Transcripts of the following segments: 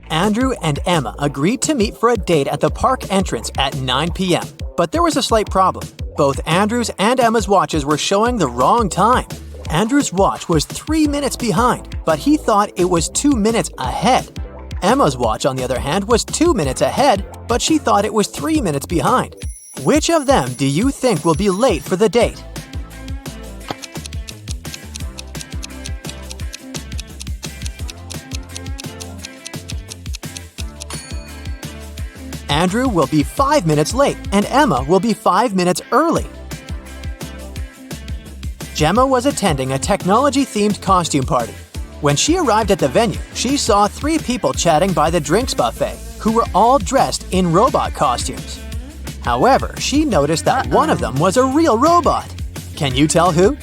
Andrew and Emma agreed to meet for a date at the park entrance at 9 p.m. But there was a slight problem. Both Andrew's and Emma's watches were showing the wrong time. Andrew's watch was 3 minutes behind, but he thought it was 2 minutes ahead. Emma's watch, on the other hand, was 2 minutes ahead, but she thought it was 3 minutes behind. Which of them do you think will be late for the date? Andrew will be 5 minutes late and Emma will be 5 minutes early. Gemma was attending a technology-themed costume party. When she arrived at the venue, she saw 3 people chatting by the drinks buffet who were all dressed in robot costumes. However, she noticed that one of them was a real robot. Can you tell who?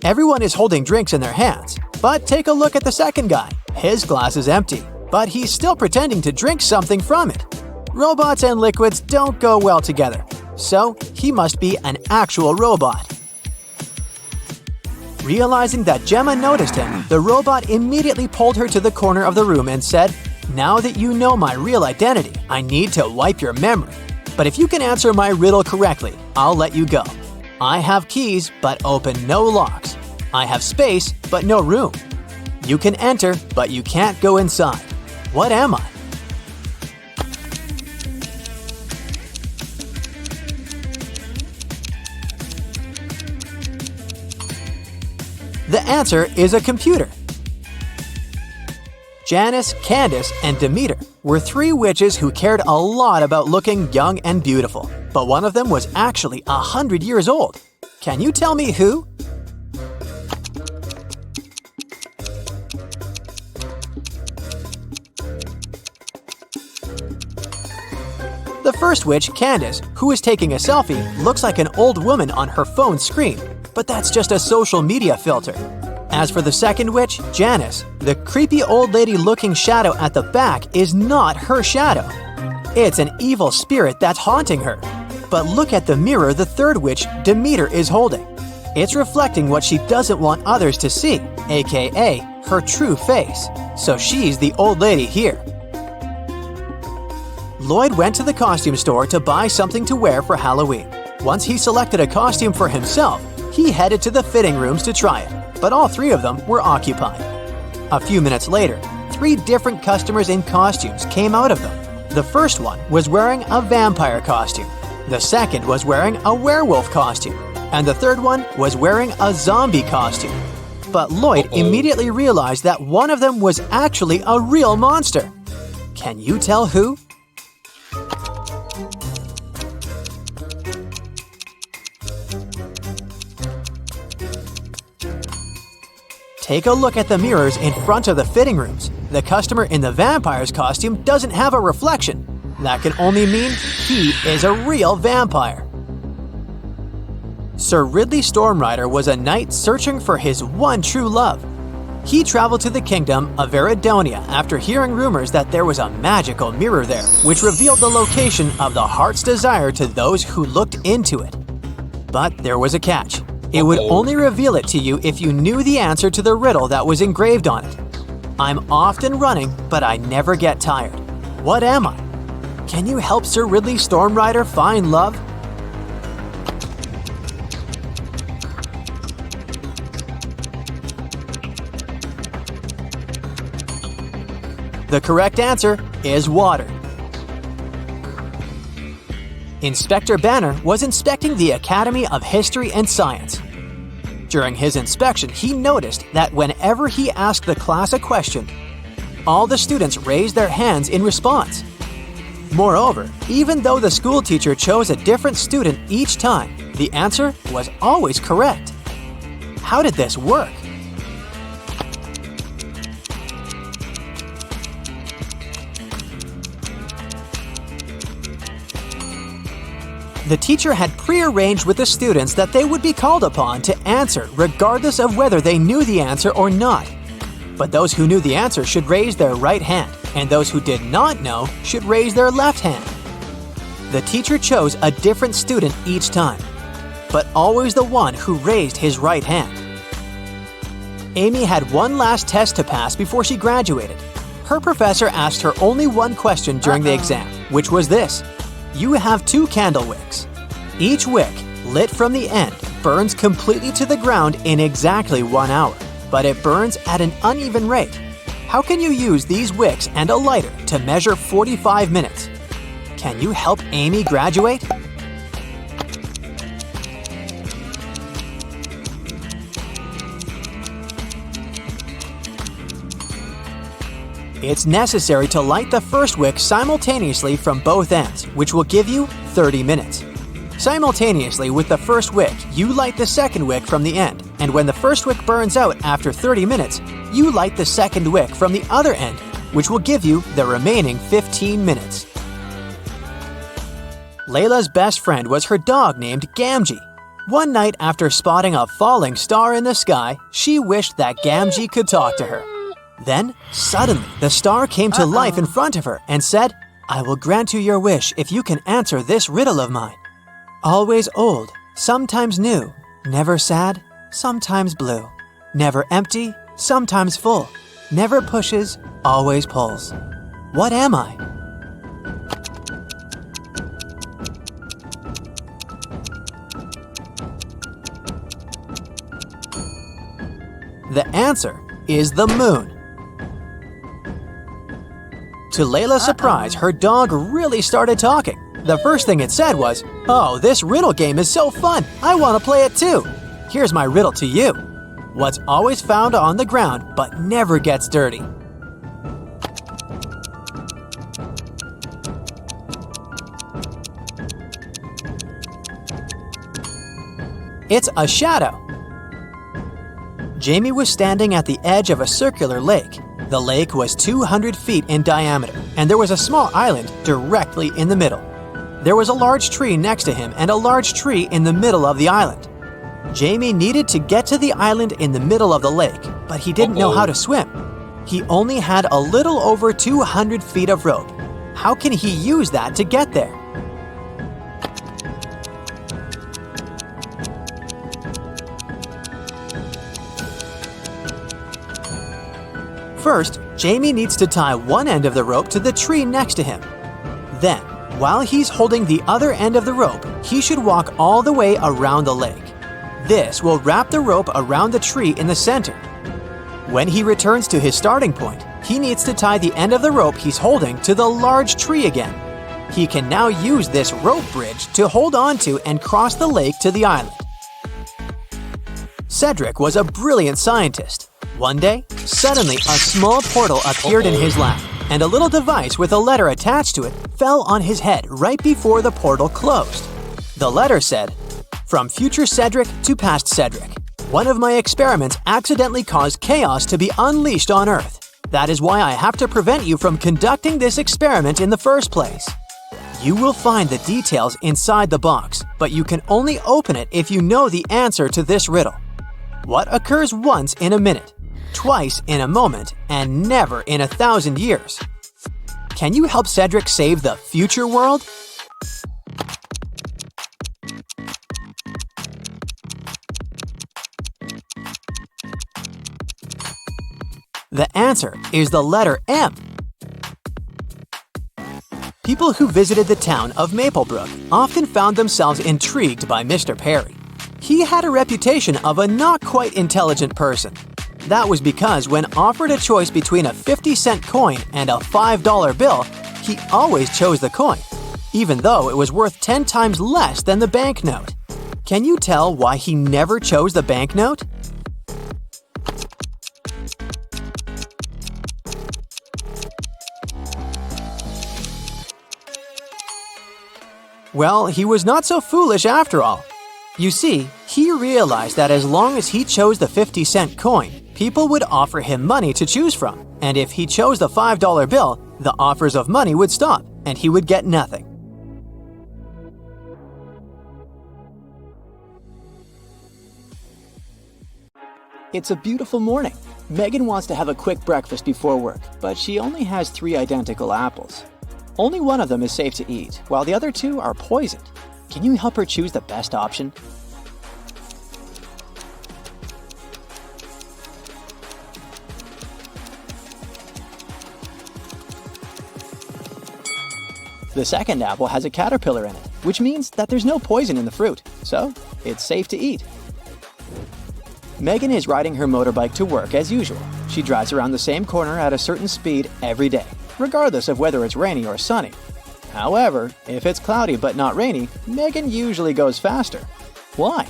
Everyone is holding drinks in their hands, but take a look at the second guy. His glass is empty, but he's still pretending to drink something from it. Robots and liquids don't go well together, so he must be an actual robot. Realizing that Gemma noticed him, the robot immediately pulled her to the corner of the room and said, "Now that you know my real identity, I need to wipe your memory. But if you can answer my riddle correctly, I'll let you go. I have keys, but open no locks. I have space, but no room. You can enter, but you can't go inside. What am I?" The answer is a computer. Janice, Candace, and Demeter were 3 witches who cared a lot about looking young and beautiful, but one of them was actually 100 years old. Can you tell me who? The first witch, Candace, who is taking a selfie, looks like an old woman on her phone screen, but that's just a social media filter. As for the second witch, Janice, the creepy old lady-looking shadow at the back is not her shadow. It's an evil spirit that's haunting her. But look at the mirror the third witch, Demeter, is holding. It's reflecting what she doesn't want others to see, aka her true face. So she's the old lady here. Lloyd went to the costume store to buy something to wear for Halloween. Once he selected a costume for himself, he headed to the fitting rooms to try it, but all 3 of them were occupied. A few minutes later, 3 different customers in costumes came out of them. The first one was wearing a vampire costume. The second was wearing a werewolf costume, and the third one was wearing a zombie costume. But Lloyd immediately realized that one of them was actually a real monster. Can you tell who? Take a look at the mirrors in front of the fitting rooms. The customer in the vampire's costume doesn't have a reflection. That can only mean he is a real vampire. Sir Ridley Stormrider was a knight searching for his one true love. He traveled to the kingdom of Veridonia after hearing rumors that there was a magical mirror there, which revealed the location of the heart's desire to those who looked into it. But there was a catch. It would only reveal it to you if you knew the answer to the riddle that was engraved on it. I'm often running, but I never get tired. What am I? Can you help Sir Ridley Stormrider find love? The correct answer is water. Inspector Banner was inspecting the Academy of History and Science. During his inspection, he noticed that whenever he asked the class a question, all the students raised their hands in response. Moreover, even though the school teacher chose a different student each time, the answer was always correct. How did this work? The teacher had prearranged with the students that they would be called upon to answer regardless of whether they knew the answer or not. But those who knew the answer should raise their right hand, and those who did not know should raise their left hand. The teacher chose a different student each time. but always the one who raised his right hand. Amy had one last test to pass before she graduated. Her professor asked her only one question during the exam, which was this: you have 2 candle wicks. Each wick, lit from the end, burns completely to the ground in exactly 1 hour, but it burns at an uneven rate. How can you use these wicks and a lighter to measure 45 minutes? Can you help Amy graduate? It's necessary to light the first wick simultaneously from both ends, which will give you 30 minutes. Simultaneously with the first wick, you light the second wick from the end, and when the first wick burns out after 30 minutes, you light the second wick from the other end, which will give you the remaining 15 minutes. Layla's best friend was her dog named Gamgee. One night after spotting a falling star in the sky, she wished that Gamgee could talk to her. Then, suddenly, the star came to life in front of her and said, "I will grant you your wish if you can answer this riddle of mine. Always old, sometimes new, never sad, sometimes blue, never empty, sometimes full, never pushes, always pulls. What am I?" The answer is the moon. To Layla's surprise, her dog really started talking. The first thing it said was, "Oh, this riddle game is so fun! I want to play it too! Here's my riddle to you. What's always found on the ground but never gets dirty?" It's a shadow. Jamie was standing at the edge of a circular lake. The lake was 200 feet in diameter, and there was a small island directly in the middle. There was a large tree next to him and a large tree in the middle of the island. Jamie needed to get to the island in the middle of the lake, but he didn't know how to swim. He only had a little over 200 feet of rope. How can he use that to get there? First, Jamie needs to tie one end of the rope to the tree next to him. Then, while he's holding the other end of the rope, he should walk all the way around the lake. This will wrap the rope around the tree in the center. When he returns to his starting point, he needs to tie the end of the rope he's holding to the large tree again. He can now use this rope bridge to hold on to and cross the lake to the island. Cedric was a brilliant scientist. One day, suddenly a small portal appeared in his lap, and a little device with a letter attached to it fell on his head right before the portal closed. The letter said, "From future Cedric to past Cedric. One of my experiments accidentally caused chaos to be unleashed on Earth. That is why I have to prevent you from conducting this experiment in the first place. You will find the details inside the box, but you can only open it if you know the answer to this riddle. What occurs once in a minute, twice in a moment, and never in 1,000 years? Can you help Cedric save the future world?" The answer is the letter M. People who visited the town of Maplebrook often found themselves intrigued by Mr. Perry. He had a reputation of a not quite intelligent person. That was because when offered a choice between a 50-cent coin and a $5 bill, he always chose the coin, even though it was worth 10 times less than the banknote. Can you tell why he never chose the banknote? Well, he was not so foolish after all. You see, he realized that as long as he chose the 50-cent coin, people would offer him money to choose from, and if he chose the $5 bill, the offers of money would stop, and he would get nothing. It's a beautiful morning. Megan wants to have a quick breakfast before work, but she only has 3 identical apples. Only one of them is safe to eat, while the other 2 are poisoned. Can you help her choose the best option? The second apple has a caterpillar in it, which means that there's no poison in the fruit, so it's safe to eat. Megan is riding her motorbike to work as usual. She drives around the same corner at a certain speed every day, regardless of whether it's rainy or sunny. However, if it's cloudy but not rainy, Megan usually goes faster. Why?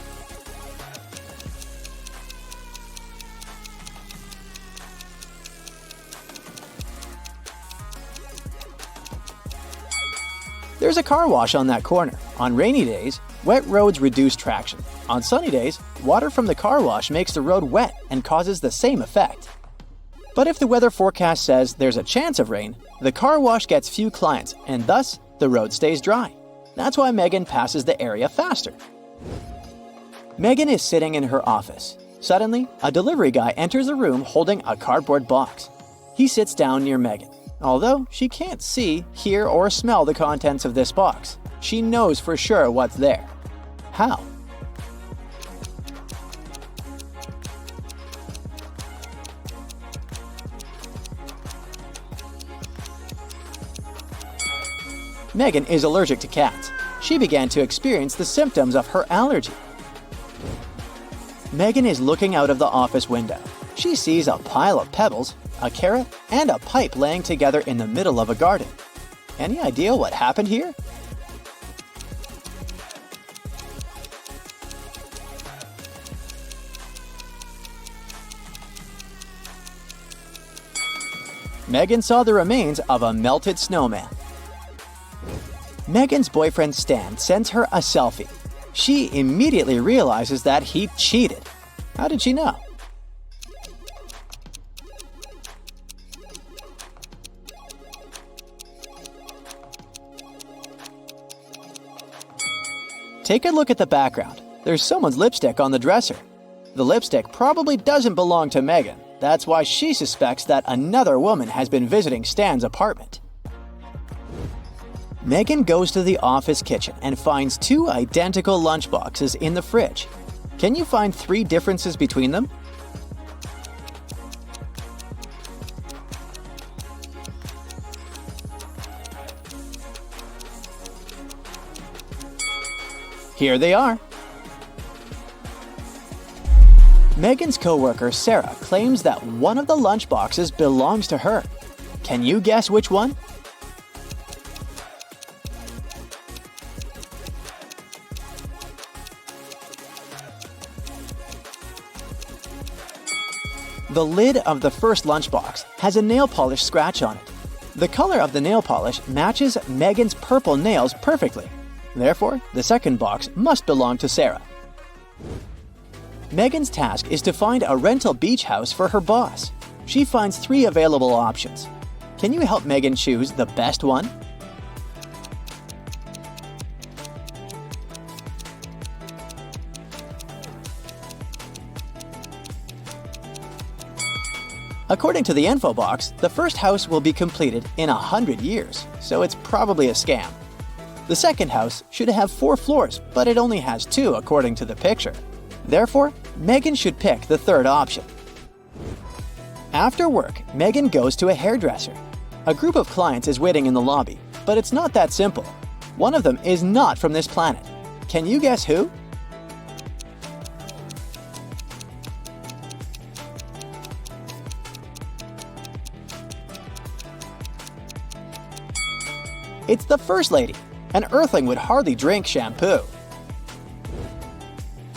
There's a car wash on that corner. On rainy days, wet roads reduce traction. On sunny days, water from the car wash makes the road wet and causes the same effect. But if the weather forecast says there's a chance of rain, the car wash gets few clients and thus the road stays dry. That's why Megan passes the area faster. Megan is sitting in her office. Suddenly, a delivery guy enters the room holding a cardboard box. He sits down near Megan. Although she can't see, hear, or smell the contents of this box, she knows for sure what's there. How? Megan is allergic to cats. She began to experience the symptoms of her allergy. Megan is looking out of the office window. She sees a pile of pebbles, a carrot, and a pipe laying together in the middle of a garden. Any idea what happened here? Megan saw the remains of a melted snowman. Megan's boyfriend Stan sends her a selfie. She immediately realizes that he cheated. How did she know? Take a look at the background. There's someone's lipstick on the dresser. The lipstick probably doesn't belong to Megan. That's why she suspects that another woman has been visiting Stan's apartment. Megan goes to the office kitchen and finds two identical lunchboxes in the fridge. Can you find 3 differences between them? Here they are. Megan's coworker Sarah claims that one of the lunchboxes belongs to her. Can you guess which one? The lid of the first lunchbox has a nail polish scratch on it. The color of the nail polish matches Megan's purple nails perfectly. Therefore, the second box must belong to Sarah. Megan's task is to find a rental beach house for her boss. She finds 3 available options. Can you help Megan choose the best one? According to the info box, the first house will be completed in 100 years, so it's probably a scam. The second house should have 4 floors, but it only has 2 according to the picture. Therefore, Megan should pick the third option. After work, Megan goes to a hairdresser. A group of clients is waiting in the lobby, but it's not that simple. One of them is not from this planet. Can you guess who? It's the First Lady. An Earthling would hardly drink shampoo.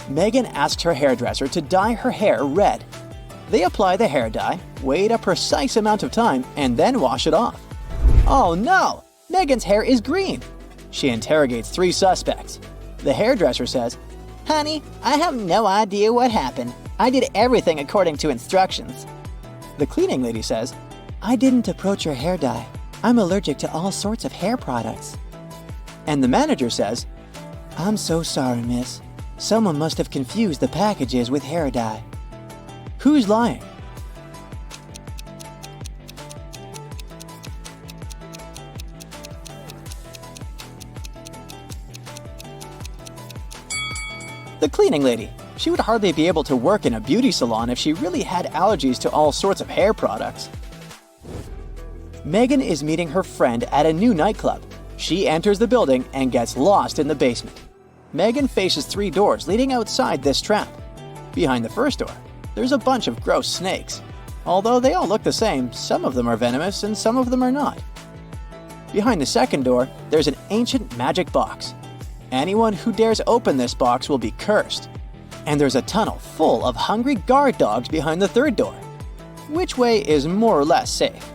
Megan asks her hairdresser to dye her hair red. They apply the hair dye, wait a precise amount of time, and then wash it off. Oh no! Megan's hair is green! She interrogates 3 suspects. The hairdresser says, "Honey, I have no idea what happened. I did everything according to instructions." The cleaning lady says, "I didn't approach your hair dye. I'm allergic to all sorts of hair products." And the manager says, "I'm so sorry, miss. Someone must have confused the packages with hair dye." Who's lying? The cleaning lady. She would hardly be able to work in a beauty salon if she really had allergies to all sorts of hair products. Megan is meeting her friend at a new nightclub. She enters the building and gets lost in the basement. Megan faces 3 doors leading outside this trap. Behind the first door, there's a bunch of gross snakes. Although they all look the same, some of them are venomous and some of them are not. Behind the second door, there's an ancient magic box. Anyone who dares open this box will be cursed. And there's a tunnel full of hungry guard dogs behind the third door. Which way is more or less safe?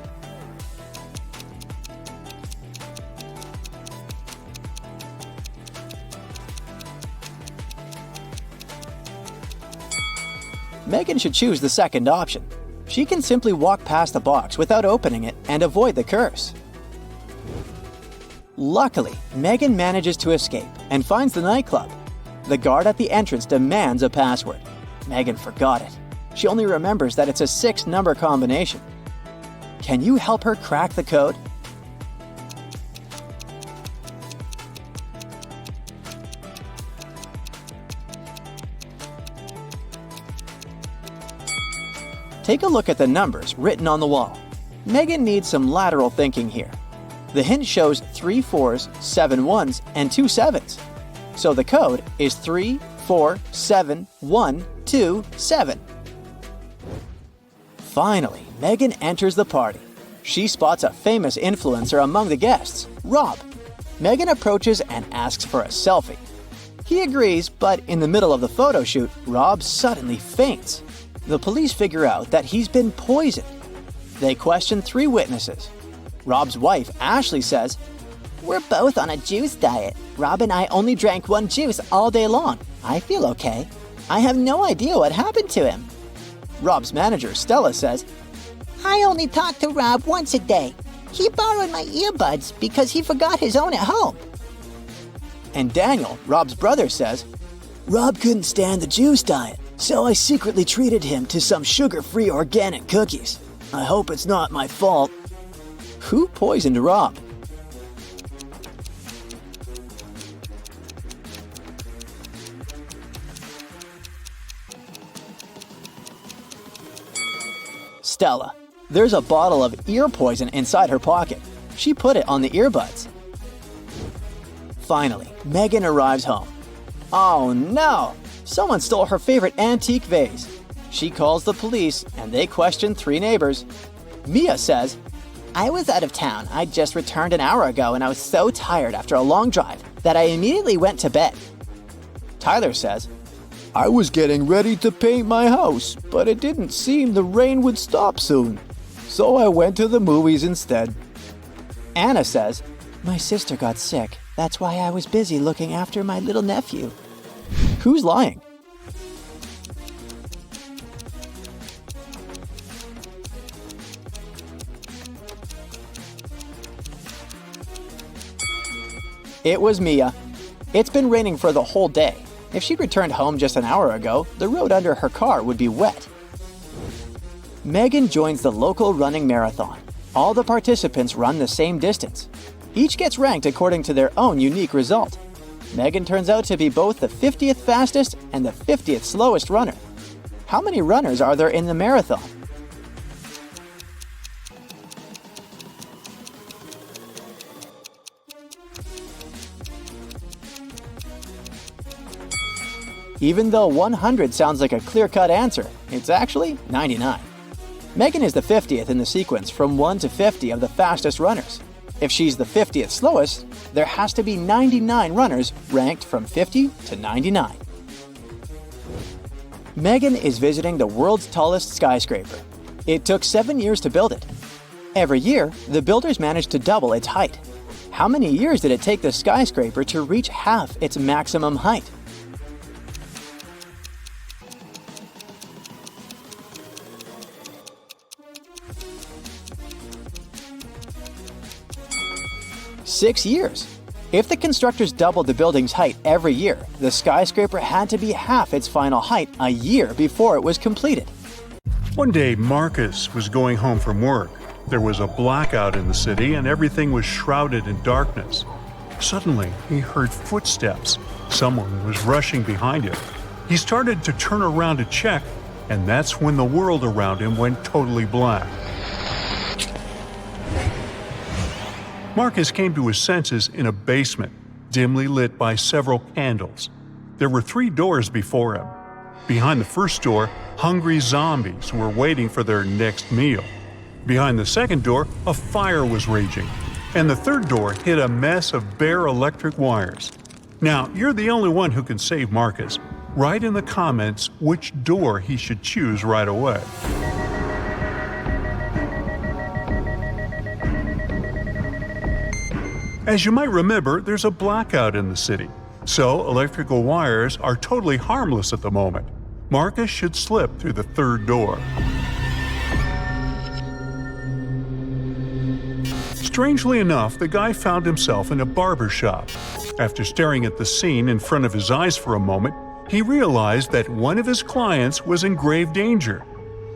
Megan should choose the second option. She can simply walk past the box without opening it and avoid the curse. Luckily, Megan manages to escape and finds the nightclub. The guard at the entrance demands a password. Megan forgot it. She only remembers that it's a 6-number combination. Can you help her crack the code? Take a look at the numbers written on the wall. Megan needs some lateral thinking here. The hint shows 3 4s, 7 1s, and 2 7s. So the code is 3 4 7 1 2 7. Finally, Megan enters the party. She spots a famous influencer among the guests, Rob. Megan approaches and asks for a selfie. He agrees, but in the middle of the photo shoot, Rob suddenly faints. The police figure out that he's been poisoned. They question 3 witnesses. Rob's wife, Ashley, says, "We're both on a juice diet. Rob and I only drank 1 juice all day long. I feel okay. I have no idea what happened to him." Rob's manager, Stella, says, "I only talk to Rob once a day. He borrowed my earbuds because he forgot his own at home." And Daniel, Rob's brother, says, "Rob couldn't stand the juice diet, so I secretly treated him to some sugar-free organic cookies. I hope it's not my fault." Who poisoned Rob? Stella. There's a bottle of ear poison inside her pocket. She put it on the earbuds. Finally, Megan arrives home. Oh no! Someone stole her favorite antique vase. She calls the police and they question 3 neighbors. Mia says, "I was out of town. I just returned an hour ago and I was so tired after a long drive that I immediately went to bed." Tyler says, "I was getting ready to paint my house, but it didn't seem the rain would stop soon. So I went to the movies instead." Anna says, "My sister got sick. That's why I was busy looking after my little nephew." Who's lying? It was Mia. It's been raining for the whole day. If she'd returned home just an hour ago, the road under her car would be wet. Megan joins the local running marathon. All the participants run the same distance. Each gets ranked according to their own unique result. Megan turns out to be both the 50th fastest and the 50th slowest runner. How many runners are there in the marathon? Even though 100 sounds like a clear-cut answer, it's actually 99. Megan is the 50th in the sequence from 1 to 50 of the fastest runners. If she's the 50th slowest, there has to be 99 runners ranked from 50 to 99. Megan is visiting the world's tallest skyscraper. It took 7 years to build it. Every year, the builders managed to double its height. How many years did it take the skyscraper to reach half its maximum height? Six years. If the constructors doubled the building's height every year, the skyscraper had to be half its final height a year before it was completed. One day, Marcus was going home from work. There was a blackout in the city and everything was shrouded in darkness. Suddenly, he heard footsteps. Someone was rushing behind him. He started to turn around to check, and that's when the world around him went totally black. Marcus came to his senses in a basement, dimly lit by several candles. There were 3 doors before him. Behind the first door, hungry zombies were waiting for their next meal. Behind the second door, a fire was raging. And the third door hid a mess of bare electric wires. Now, you're the only one who can save Marcus. Write in the comments which door he should choose right away. As you might remember, there's a blackout in the city, so electrical wires are totally harmless at the moment. Marcus should slip through the third door. Strangely enough, the guy found himself in a barber shop. After staring at the scene in front of his eyes for a moment, he realized that one of his clients was in grave danger.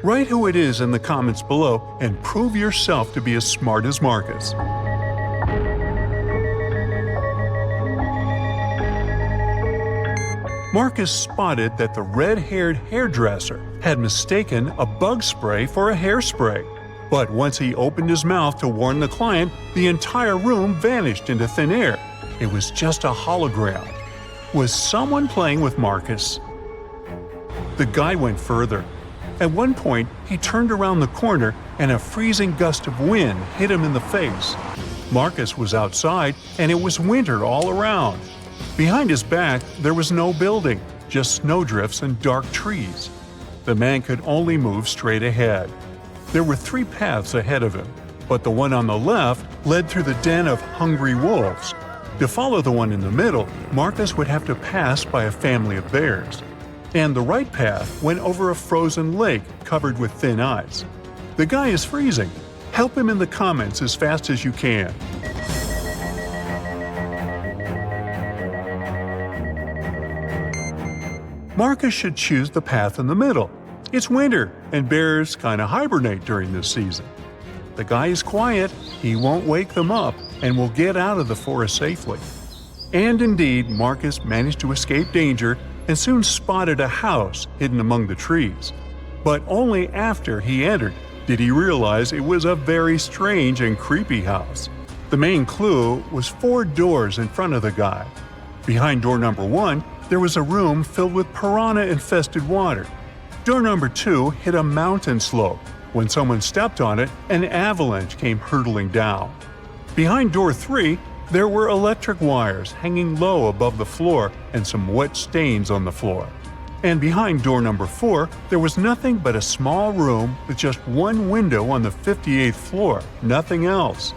Write who it is in the comments below and prove yourself to be as smart as Marcus. Marcus spotted that the red-haired hairdresser had mistaken a bug spray for a hairspray. But once he opened his mouth to warn the client, the entire room vanished into thin air. It was just a hologram. Was someone playing with Marcus? The guy went further. At one point, he turned around the corner and a freezing gust of wind hit him in the face. Marcus was outside and it was winter all around. Behind his back, there was no building, just snowdrifts and dark trees. The man could only move straight ahead. There were 3 paths ahead of him, but the one on the left led through the den of hungry wolves. To follow the one in the middle, Marcus would have to pass by a family of bears. And the right path went over a frozen lake covered with thin ice. The guy is freezing. Help him in the comments as fast as you can. Marcus should choose the path in the middle. It's winter, and bears kind of hibernate during this season. The guy is quiet, he won't wake them up, and will get out of the forest safely. And indeed, Marcus managed to escape danger and soon spotted a house hidden among the trees. But only after he entered did he realize it was a very strange and creepy house. The main clue was 4 doors in front of the guy. Behind door number 1, there was a room filled with piranha-infested water. Door number 2 hit a mountain slope. When someone stepped on it, an avalanche came hurtling down. Behind door 3, there were electric wires hanging low above the floor and some wet stains on the floor. And behind door number 4, there was nothing but a small room with just one window on the 58th floor, nothing else.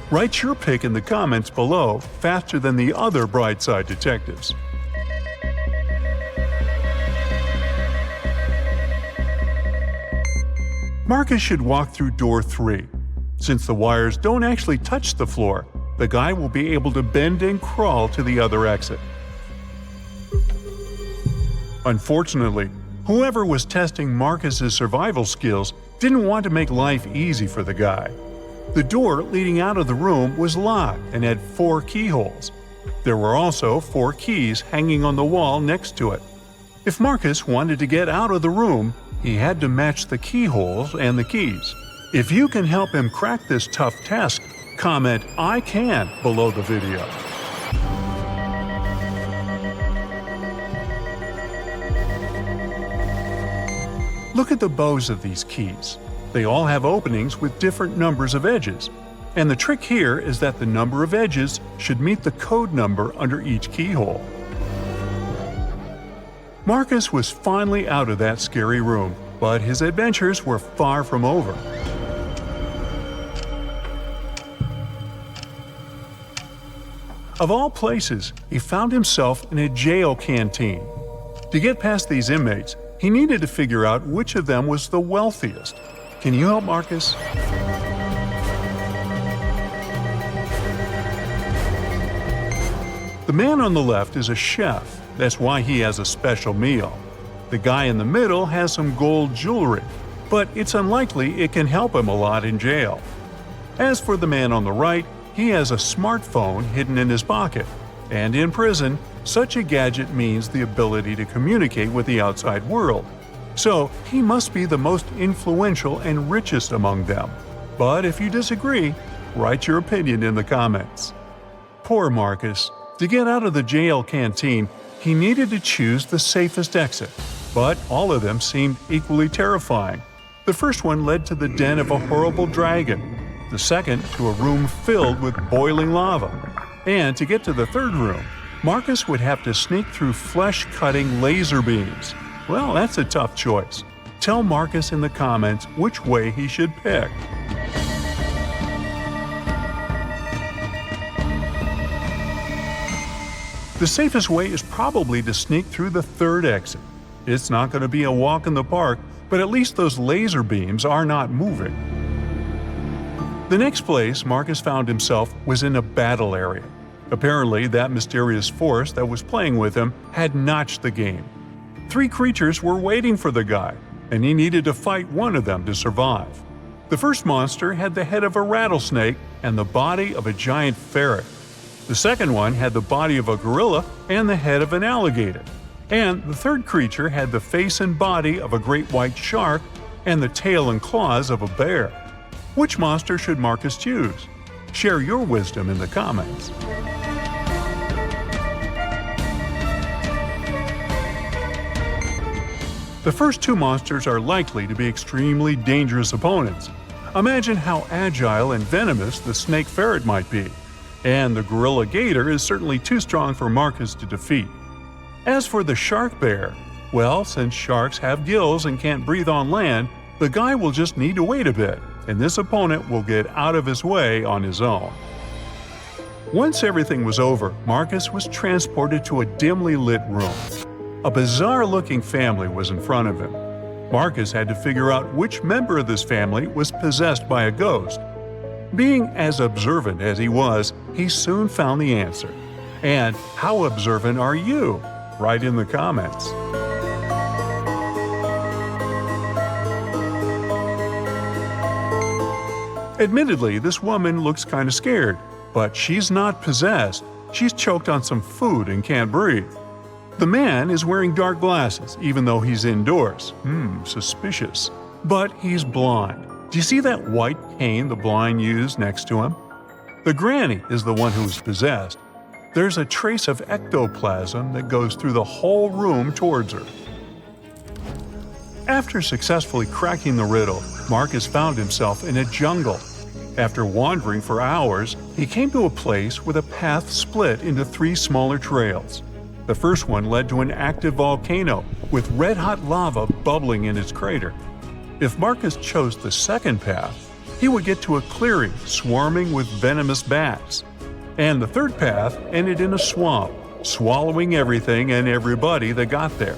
Write your pick in the comments below faster than the other Brightside detectives. Marcus should walk through door 3. Since the wires don't actually touch the floor, the guy will be able to bend and crawl to the other exit. Unfortunately, whoever was testing Marcus's survival skills didn't want to make life easy for the guy. The door leading out of the room was locked and had 4 keyholes. There were also 4 keys hanging on the wall next to it. If Marcus wanted to get out of the room, he had to match the keyholes and the keys. If you can help him crack this tough task, comment "I can" below the video. Look at the bows of these keys. They all have openings with different numbers of edges. And the trick here is that the number of edges should meet the code number under each keyhole. Marcus was finally out of that scary room, but his adventures were far from over. Of all places, he found himself in a jail canteen. To get past these inmates, he needed to figure out which of them was the wealthiest. Can you help Marcus? The man on the left is a chef. That's why he has a special meal. The guy in the middle has some gold jewelry, but it's unlikely it can help him a lot in jail. As for the man on the right, he has a smartphone hidden in his pocket. And in prison, such a gadget means the ability to communicate with the outside world. So he must be the most influential and richest among them. But if you disagree, Write your opinion in the comments. Poor Marcus. To get out of the jail canteen, he needed to choose the safest exit, but all of them seemed equally terrifying. The first one led to the den of a horrible dragon, the second to a room filled with boiling lava. And to get to the third room, Marcus would have to sneak through flesh-cutting laser beams. Well, that's a tough choice. Tell Marcus in the comments which way he should pick. The safest way is probably to sneak through the third exit. It's not going to be a walk in the park, but at least those laser beams are not moving. The next place Marcus found himself was in a battle area. Apparently, that mysterious force that was playing with him had notched the game. 3 creatures were waiting for the guy, and he needed to fight one of them to survive. The first monster had the head of a rattlesnake and the body of a giant ferret. The second one had the body of a gorilla and the head of an alligator. And the third creature had the face and body of a great white shark and the tail and claws of a bear. Which monster should Marcus choose? Share your wisdom in the comments. The first 2 monsters are likely to be extremely dangerous opponents. Imagine how agile and venomous the snake ferret might be. And the gorilla gator is certainly too strong for Marcus to defeat. As for the shark bear, well, since sharks have gills and can't breathe on land, the guy will just need to wait a bit, and this opponent will get out of his way on his own. Once everything was over, Marcus was transported to a dimly lit room. A bizarre-looking family was in front of him. Marcus had to figure out which member of this family was possessed by a ghost. Being as observant as he was, he soon found the answer. And how observant are you? Write in the comments. Admittedly, this woman looks kind of scared, but she's not possessed. She's choked on some food and can't breathe. The man is wearing dark glasses, even though he's indoors. Suspicious. But he's blind. Do you see that white cane the blind use next to him? The granny is the one who is possessed. There's a trace of ectoplasm that goes through the whole room towards her. After successfully cracking the riddle, Marcus found himself in a jungle. After wandering for hours, he came to a place where the path split into 3 smaller trails. The first one led to an active volcano with red-hot lava bubbling in its crater. If Marcus chose the second path, he would get to a clearing swarming with venomous bats. And the third path ended in a swamp, swallowing everything and everybody that got there.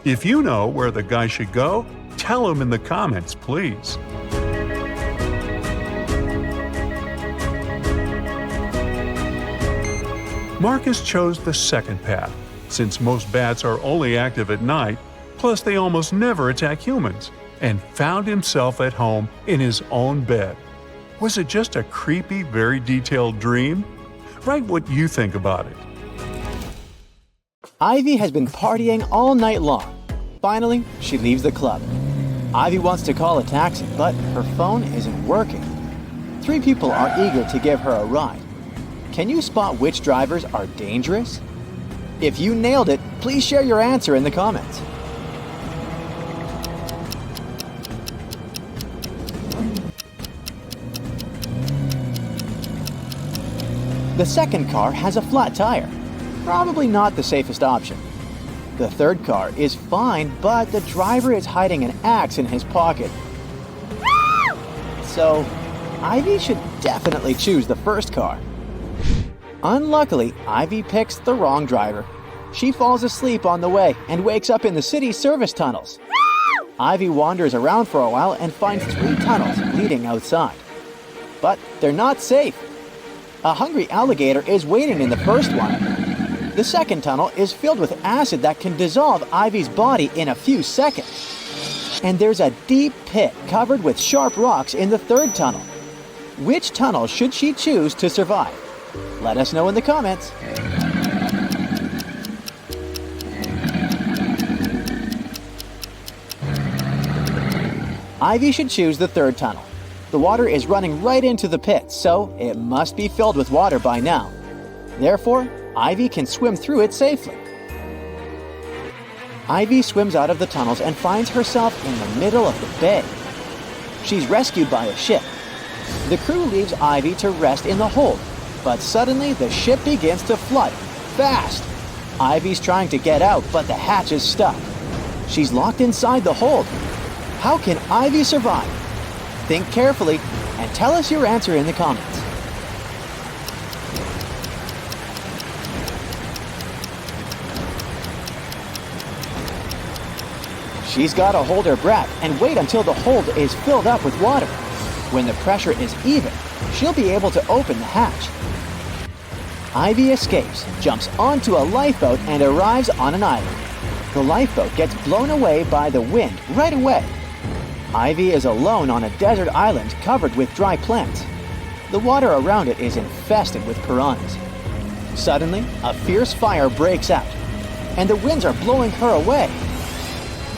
If you know where the guy should go, tell him in the comments, please. Marcus chose the second path, since most bats are only active at night, plus they almost never attack humans, and found himself at home in his own bed. Was it just a creepy, very detailed dream? Write what you think about it. Ivy has been partying all night long. Finally, she leaves the club. Ivy wants to call a taxi, but her phone isn't working. 3 people are eager to give her a ride. Can you spot which drivers are dangerous? If you nailed it, please share your answer in the comments. The second car has a flat tire. Probably not the safest option. The third car is fine, but the driver is hiding an axe in his pocket. So, Ivy should definitely choose the first car. Unluckily, Ivy picks the wrong driver. She falls asleep on the way and wakes up in the city's service tunnels. Ivy wanders around for a while and finds 3 tunnels leading outside. But they're not safe. A hungry alligator is waiting in the first one. The second tunnel is filled with acid that can dissolve Ivy's body in a few seconds. And there's a deep pit covered with sharp rocks in the third tunnel. Which tunnel should she choose to survive? Let us know in the comments. Ivy should choose the third tunnel. The water is running right into the pit, so it must be filled with water by now. Therefore, Ivy can swim through it safely. Ivy swims out of the tunnels and finds herself in the middle of the bay. She's rescued by a ship. The crew leaves Ivy to rest in the hold, but suddenly the ship begins to flood, fast. Ivy's trying to get out, but the hatch is stuck. She's locked inside the hold. How can Ivy survive? Think carefully and tell us your answer in the comments. She's got to hold her breath and wait until the hold is filled up with water. When the pressure is even, she'll be able to open the hatch. Ivy escapes, jumps onto a lifeboat, and arrives on an island. The lifeboat gets blown away by the wind right away. Ivy is alone on a desert island covered with dry plants. The water around it is infested with piranhas. Suddenly, a fierce fire breaks out, and the winds are blowing her away.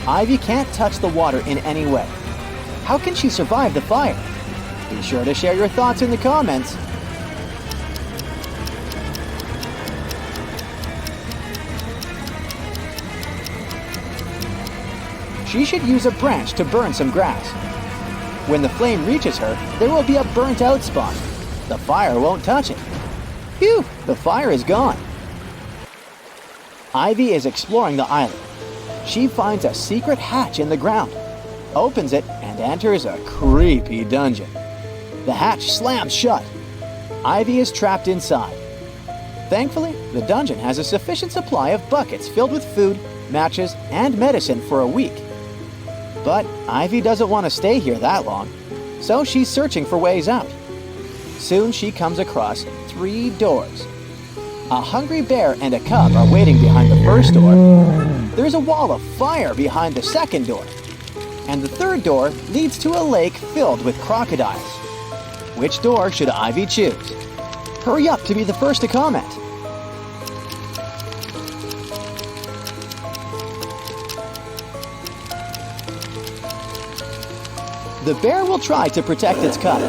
Ivy can't touch the water in any way. How can she survive the fire? Be sure to share your thoughts in the comments. She should use a branch to burn some grass. When the flame reaches her, there will be a burnt out spot. The fire won't touch it. Phew, the fire is gone. Ivy is exploring the island. She finds a secret hatch in the ground, opens it, and enters a creepy dungeon. The hatch slams shut. Ivy is trapped inside. Thankfully, the dungeon has a sufficient supply of buckets filled with food, matches, and medicine for a week. But Ivy doesn't want to stay here that long, so she's searching for ways out. Soon she comes across 3 doors. A hungry bear and a cub are waiting behind the first door. There's a wall of fire behind the second door. And the third door leads to a lake filled with crocodiles. Which door should Ivy choose? Hurry up to be the first to comment. The bear will try to protect its cub.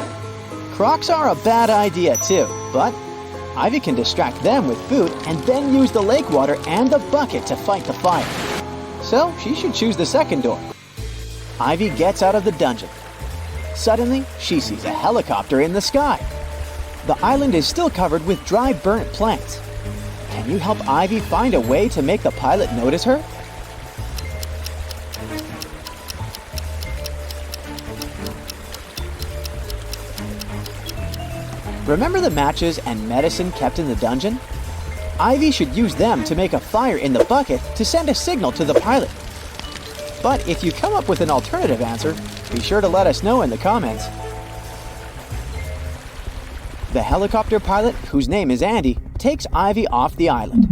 Crocs are a bad idea too, but Ivy can distract them with food and then use the lake water and the bucket to fight the fire. So she should choose the second door. Ivy gets out of the dungeon. Suddenly, she sees a helicopter in the sky. The island is still covered with dry, burnt plants. Can you help Ivy find a way to make the pilot notice her? Remember the matches and medicine kept in the dungeon? Ivy should use them to make a fire in the bucket to send a signal to the pilot. But if you come up with an alternative answer, be sure to let us know in the comments. The helicopter pilot, whose name is Andy, takes Ivy off the island.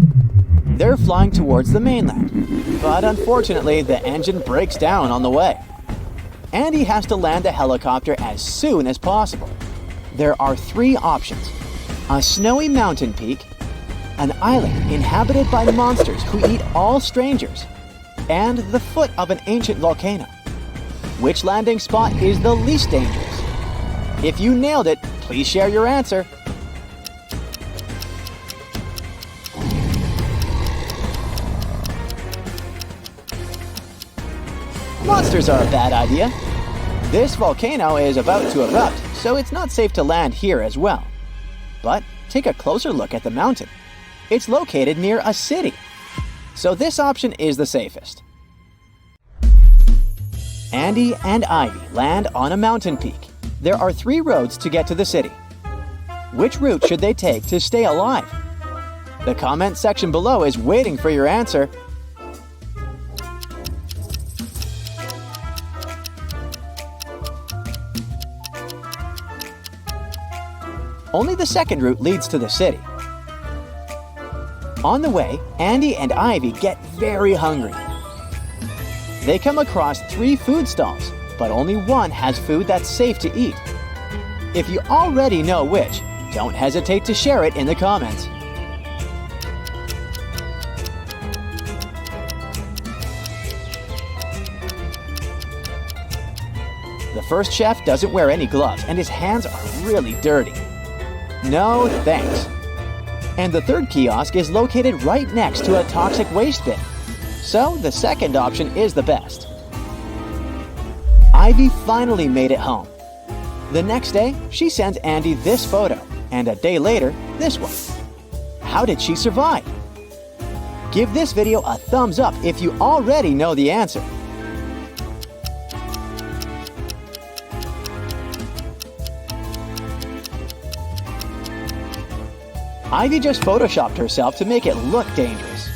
They're flying towards the mainland, but unfortunately the engine breaks down on the way. Andy has to land the helicopter as soon as possible. There are 3 options: a snowy mountain peak, an island inhabited by monsters who eat all strangers, and the foot of an ancient volcano. Which landing spot is the least dangerous? If you nailed it, please share your answer. Monsters are a bad idea. This volcano is about to erupt, so it's not safe to land here as well. But take a closer look at the mountain. It's located near a city, so this option is the safest. Andy and Ivy land on a mountain peak. There are 3 roads to get to the city. Which route should they take to stay alive? The comment section below is waiting for your answer. Only the second route leads to the city. On the way, Andy and Ivy get very hungry. They come across 3 food stalls, but only one has food that's safe to eat. If you already know which, don't hesitate to share it in the comments. The first chef doesn't wear any gloves and his hands are really dirty. No thanks. And the third kiosk is located right next to a toxic waste bin. So the second option is the best. Ivy finally made it home. The next day, she sends Andy this photo, and a day later, this one. How did she survive? Give this video a thumbs up if you already know the answer. Ivy just photoshopped herself to make it look dangerous.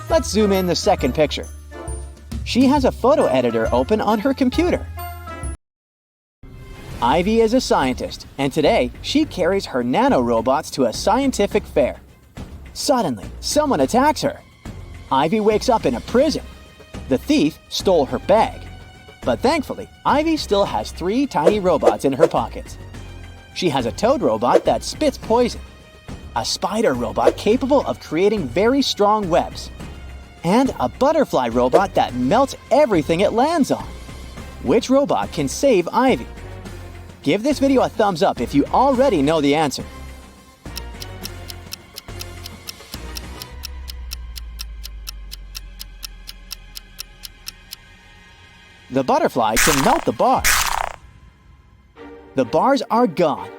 Let's zoom in the second picture. She has a photo editor open on her computer. Ivy is a scientist, and today she carries her nanorobots to a scientific fair. Suddenly, someone attacks her. Ivy wakes up in a prison. The thief stole her bag. But thankfully, Ivy still has 3 tiny robots in her pockets. She has a toad robot that spits poison, a spider robot capable of creating very strong webs, and a butterfly robot that melts everything it lands on. Which robot can save Ivy? Give this video a thumbs up if you already know the answer. The butterfly can melt the bars. The bars are gone.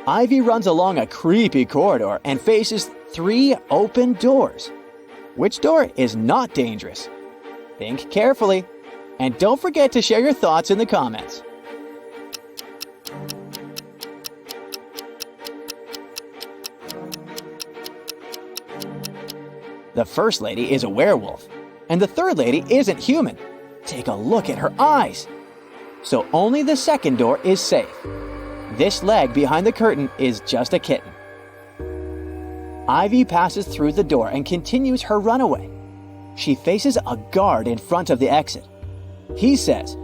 Ivy runs along a creepy corridor and faces 3 open doors. Which door is not dangerous? Think carefully, and don't forget to share your thoughts in the comments. The first lady is a werewolf, and the third lady isn't human. Take a look at her eyes. So only the second door is safe. This leg behind the curtain is just a kitten. Ivy passes through the door and continues her runaway. She faces a guard in front of the exit. He says,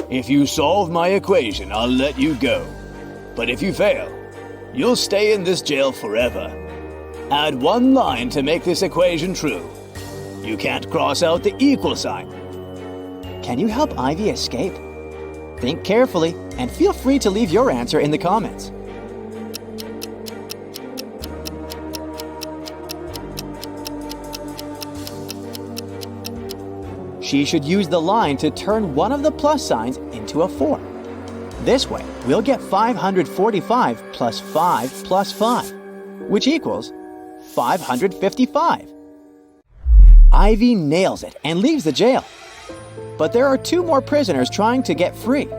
"If you solve my equation, I'll let you go. But if you fail, you'll stay in this jail forever. Add 1 line to make this equation true. You can't cross out the equal sign." Can you help Ivy escape? Think carefully and feel free to leave your answer in the comments. She should use the line to turn one of the plus signs into a 4. This way, we'll get 545 plus 5 plus 5, which equals 555. Ivy nails it and leaves the jail. But there are 2 more prisoners trying to get free.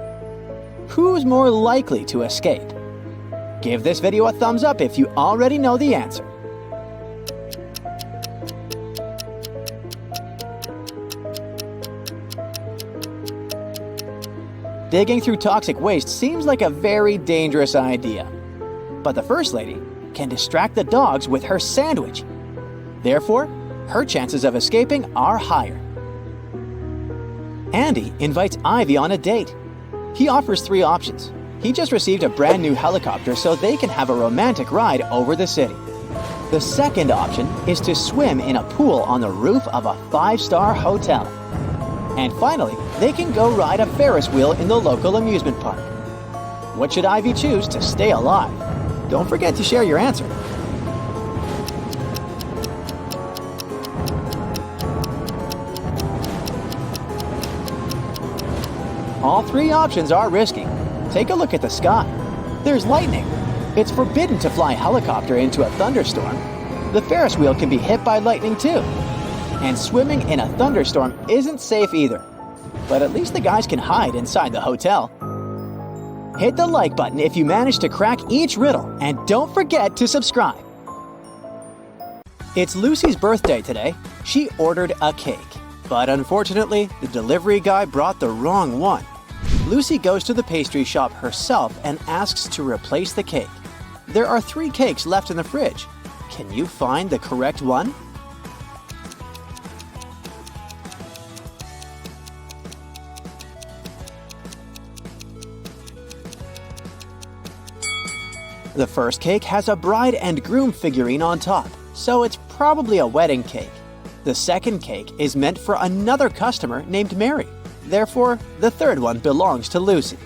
Who's more likely to escape? Give this video a thumbs up if you already know the answer. Digging through toxic waste seems like a very dangerous idea. But the first lady can distract the dogs with her sandwich. Therefore, her chances of escaping are higher. Andy invites Ivy on a date. He offers 3 options. He just received a brand new helicopter so they can have a romantic ride over the city. The second option is to swim in a pool on the roof of a 5-star hotel. And finally, they can go ride a Ferris wheel in the local amusement park. What should Ivy choose to stay alive? Don't forget to share your answer. All 3 options are risky. Take a look at the sky. There's lightning. It's forbidden to fly a helicopter into a thunderstorm. The Ferris wheel can be hit by lightning too. And swimming in a thunderstorm isn't safe either. But at least the guys can hide inside the hotel. Hit the like button if you manage to crack each riddle, and don't forget to subscribe. It's Lucy's birthday today. She ordered a cake. But unfortunately, the delivery guy brought the wrong one. Lucy goes to the pastry shop herself and asks to replace the cake. There are 3 cakes left in the fridge. Can you find the correct one? The first cake has a bride and groom figurine on top, so it's probably a wedding cake. The second cake is meant for another customer named Mary. Therefore, the third one belongs to Lucy.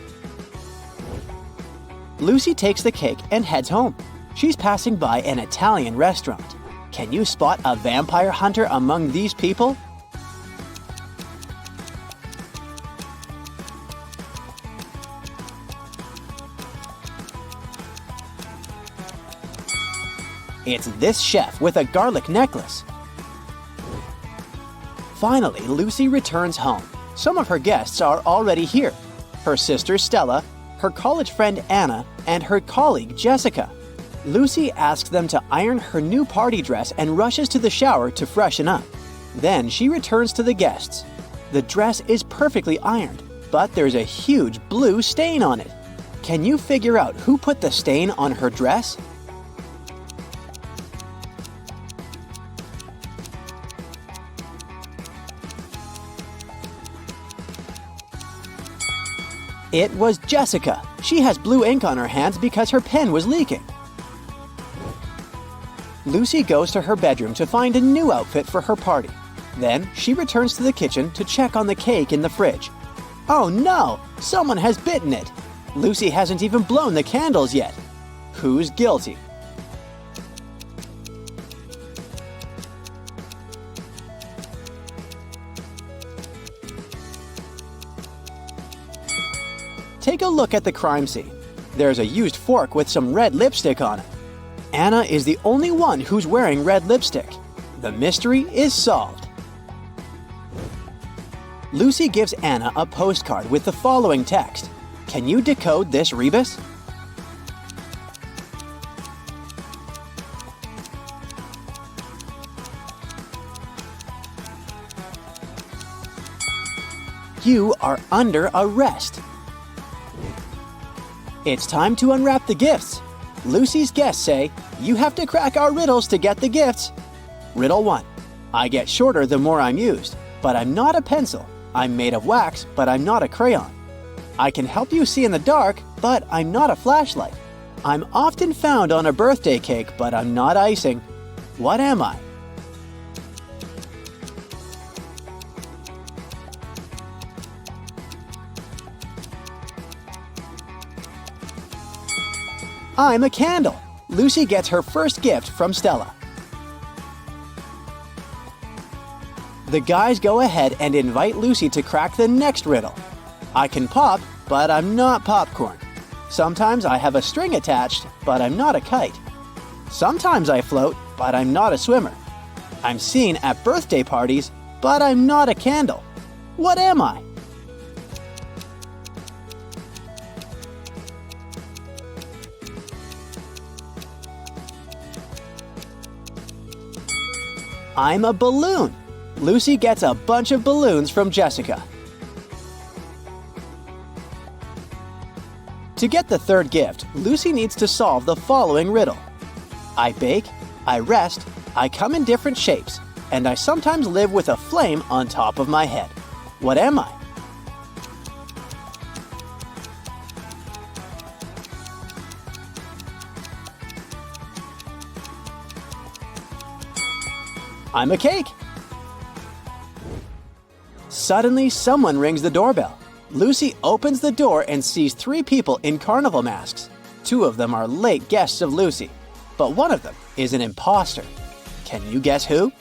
Lucy takes the cake and heads home. She's passing by an Italian restaurant. Can you spot a vampire hunter among these people? It's this chef with a garlic necklace. Finally, Lucy returns home. Some of her guests are already here. Her sister Stella, her college friend Anna, and her colleague Jessica. Lucy asks them to iron her new party dress and rushes to the shower to freshen up. Then she returns to the guests. The dress is perfectly ironed, but there's a huge blue stain on it. Can you figure out who put the stain on her dress? It was Jessica. She has blue ink on her hands because her pen was leaking. Lucy goes to her bedroom to find a new outfit for her party. Then she returns to the kitchen to check on the cake in the fridge. Oh no! Someone has bitten it! Lucy hasn't even blown the candles yet. Who's guilty? Take a look at the crime scene. There's a used fork with some red lipstick on it. Anna is the only one who's wearing red lipstick. The mystery is solved. Lucy gives Anna a postcard with the following text. Can you decode this rebus? You are under arrest. It's time to unwrap the gifts. Lucy's guests say, you have to crack our riddles to get the gifts. Riddle 1. I get shorter the more I'm used, but I'm not a pencil. I'm made of wax, but I'm not a crayon. I can help you see in the dark, but I'm not a flashlight. I'm often found on a birthday cake, but I'm not icing. What am I? I'm a candle. Lucy gets her first gift from Stella. The guys go ahead and invite Lucy to crack the next riddle. I can pop, but I'm not popcorn. Sometimes I have a string attached, but I'm not a kite. Sometimes I float, but I'm not a swimmer. I'm seen at birthday parties, but I'm not a candle. What am I? I'm a balloon. Lucy gets a bunch of balloons from Jessica. To get the third gift, Lucy needs to solve the following riddle. I bake, I rest, I come in different shapes, and I sometimes live with a flame on top of my head. What am I? I'm a cake. Suddenly, someone rings the doorbell. Lucy opens the door and sees 3 people in carnival masks. 2 of them are late guests of Lucy, but one of them is an imposter. Can you guess who?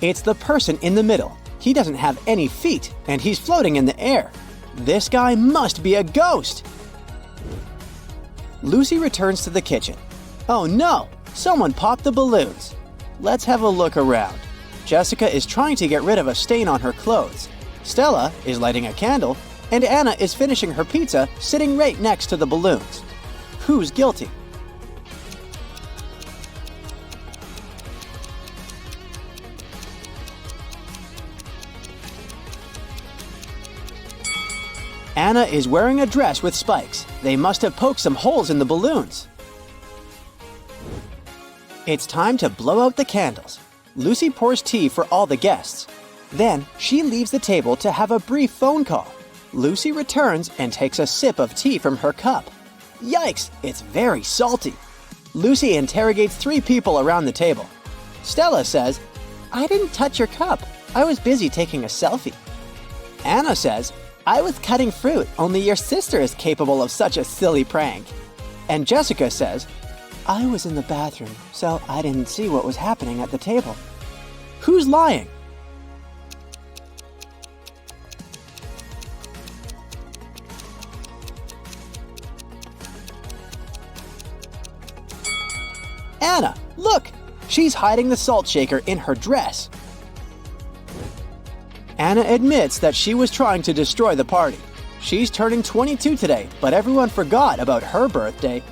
It's the person in the middle. He doesn't have any feet, and he's floating in the air. This guy must be a ghost! Lucy returns to the kitchen. Oh no! Someone popped the balloons. Let's have a look around. Jessica is trying to get rid of a stain on her clothes. Stella is lighting a candle, and Anna is finishing her pizza sitting right next to the balloons. Who's guilty? Anna is wearing a dress with spikes. They must have poked some holes in the balloons. It's time to blow out the candles. Lucy pours tea for all the guests. Then she leaves the table to have a brief phone call. Lucy returns and takes a sip of tea from her cup. Yikes, it's very salty. Lucy interrogates 3 people around the table. Stella says, "I didn't touch your cup. I was busy taking a selfie." Anna says, "I was cutting fruit, only your sister is capable of such a silly prank." And Jessica says, "I was in the bathroom, so I didn't see what was happening at the table." Who's lying? Anna, look! She's hiding the salt shaker in her dress. Anna admits that she was trying to destroy the party. She's turning 22 today, but everyone forgot about her birthday.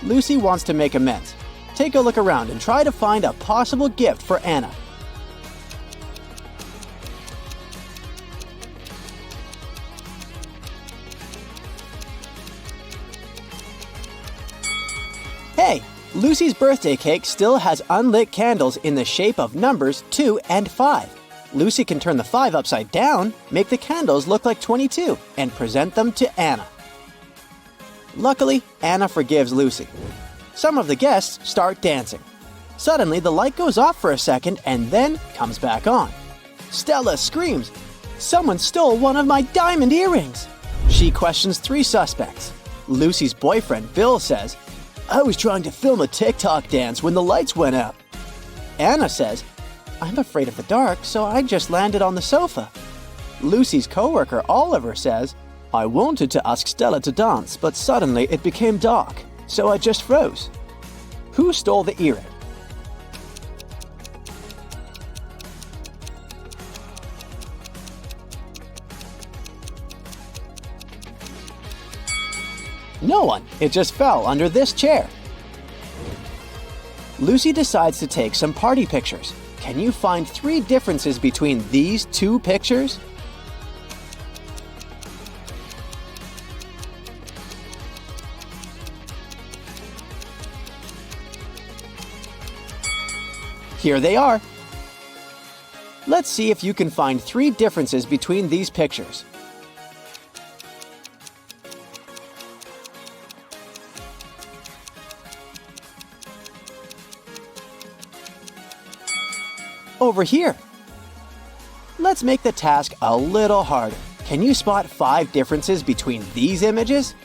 Lucy wants to make amends. Take a look around and try to find a possible gift for Anna. Hey, Lucy's birthday cake still has unlit candles in the shape of numbers 2 and 5. Lucy can turn the 5 upside down, make the candles look like 22, and present them to Anna. Luckily, Anna forgives Lucy. Some of the guests start dancing. Suddenly, the light goes off for a second and then comes back on. Stella screams, "Someone stole one of my diamond earrings!" She questions 3 suspects. Lucy's boyfriend, Bill, says, "I was trying to film a TikTok dance when the lights went out." Anna says, "I'm afraid of the dark, so I just landed on the sofa." Lucy's coworker, Oliver, says, "I wanted to ask Stella to dance, but suddenly it became dark, so I just froze." Who stole the earring? No one. It just fell under this chair. Lucy decides to take some party pictures. Can you find 3 differences between these 2 pictures? Here they are. Let's see if you can find 3 differences between these pictures. Over here. Let's make the task a little harder. Can you spot 5 differences between these images?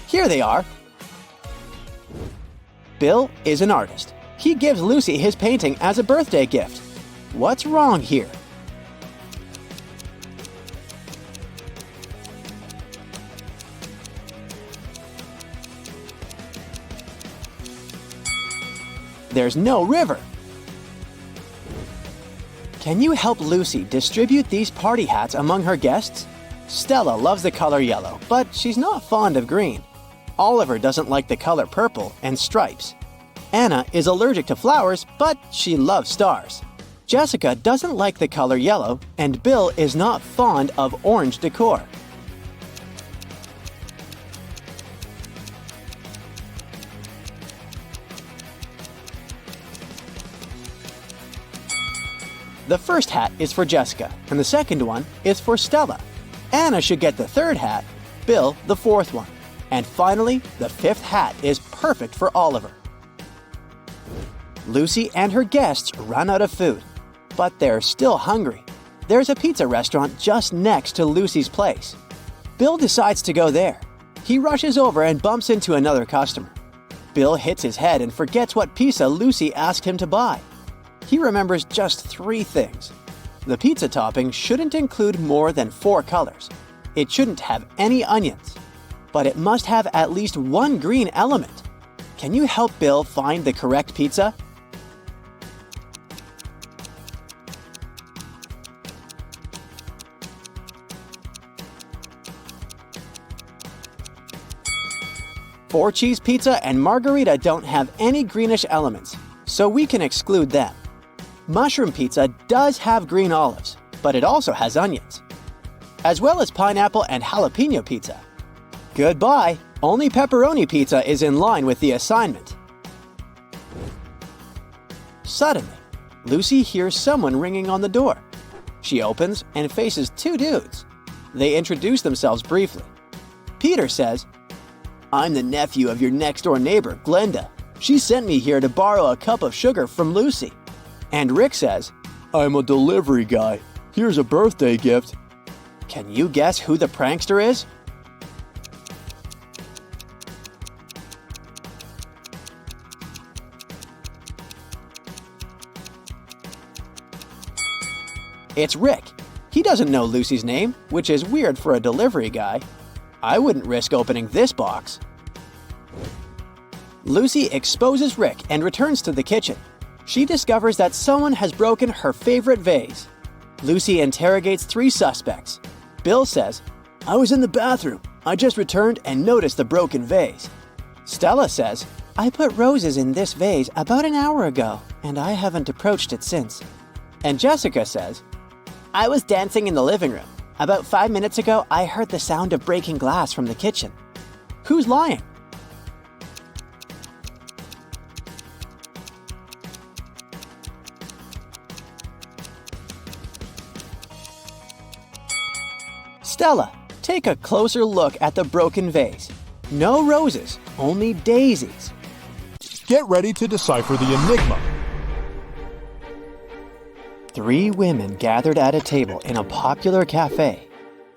Here they are. Bill is an artist. He gives Lucy his painting as a birthday gift. What's wrong here? There's no river. Can you help Lucy distribute these party hats among her guests? Stella loves the color yellow, but she's not fond of green. Oliver doesn't like the color purple and stripes. Anna is allergic to flowers, but she loves stars. Jessica doesn't like the color yellow, and Bill is not fond of orange decor. The first hat is for Jessica, and the second one is for Stella. Anna should get the 3rd hat, Bill the 4th one. And finally, the 5th hat is perfect for Oliver. Lucy and her guests run out of food, but they're still hungry. There's a pizza restaurant just next to Lucy's place. Bill decides to go there. He rushes over and bumps into another customer. Bill hits his head and forgets what pizza Lucy asked him to buy. He remembers just 3 things. The pizza topping shouldn't include more than 4 colors. It shouldn't have any onions. But it must have at least 1 green element. Can you help Bill find the correct pizza? Four cheese pizza and margarita don't have any greenish elements, so we can exclude them. Mushroom pizza does have green olives, but it also has onions, as well as pineapple and jalapeno pizza. Goodbye! Only pepperoni pizza is in line with the assignment. Suddenly, Lucy hears someone ringing on the door. She opens and faces 2 dudes. They introduce themselves briefly. Peter says, "I'm the nephew of your next-door neighbor, Glenda. She sent me here to borrow a cup of sugar from Lucy." And Rick says, "I'm a delivery guy. Here's a birthday gift." Can you guess who the prankster is? It's Rick. He doesn't know Lucy's name, which is weird for a delivery guy. I wouldn't risk opening this box. Lucy exposes Rick and returns to the kitchen. She discovers that someone has broken her favorite vase. Lucy interrogates 3 suspects. Bill says, "I was in the bathroom. I just returned and noticed the broken vase." Stella says, "I put roses in this vase about an hour ago, and I haven't approached it since." And Jessica says, "I was dancing in the living room. About 5 minutes ago, I heard the sound of breaking glass from the kitchen." Who's lying? Stella, take a closer look at the broken vase. No roses, only daisies. Get ready to decipher the enigma. 3 women gathered at a table in a popular cafe.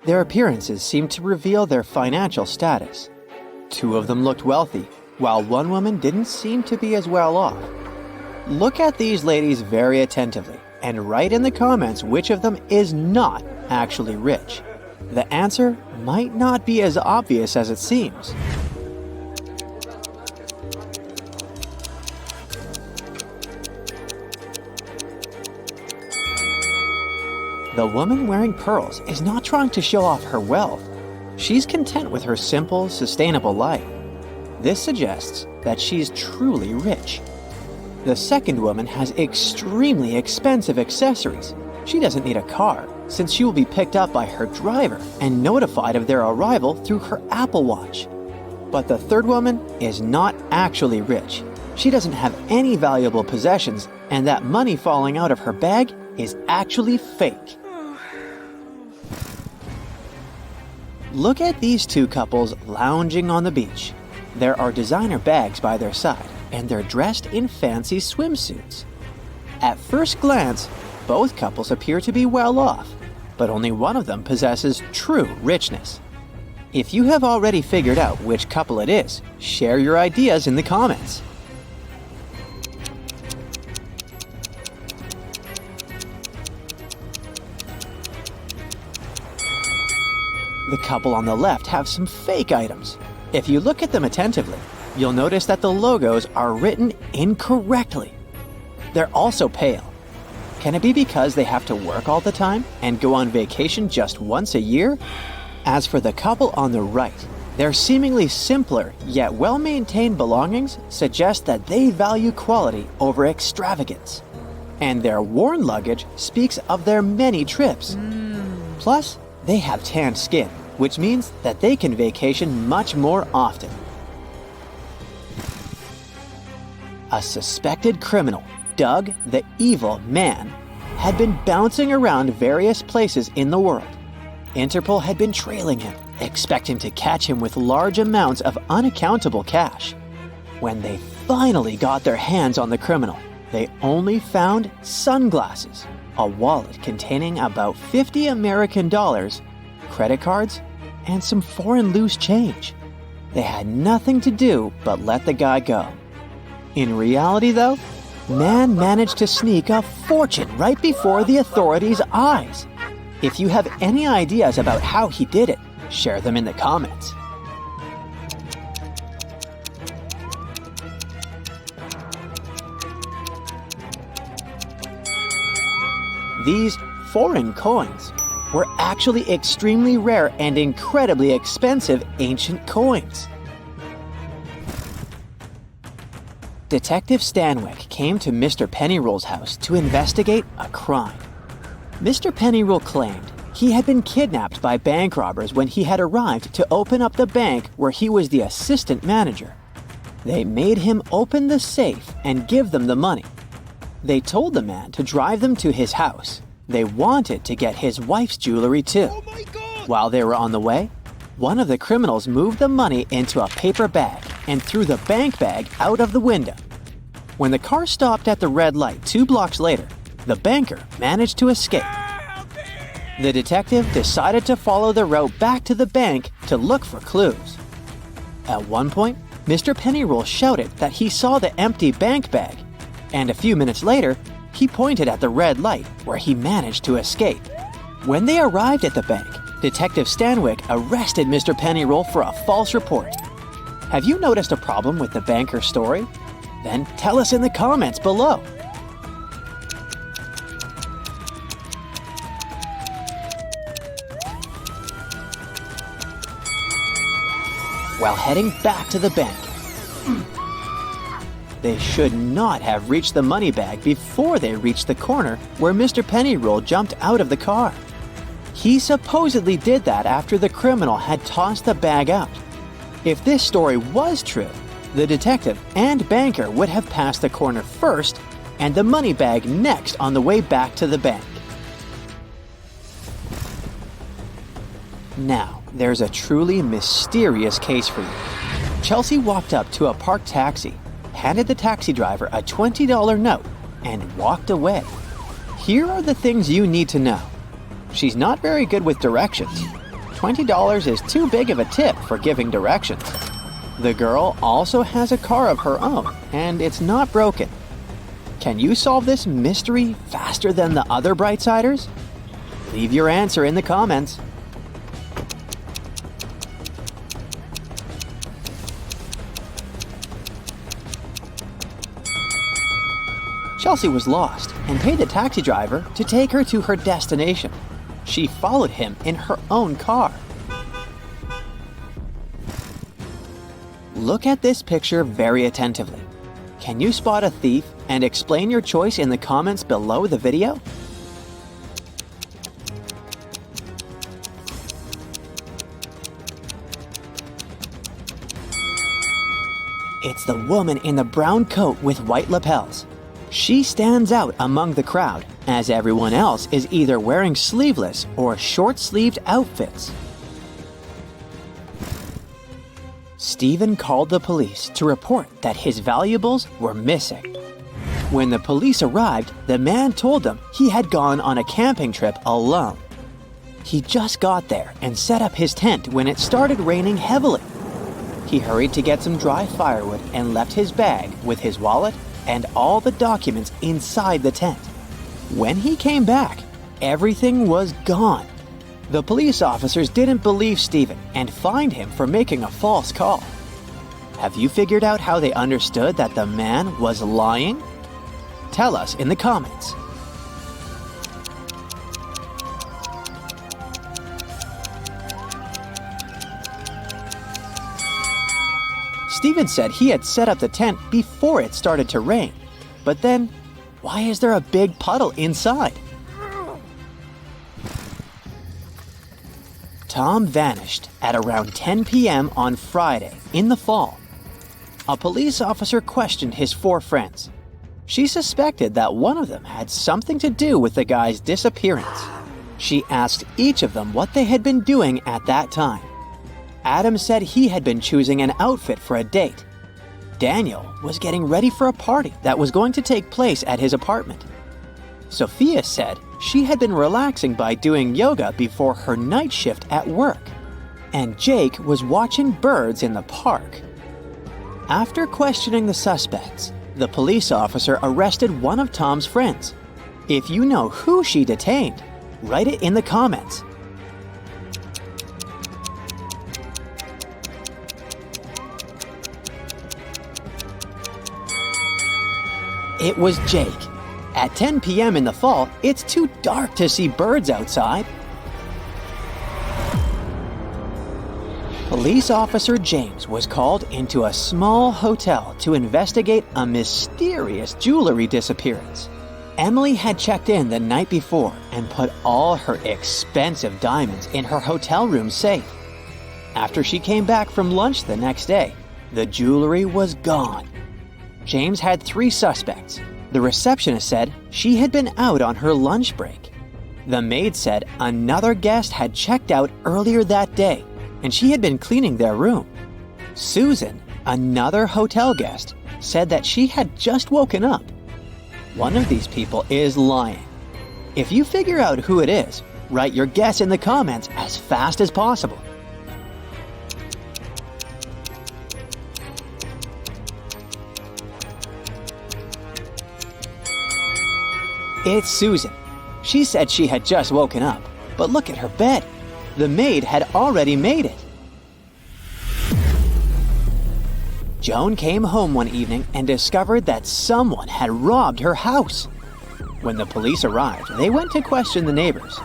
Their appearances seemed to reveal their financial status. 2 of them looked wealthy, while 1 woman didn't seem to be as well off. Look at these ladies very attentively and write in the comments which of them is not actually rich. The answer might not be as obvious as it seems. The woman wearing pearls is not trying to show off her wealth. She's content with her simple, sustainable life. This suggests that she's truly rich. The second woman has extremely expensive accessories. She doesn't need a car, since she will be picked up by her driver and notified of their arrival through her Apple Watch. But the third woman is not actually rich. She doesn't have any valuable possessions, and that money falling out of her bag is actually fake. Look at these 2 couples lounging on the beach. There are designer bags by their side, and they're dressed in fancy swimsuits. At first glance, both couples appear to be well off, but only one of them possesses true richness. If you have already figured out which couple it is, share your ideas in the comments. The couple on the left have some fake items. If you look at them attentively, you'll notice that the logos are written incorrectly. They're also pale. Can it be because they have to work all the time and go on vacation just once a year? As for the couple on the right, their seemingly simpler yet well-maintained belongings suggest that they value quality over extravagance. And their worn luggage speaks of their many trips. Plus, they have tanned skin, which means that they can vacation much more often. A suspected criminal, Doug the Evil Man, had been bouncing around various places in the world. Interpol had been trailing him, expecting to catch him with large amounts of unaccountable cash. When they finally got their hands on the criminal, they only found sunglasses, a wallet containing about $50 American, credit cards, and some foreign loose change. They had nothing to do but let the guy go. In reality, though, Man managed to sneak a fortune right before the authorities' eyes. If you have any ideas about how he did it, share them in the comments. These foreign coins were actually extremely rare and incredibly expensive ancient coins. Detective Stanwyck came to Mr. Pennyroll's house to investigate a crime. Mr. Pennyroll claimed he had been kidnapped by bank robbers when he had arrived to open up the bank where he was the assistant manager. They made him open the safe and give them the money. They told the man to drive them to his house. They wanted to get his wife's jewelry too. Oh my God! While they were on the way, one of the criminals moved the money into a paper bag and threw the bank bag out of the window. When the car stopped at the red light 2 blocks later, the banker managed to escape. The detective decided to follow the route back to the bank to look for clues. At one point, Mr. Pennyroll shouted that he saw the empty bank bag, and a few minutes later, he pointed at the red light where he managed to escape. When they arrived at the bank, Detective Stanwyck arrested Mr. Pennyroll for a false report. Have you noticed a problem with the banker's story? Then tell us in the comments below. While heading back to the bank, they should not have reached the money bag before they reached the corner where Mr. Pennyroll jumped out of the car. He supposedly did that after the criminal had tossed the bag out. If this story was true, the detective and banker would have passed the corner first and the money bag next on the way back to the bank. Now, there's a truly mysterious case for you. Chelsea walked up to a parked taxi, handed the taxi driver a $20 note, and walked away. Here are the things you need to know. She's not very good with directions. $20 is too big of a tip for giving directions. The girl also has a car of her own, and it's not broken. Can you solve this mystery faster than the other Brightsiders? Leave your answer in the comments. Chelsea was lost and paid the taxi driver to take her to her destination. She followed him in her own car. Look at this picture very attentively. Can you spot a thief and explain your choice in the comments below the video? It's the woman in the brown coat with white lapels. She stands out among the crowd, as everyone else is either wearing sleeveless or short-sleeved outfits. Stephen called the police to report that his valuables were missing. When the police arrived, the man told them he had gone on a camping trip alone. He just got there and set up his tent when it started raining heavily. He hurried to get some dry firewood and left his bag with his wallet and all the documents inside the tent. When he came back, everything was gone. The police officers didn't believe Stephen and fined him for making a false call. Have you figured out how they understood that the man was lying? Tell us in the comments. Stephen said he had set up the tent before it started to rain. But then, why is there a big puddle inside? Tom vanished at around 10 p.m. on Friday in the fall. A police officer questioned his 4 friends. She suspected that one of them had something to do with the guy's disappearance. She asked each of them what they had been doing at that time. Adam said he had been choosing an outfit for a date. Daniel was getting ready for a party that was going to take place at his apartment. Sophia said she had been relaxing by doing yoga before her night shift at work. And Jake was watching birds in the park. After questioning the suspects, the police officer arrested one of Tom's friends. If you know who she detained, write it in the comments. It was Jake. At 10 p.m. in the fall, it's too dark to see birds outside. Police officer James was called into a small hotel to investigate a mysterious jewelry disappearance. Emily had checked in the night before and put all her expensive diamonds in her hotel room safe. After she came back from lunch the next day, the jewelry was gone. James had 3 suspects. The receptionist said she had been out on her lunch break. The maid said another guest had checked out earlier that day, and she had been cleaning their room. Susan, another hotel guest, said that she had just woken up. One of these people is lying. If you figure out who it is, write your guess in the comments as fast as possible. It's Susan. She said she had just woken up, but look at her bed. The maid had already made it. Joan came home one evening and discovered that someone had robbed her house. When the police arrived, they went to question the neighbors.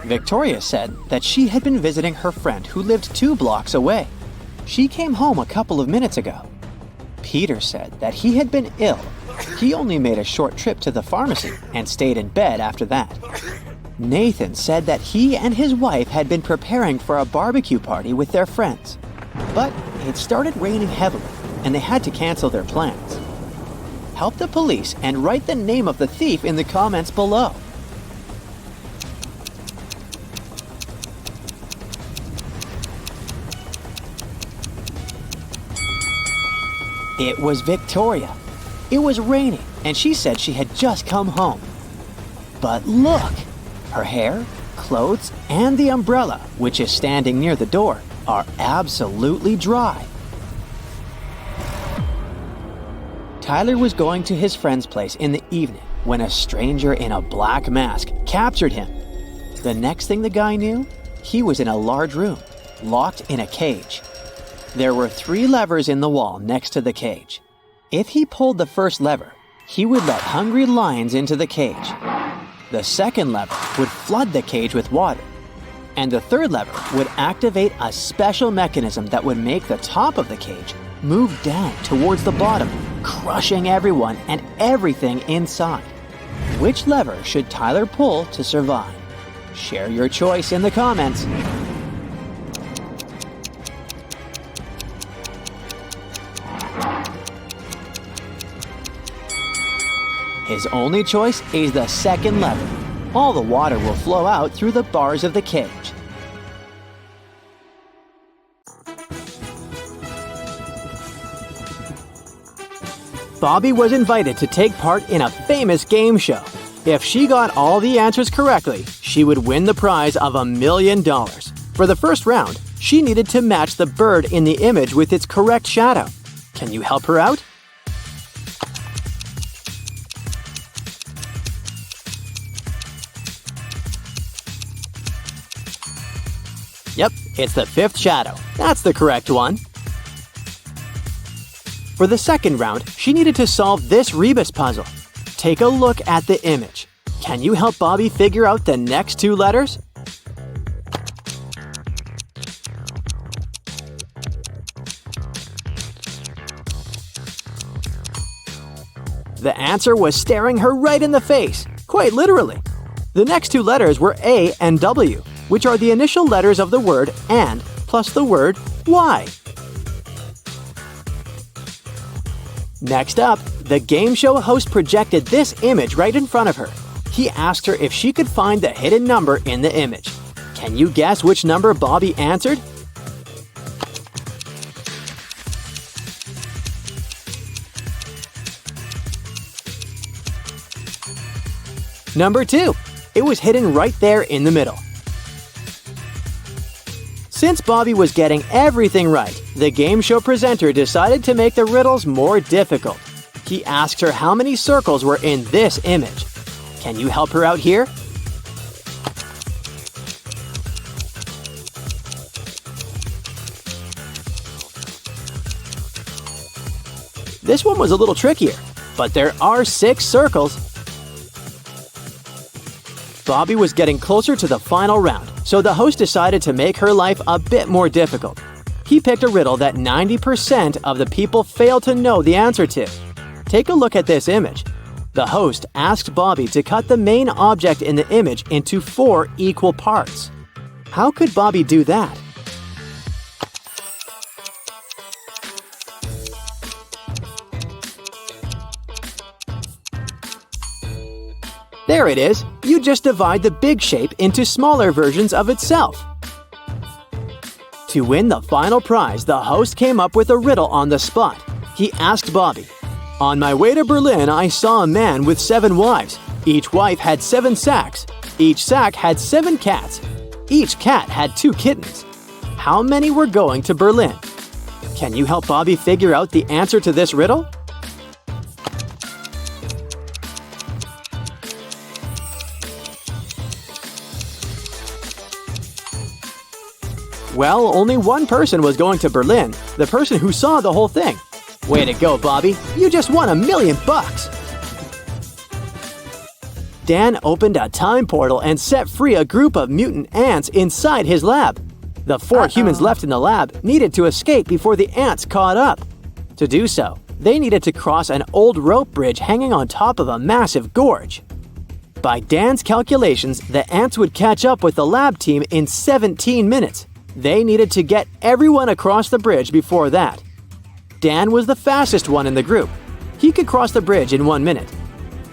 Victoria said that she had been visiting her friend who lived 2 blocks away. She came home a couple of minutes ago. Peter said that he had been ill. He only made a short trip to the pharmacy and stayed in bed after that. Nathan said that he and his wife had been preparing for a barbecue party with their friends. But it started raining heavily, and they had to cancel their plans. Help the police and write the name of the thief in the comments below. It was Victoria. It was raining, and she said she had just come home. But look! Her hair, clothes, and the umbrella, which is standing near the door, are absolutely dry. Tyler was going to his friend's place in the evening when a stranger in a black mask captured him. The next thing the guy knew, he was in a large room, locked in a cage. There were 3 levers in the wall next to the cage. If he pulled the first lever, he would let hungry lions into the cage. The second lever would flood the cage with water. And the third lever would activate a special mechanism that would make the top of the cage move down towards the bottom, crushing everyone and everything inside. Which lever should Tyler pull to survive? Share your choice in the comments. His only choice is the second lever. All the water will flow out through the bars of the cage. Bobby was invited to take part in a famous game show. If she got all the answers correctly, she would win the prize of $1 million. For the first round, she needed to match the bird in the image with its correct shadow. Can you help her out? Yep, it's the 5th shadow. That's the correct one. For the second round, she needed to solve this rebus puzzle. Take a look at the image. Can you help Bobby figure out the next 2 letters? The answer was staring her right in the face, quite literally. The next 2 letters were A and W, which are the initial letters of the word and plus the word why. Next up, the game show host projected this image right in front of her. He asked her if she could find the hidden number in the image. Can you guess which number Bobby answered? Number 2. It was hidden right there in the middle. Since Bobby was getting everything right, the game show presenter decided to make the riddles more difficult. He asked her how many circles were in this image. Can you help her out here? This one was a little trickier, but there are 6 circles. Bobby was getting closer to the final round, so the host decided to make her life a bit more difficult. He picked a riddle that 90% of the people failed to know the answer to. Take a look at this image. The host asked Bobby to cut the main object in the image into 4 equal parts. How could Bobby do that? There it is. You just divide the big shape into smaller versions of itself. To win the final prize, the host came up with a riddle on the spot. He asked Bobby, "On my way to Berlin, I saw a man with 7 wives. Each wife had 7 sacks. Each sack had 7 cats. Each cat had 2 kittens. How many were going to Berlin?" Can you help Bobby figure out the answer to this riddle? Well, only one person was going to Berlin, the person who saw the whole thing. Way to go, Bobby. You just won $1 million. Dan opened a time portal and set free a group of mutant ants inside his lab. The 4 humans left in the lab needed to escape before the ants caught up. To do so, they needed to cross an old rope bridge hanging on top of a massive gorge. By Dan's calculations, the ants would catch up with the lab team in 17 minutes. They needed to get everyone across the bridge before that. Dan was the fastest one in the group. He could cross the bridge in 1 minute.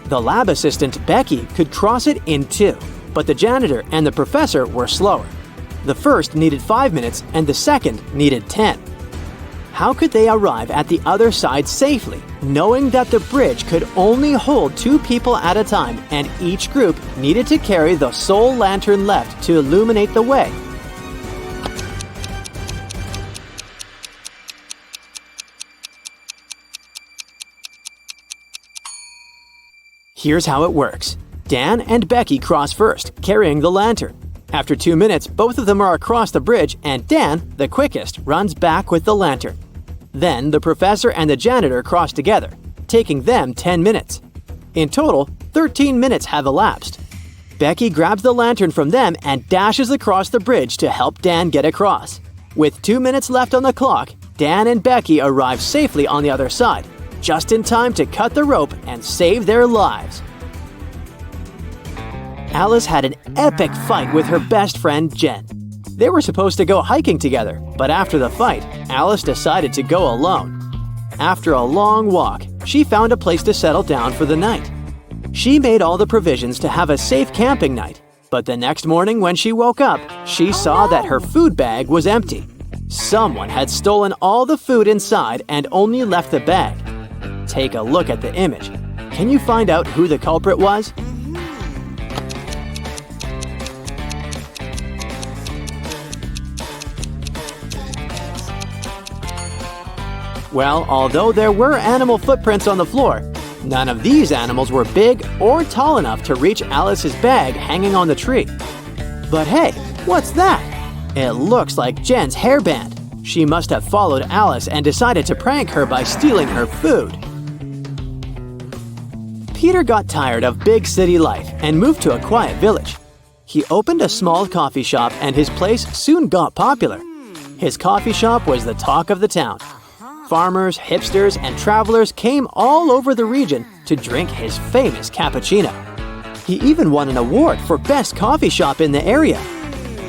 The lab assistant, Becky, could cross it in 2, but the janitor and the professor were slower. The first needed 5 minutes and the second needed 10. How could they arrive at the other side safely, knowing that the bridge could only hold 2 people at a time and each group needed to carry the sole lantern left to illuminate the way? Here's how it works. Dan and Becky cross first, carrying the lantern. After 2 minutes, both of them are across the bridge and Dan, the quickest, runs back with the lantern. Then the professor and the janitor cross together, taking them 10 minutes. In total, 13 minutes have elapsed. Becky grabs the lantern from them and dashes across the bridge to help Dan get across. With 2 minutes left on the clock, Dan and Becky arrive safely on the other side, just in time to cut the rope and save their lives. Alice had an epic fight with her best friend, Jen. They were supposed to go hiking together, but after the fight, Alice decided to go alone. After a long walk, she found a place to settle down for the night. She made all the provisions to have a safe camping night, but the next morning when she woke up, she saw that her food bag was empty. Someone had stolen all the food inside and only left the bag. Take a look at the image. Can you find out who the culprit was? Well, although there were animal footprints on the floor, none of these animals were big or tall enough to reach Alice's bag hanging on the tree. But hey, what's that? It looks like Jen's hairband. She must have followed Alice and decided to prank her by stealing her food. Peter got tired of big city life and moved to a quiet village. He opened a small coffee shop and his place soon got popular. His coffee shop was the talk of the town. Farmers, hipsters, and travelers came all over the region to drink his famous cappuccino. He even won an award for best coffee shop in the area.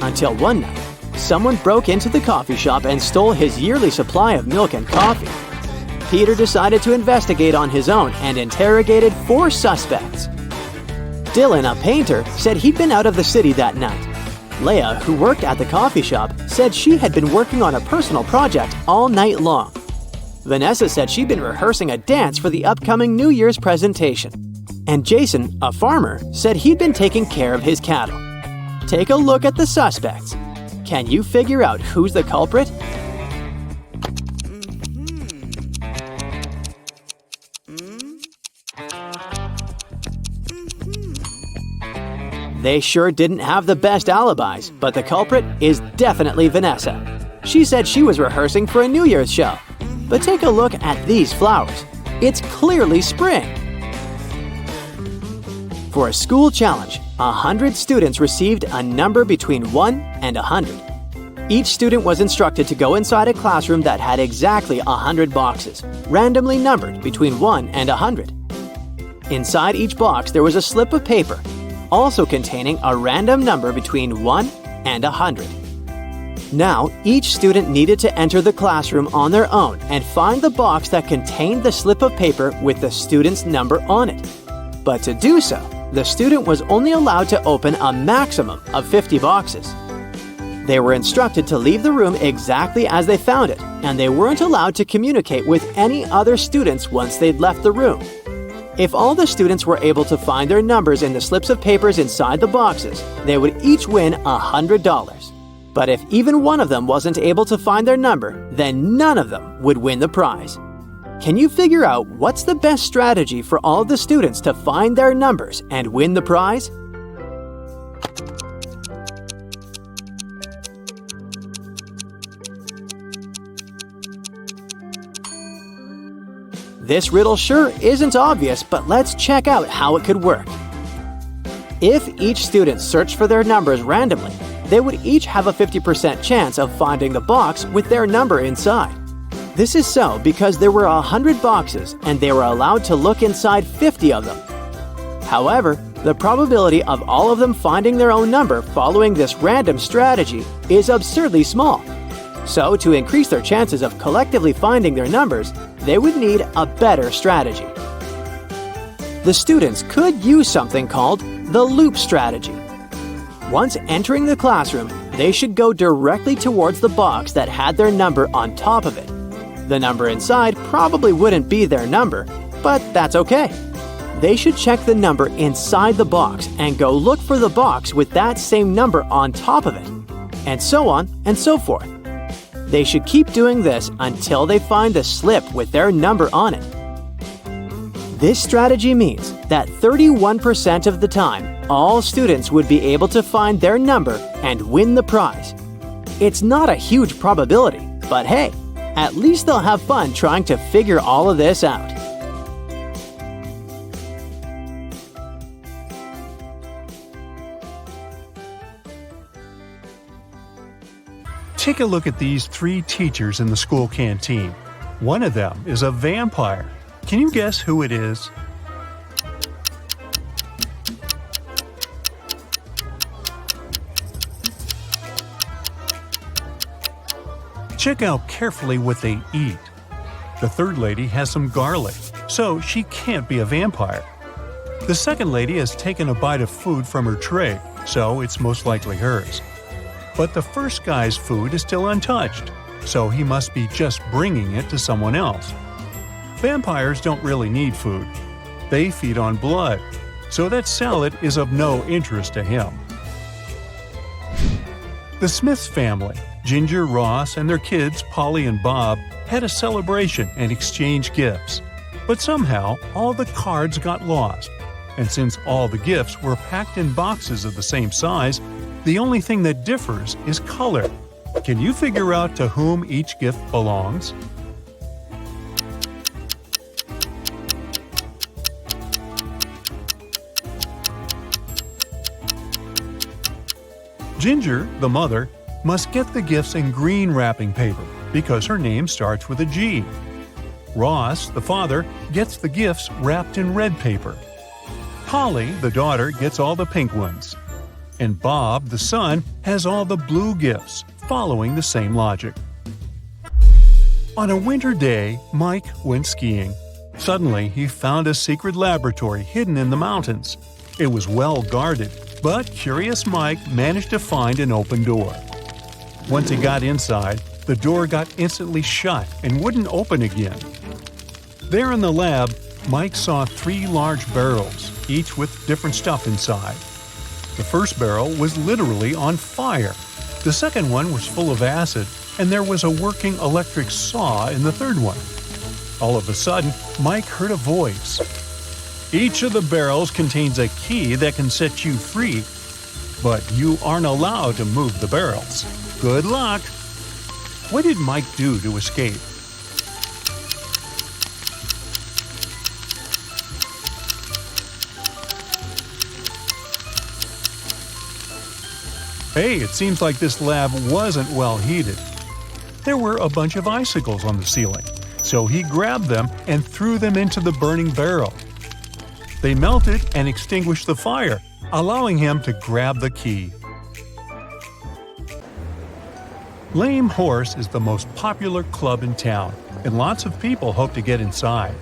Until one night, someone broke into the coffee shop and stole his yearly supply of milk and coffee. Peter decided to investigate on his own and interrogated 4 suspects. Dylan, a painter, said he'd been out of the city that night. Leah, who worked at the coffee shop, said she had been working on a personal project all night long. Vanessa said she'd been rehearsing a dance for the upcoming New Year's presentation. And Jason, a farmer, said he'd been taking care of his cattle. Take a look at the suspects. Can you figure out who's the culprit? They sure didn't have the best alibis, but the culprit is definitely Vanessa. She said she was rehearsing for a New Year's show. But take a look at these flowers. It's clearly spring. For a school challenge, 100 students received a number between 1 and 100. Each student was instructed to go inside a classroom that had exactly 100 boxes, randomly numbered between 1 and 100. Inside each box there was a slip of paper, also containing a random number between 1 and 100. Now, each student needed to enter the classroom on their own and find the box that contained the slip of paper with the student's number on it. But to do so, the student was only allowed to open a maximum of 50 boxes. They were instructed to leave the room exactly as they found it, and they weren't allowed to communicate with any other students once they'd left the room. If all the students were able to find their numbers in the slips of papers inside the boxes, they would each win $100. But if even one of them wasn't able to find their number, then none of them would win the prize. Can you figure out what's the best strategy for all the students to find their numbers and win the prize? This riddle sure isn't obvious, but let's check out how it could work. If each student searched for their numbers randomly, they would each have a 50% chance of finding the box with their number inside. This is so because there were 100 boxes and they were allowed to look inside 50 of them. However, the probability of all of them finding their own number following this random strategy is absurdly small. So, to increase their chances of collectively finding their numbers, they would need a better strategy. The students could use something called the loop strategy. Once entering the classroom, they should go directly towards the box that had their number on top of it. The number inside probably wouldn't be their number, but that's okay. They should check the number inside the box and go look for the box with that same number on top of it, and so on and so forth. They should keep doing this until they find the slip with their number on it. This strategy means that 31% of the time, all students would be able to find their number and win the prize. It's not a huge probability, but hey, at least they'll have fun trying to figure all of this out. Take a look at these 3 teachers in the school canteen. One of them is a vampire. Can you guess who it is? Check out carefully what they eat. The third lady has some garlic, so she can't be a vampire. The second lady has taken a bite of food from her tray, so it's most likely hers. But the first guy's food is still untouched, so he must be just bringing it to someone else. Vampires don't really need food. They feed on blood, so that salad is of no interest to him. The Smiths family, Ginger, Ross, and their kids, Polly and Bob, had a celebration and exchanged gifts. But somehow, all the cards got lost. And since all the gifts were packed in boxes of the same size, the only thing that differs is color. Can you figure out to whom each gift belongs? Ginger, the mother, must get the gifts in green wrapping paper because her name starts with a G. Ross, the father, gets the gifts wrapped in red paper. Polly, the daughter, gets all the pink ones. And Bob, the son, has all the blue gifts, following the same logic. On a winter day, Mike went skiing. Suddenly, he found a secret laboratory hidden in the mountains. It was well guarded, but curious Mike managed to find an open door. Once he got inside, the door got instantly shut and wouldn't open again. There in the lab, Mike saw 3 large barrels, each with different stuff inside. The first barrel was literally on fire. The second one was full of acid, and there was a working electric saw in the third one. All of a sudden, Mike heard a voice. Each of the barrels contains a key that can set you free, but you aren't allowed to move the barrels. Good luck! What did Mike do to escape? Hey, it seems like this lab wasn't well heated. There were a bunch of icicles on the ceiling, so he grabbed them and threw them into the burning barrel. They melted and extinguished the fire, allowing him to grab the key. Lame Horse is the most popular club in town, and lots of people hope to get inside.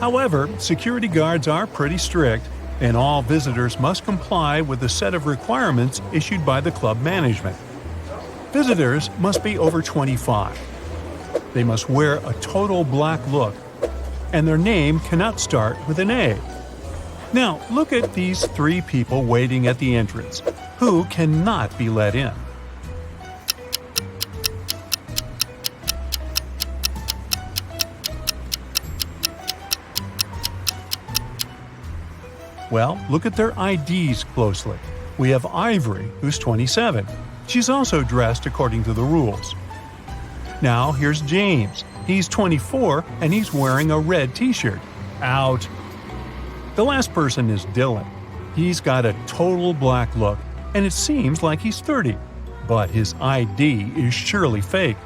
However, security guards are pretty strict, and all visitors must comply with a set of requirements issued by the club management. Visitors must be over 25. They must wear a total black look, and their name cannot start with an A. Now, look at these 3 people waiting at the entrance, who cannot be let in. Well, look at their IDs closely. We have Ivory, who's 27. She's also dressed according to the rules. Now, here's James. He's 24, and he's wearing a red t-shirt. Out. The last person is Dylan. He's got a total black look, and it seems like he's 30. But his ID is surely fake.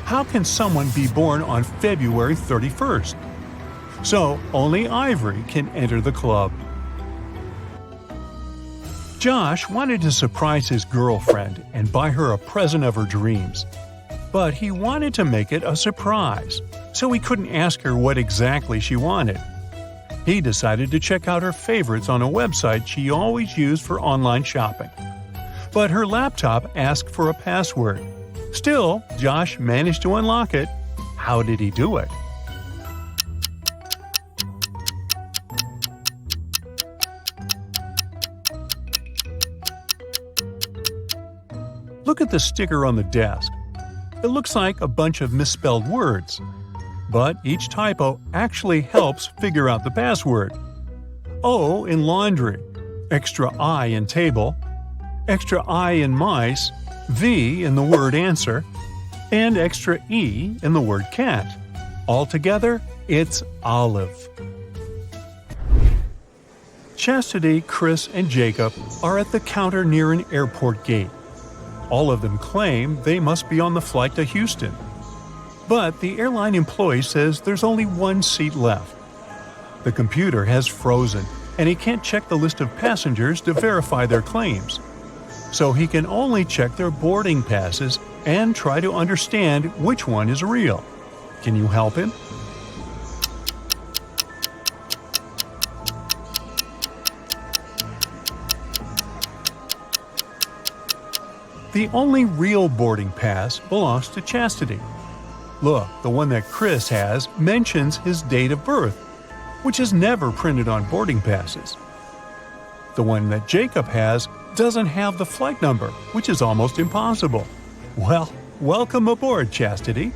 How can someone be born on February 31st? So, only Ivory can enter the club. Josh wanted to surprise his girlfriend and buy her a present of her dreams. But he wanted to make it a surprise, so he couldn't ask her what exactly she wanted. He decided to check out her favorites on a website she always used for online shopping. But her laptop asked for a password. Still, Josh managed to unlock it. How did he do it? Look at the sticker on the desk. It looks like a bunch of misspelled words. But each typo actually helps figure out the password. O in laundry, extra I in table, extra I in mice, V in the word answer, and extra E in the word cat. Altogether, it's olive. Chastity, Chris, and Jacob are at the counter near an airport gate. All of them claim they must be on the flight to Houston. But the airline employee says there's only one seat left. The computer has frozen, and he can't check the list of passengers to verify their claims. So he can only check their boarding passes and try to understand which one is real. Can you help him? The only real boarding pass belongs to Chastity. Look, the one that Chris has mentions his date of birth, which is never printed on boarding passes. The one that Jacob has doesn't have the flight number, which is almost impossible. Well, welcome aboard, Chastity.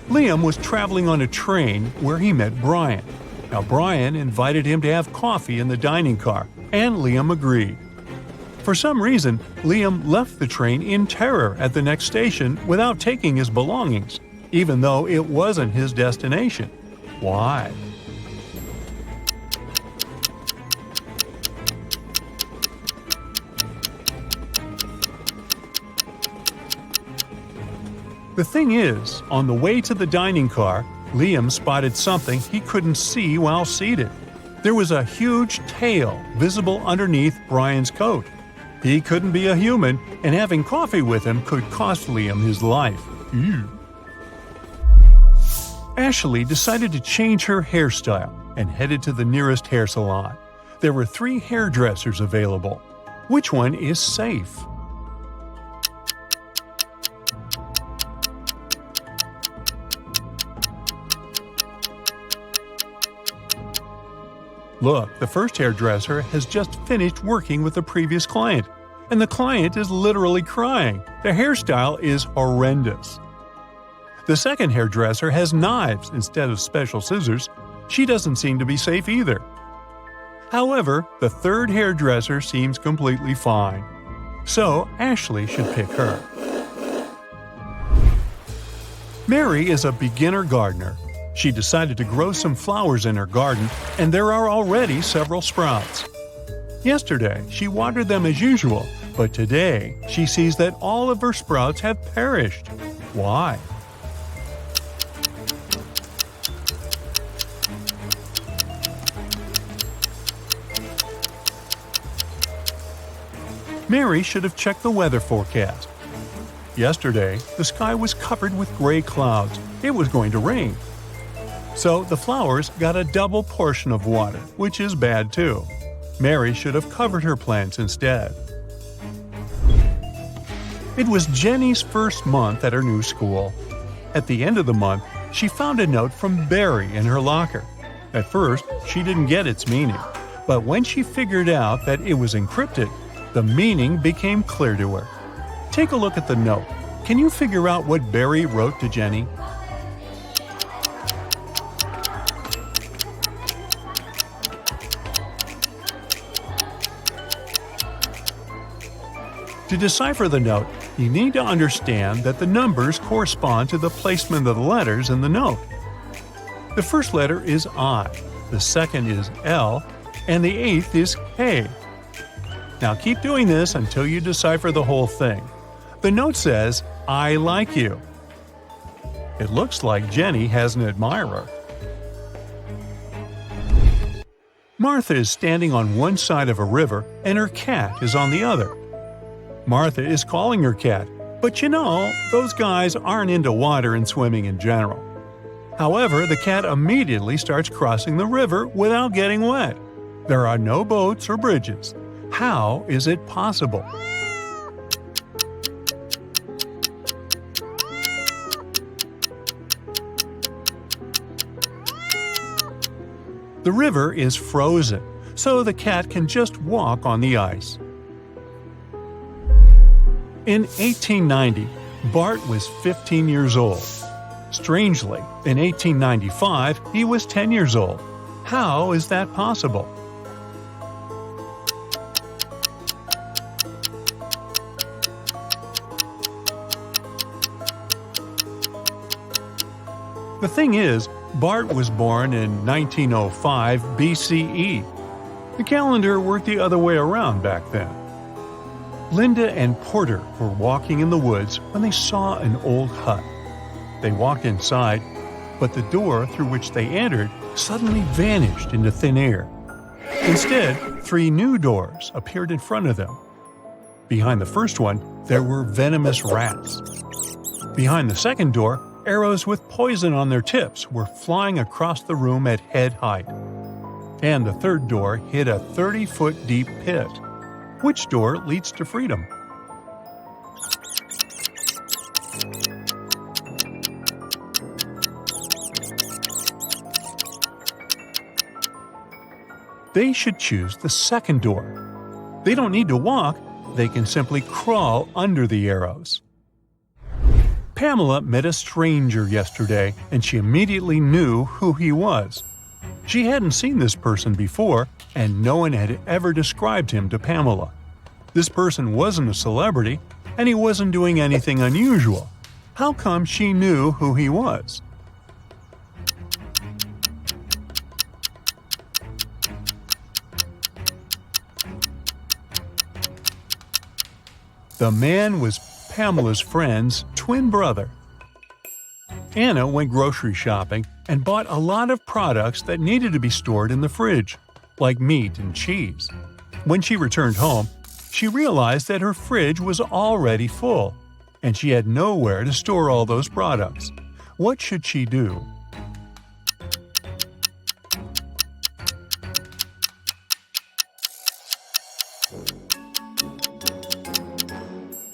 Liam was traveling on a train where he met Brian. Now, Brian invited him to have coffee in the dining car, and Liam agreed. For some reason, Liam left the train in terror at the next station without taking his belongings, even though it wasn't his destination. Why? The thing is, on the way to the dining car, Liam spotted something he couldn't see while seated. There was a huge tail visible underneath Brian's coat. He couldn't be a human, and having coffee with him could cost Liam his life. Ew. Ashley decided to change her hairstyle and headed to the nearest hair salon. There were 3 hairdressers available. Which one is safe? Look, the first hairdresser has just finished working with the previous client, and the client is literally crying. The hairstyle is horrendous. The second hairdresser has knives instead of special scissors. She doesn't seem to be safe either. However, the third hairdresser seems completely fine. So, Ashley should pick her. Mary is a beginner gardener. She decided to grow some flowers in her garden, and there are already several sprouts. Yesterday, she watered them as usual, but today she sees that all of her sprouts have perished. Why? Mary should have checked the weather forecast. Yesterday, the sky was covered with gray clouds. It was going to rain. So the flowers got a double portion of water, which is bad too. Mary should have covered her plants instead. It was Jenny's first month at her new school. At the end of the month, she found a note from Barry in her locker. At first, she didn't get its meaning, but when she figured out that it was encrypted, the meaning became clear to her. Take a look at the note. Can you figure out what Barry wrote to Jenny? To decipher the note, you need to understand that the numbers correspond to the placement of the letters in the note. The first letter is I, the second is L, and the eighth is K. Now keep doing this until you decipher the whole thing. The note says, I like you. It looks like Jenny has an admirer. Martha is standing on one side of a river and her cat is on the other. Martha is calling her cat, but you know, those guys aren't into water and swimming in general. However, the cat immediately starts crossing the river without getting wet. There are no boats or bridges. How is it possible? The river is frozen, so the cat can just walk on the ice. In 1890, Bart was 15 years old. Strangely, in 1895, he was 10 years old. How is that possible? The thing is, Bart was born in 1905 BCE. The calendar worked the other way around back then. Linda and Porter were walking in the woods when they saw an old hut. They walked inside, but the door through which they entered suddenly vanished into thin air. Instead, 3 new doors appeared in front of them. Behind the first one, there were venomous rats. Behind the second door, arrows with poison on their tips were flying across the room at head height. And the third door hid a 30-foot deep pit. Which door leads to freedom? They should choose the second door. They don't need to walk, they can simply crawl under the arrows. Pamela met a stranger yesterday, and she immediately knew who he was. She hadn't seen this person before, and no one had ever described him to Pamela. This person wasn't a celebrity, and he wasn't doing anything unusual. How come she knew who he was? The man was Pamela's friend's twin brother. Anna went grocery shopping and bought a lot of products that needed to be stored in the fridge, like meat and cheese. When she returned home, she realized that her fridge was already full, and she had nowhere to store all those products. What should she do?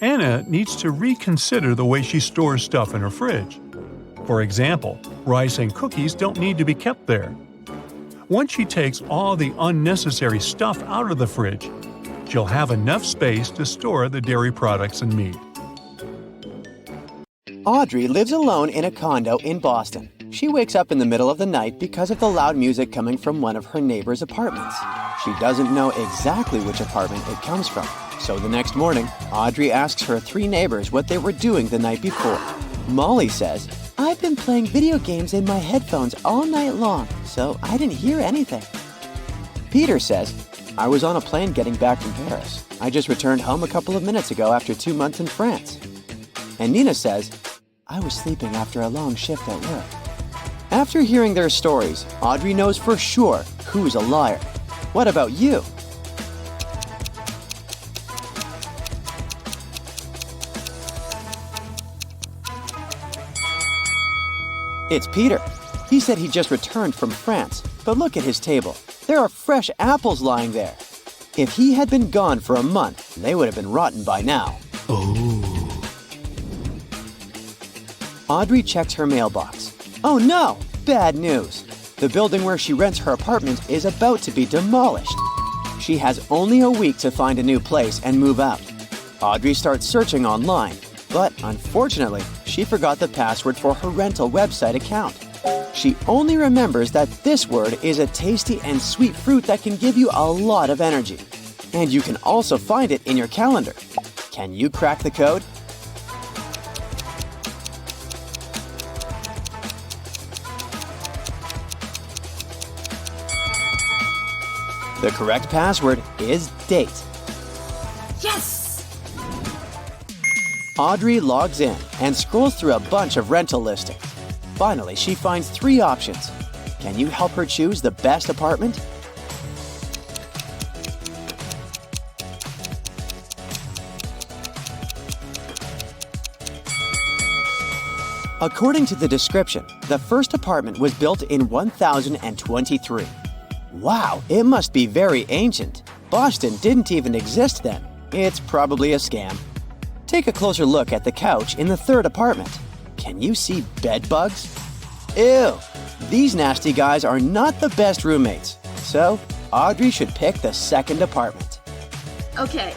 Anna needs to reconsider the way she stores stuff in her fridge. For example, rice and cookies don't need to be kept there. Once she takes all the unnecessary stuff out of the fridge, she'll have enough space to store the dairy products and meat. Audrey lives alone in a condo in Boston. She wakes up in the middle of the night because of the loud music coming from one of her neighbor's apartments. She doesn't know exactly which apartment it comes from. So the next morning, Audrey asks her 3 neighbors what they were doing the night before. Molly says, "I've been playing video games in my headphones all night long, so I didn't hear anything." Peter says, "I was on a plane getting back from Paris. I just returned home a couple of minutes ago after 2 months in France." And Nina says, "I was sleeping after a long shift at work." After hearing their stories, Audrey knows for sure who's a liar. What about you? It's Peter. He said he just returned from France, but look at his table. There are fresh apples lying there. If he had been gone for a month, they would have been rotten by now. Audrey checks her mailbox. Oh no! Bad news. The building where she rents her apartment is about to be demolished. She has only a week to find a new place and move out. Audrey starts searching online, but unfortunately, she forgot the password for her rental website account. She only remembers that this word is a tasty and sweet fruit that can give you a lot of energy. And you can also find it in your calendar. Can you crack the code? The correct password is date. Yes! Audrey logs in and scrolls through a bunch of rental listings. Finally, she finds 3 options. Can you help her choose the best apartment? According to the description, the first apartment was built in 1023. Wow, it must be very ancient. Boston didn't even exist then. It's probably a scam. Take a closer look at the couch in the 3rd apartment. Can you see bed bugs? Ew! These nasty guys are not the best roommates. So, Audrey should pick the 2nd apartment. Okay.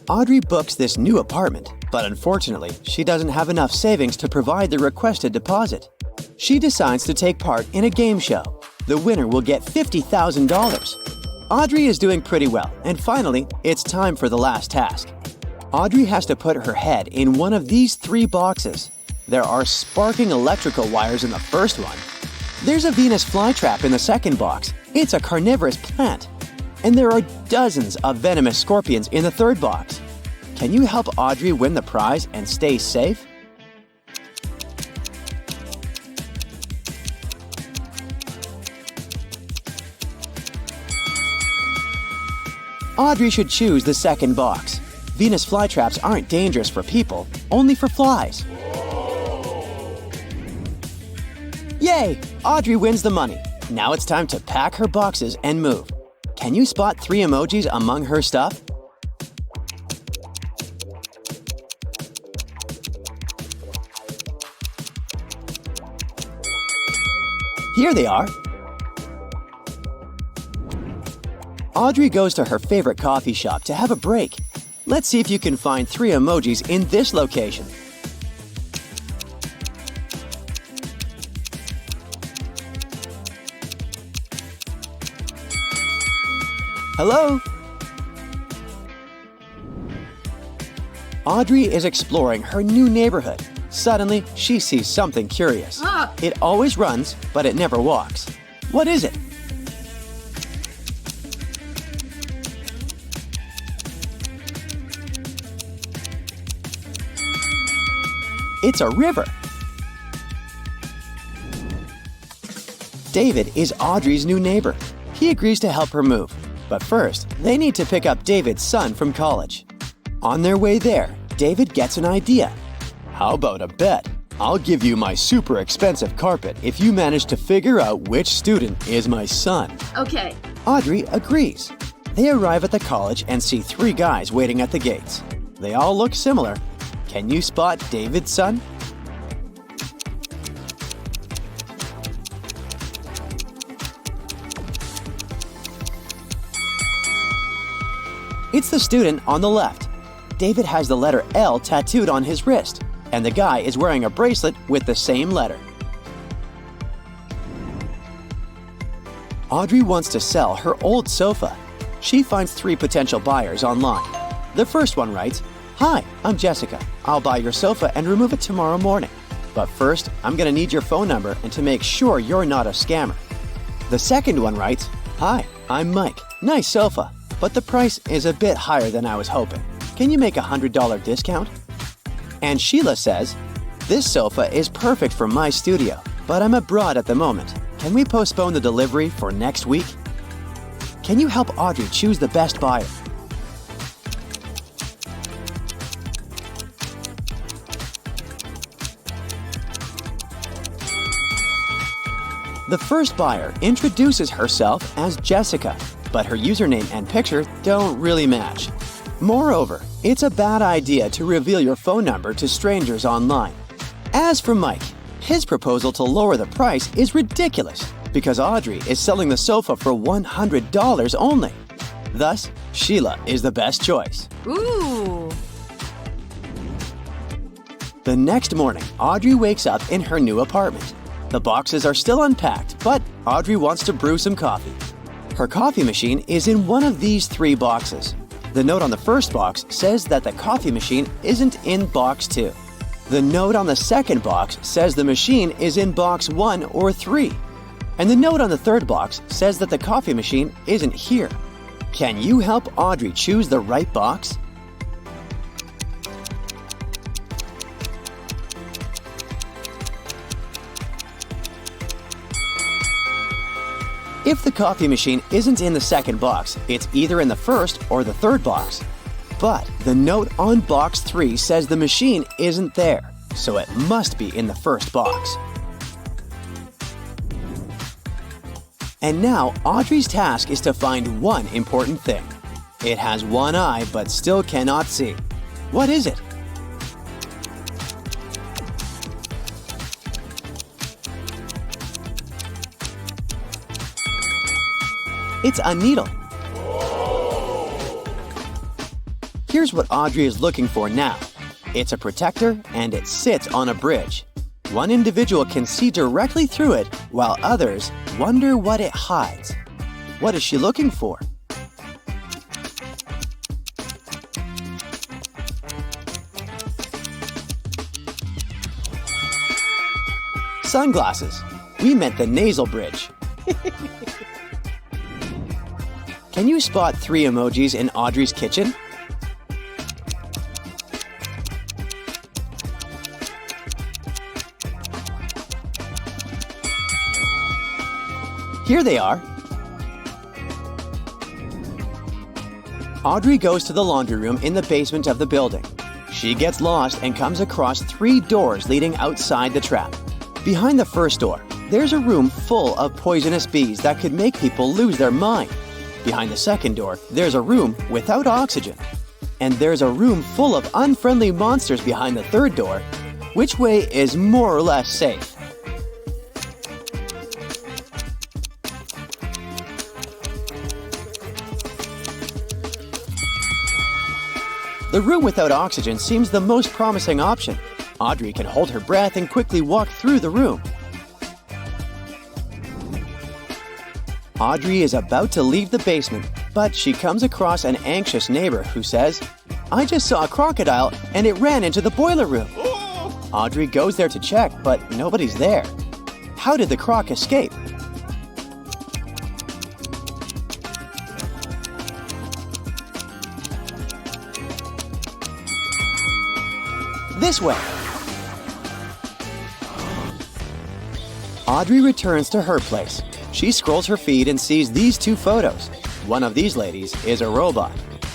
Audrey books this new apartment, but unfortunately, she doesn't have enough savings to provide the requested deposit. She decides to take part in a game show. The winner will get $50,000. Audrey is doing pretty well, and finally, it's time for the last task. Audrey has to put her head in one of these 3 boxes. There are sparking electrical wires in the first one. There's a Venus flytrap in the 2nd box. It's a carnivorous plant. And there are dozens of venomous scorpions in the 3rd box. Can you help Audrey win the prize and stay safe? Audrey should choose the 2nd box. Venus flytraps aren't dangerous for people, only for flies. Yay! Audrey wins the money. Now it's time to pack her boxes and move. Can you spot 3 emojis among her stuff? Here they are. Audrey goes to her favorite coffee shop to have a break. Let's see if you can find 3 emojis in this location. Hello? Audrey is exploring her new neighborhood. Suddenly, she sees something curious. It always runs, but it never walks. What is it? It's a river. David is Audrey's new neighbor. He agrees to help her move. But first, they need to pick up David's son from college. On their way there, David gets an idea. How about a bet? I'll give you my super expensive carpet if you manage to figure out which student is my son. Okay. Audrey agrees. They arrive at the college and see 3 guys waiting at the gates. They all look similar. Can you spot David's son? It's the student on the left. David has the letter L tattooed on his wrist, and the guy is wearing a bracelet with the same letter. Audrey wants to sell her old sofa. She finds 3 potential buyers online. The first one writes, "Hi, I'm Jessica. I'll buy your sofa and remove it tomorrow morning. But first, I'm going to need your phone number and to make sure you're not a scammer." The second one writes, "Hi, I'm Mike. Nice sofa, but the price is a bit higher than I was hoping. Can you make a $100 discount?" And Sheila says, "This sofa is perfect for my studio, but I'm abroad at the moment. Can we postpone the delivery for next week?" Can you help Audrey choose the best buyer? The first buyer introduces herself as Jessica, but her username and picture don't really match. Moreover, it's a bad idea to reveal your phone number to strangers online. As for Mike, his proposal to lower the price is ridiculous because Audrey is selling the sofa for $100 only. Thus, Sheila is the best choice. Ooh. The next morning, Audrey wakes up in her new apartment. The boxes are still unpacked, but Audrey wants to brew some coffee. Her coffee machine is in one of these 3 boxes. The note on the first box says that the coffee machine isn't in box 2. The note on the second box says the machine is in box 1 or 3. And the note on the third box says that the coffee machine isn't here. Can you help Audrey choose the right box? If the coffee machine isn't in the second box, it's either in the first or the third box. But the note on box 3 says the machine isn't there, so it must be in the first box. And now Audrey's task is to find one important thing. It has one eye but still cannot see. What is it? It's a needle. Here's what Audrey is looking for now. It's a protector and it sits on a bridge. One individual can see directly through it while others wonder what it hides. What is she looking for? Sunglasses. We meant the nasal bridge. Can you spot 3 emojis in Audrey's kitchen? Here they are. Audrey goes to the laundry room in the basement of the building. She gets lost and comes across 3 doors leading outside the trap. Behind the first door, there's a room full of poisonous bees that could make people lose their mind. Behind the second door, there's a room without oxygen. And there's a room full of unfriendly monsters behind the third door. Which way is more or less safe? The room without oxygen seems the most promising option. Audrey can hold her breath and quickly walk through the room. Audrey is about to leave the basement, but she comes across an anxious neighbor who says, "I just saw a crocodile and it ran into the boiler room." Audrey goes there to check, but nobody's there. How did the croc escape? This way. Audrey returns to her place. She scrolls her feed and sees these 2 photos. One of these ladies is a robot.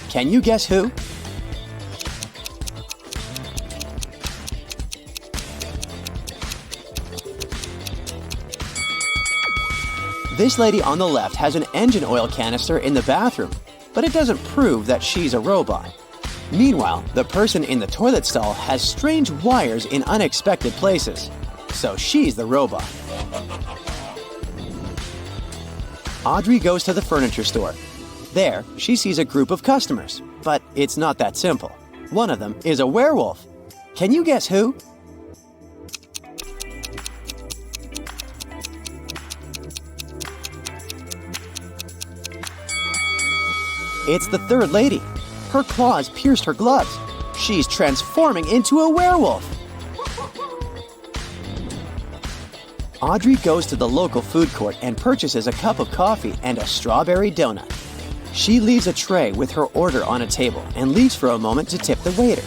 Can you guess who? This lady on the left has an engine oil canister in the bathroom, but it doesn't prove that she's a robot. Meanwhile, the person in the toilet stall has strange wires in unexpected places, so she's the robot. Audrey goes to the furniture store. There, she sees a group of customers, but it's not that simple. One of them is a werewolf. Can you guess who? It's the third lady. Her claws pierced her gloves. She's transforming into a werewolf. Audrey goes to the local food court and purchases a cup of coffee and a strawberry donut. She leaves a tray with her order on a table and leaves for a moment to tip the waiter.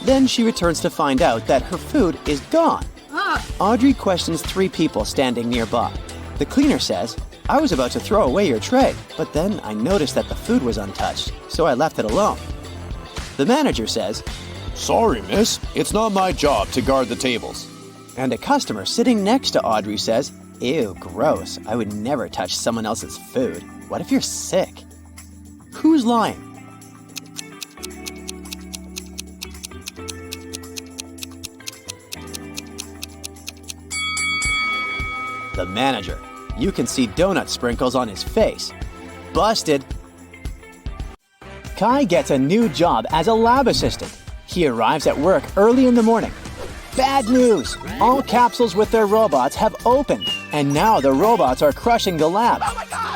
Then she returns to find out that her food is gone. Audrey questions 3 people standing nearby. The cleaner says, "I was about to throw away your tray, but then I noticed that the food was untouched, so I left it alone." The manager says, Sorry, miss. It's not my job to guard the tables. and a customer sitting next to Audrey says, Ew, gross. I would never touch someone else's food. What if you're sick? Who's lying? The manager. You can see donut sprinkles on his face. Busted. Kai gets a new job as a lab assistant. He arrives at work early in the morning. Bad news! All capsules with their robots have opened, and now the robots are crushing the lab.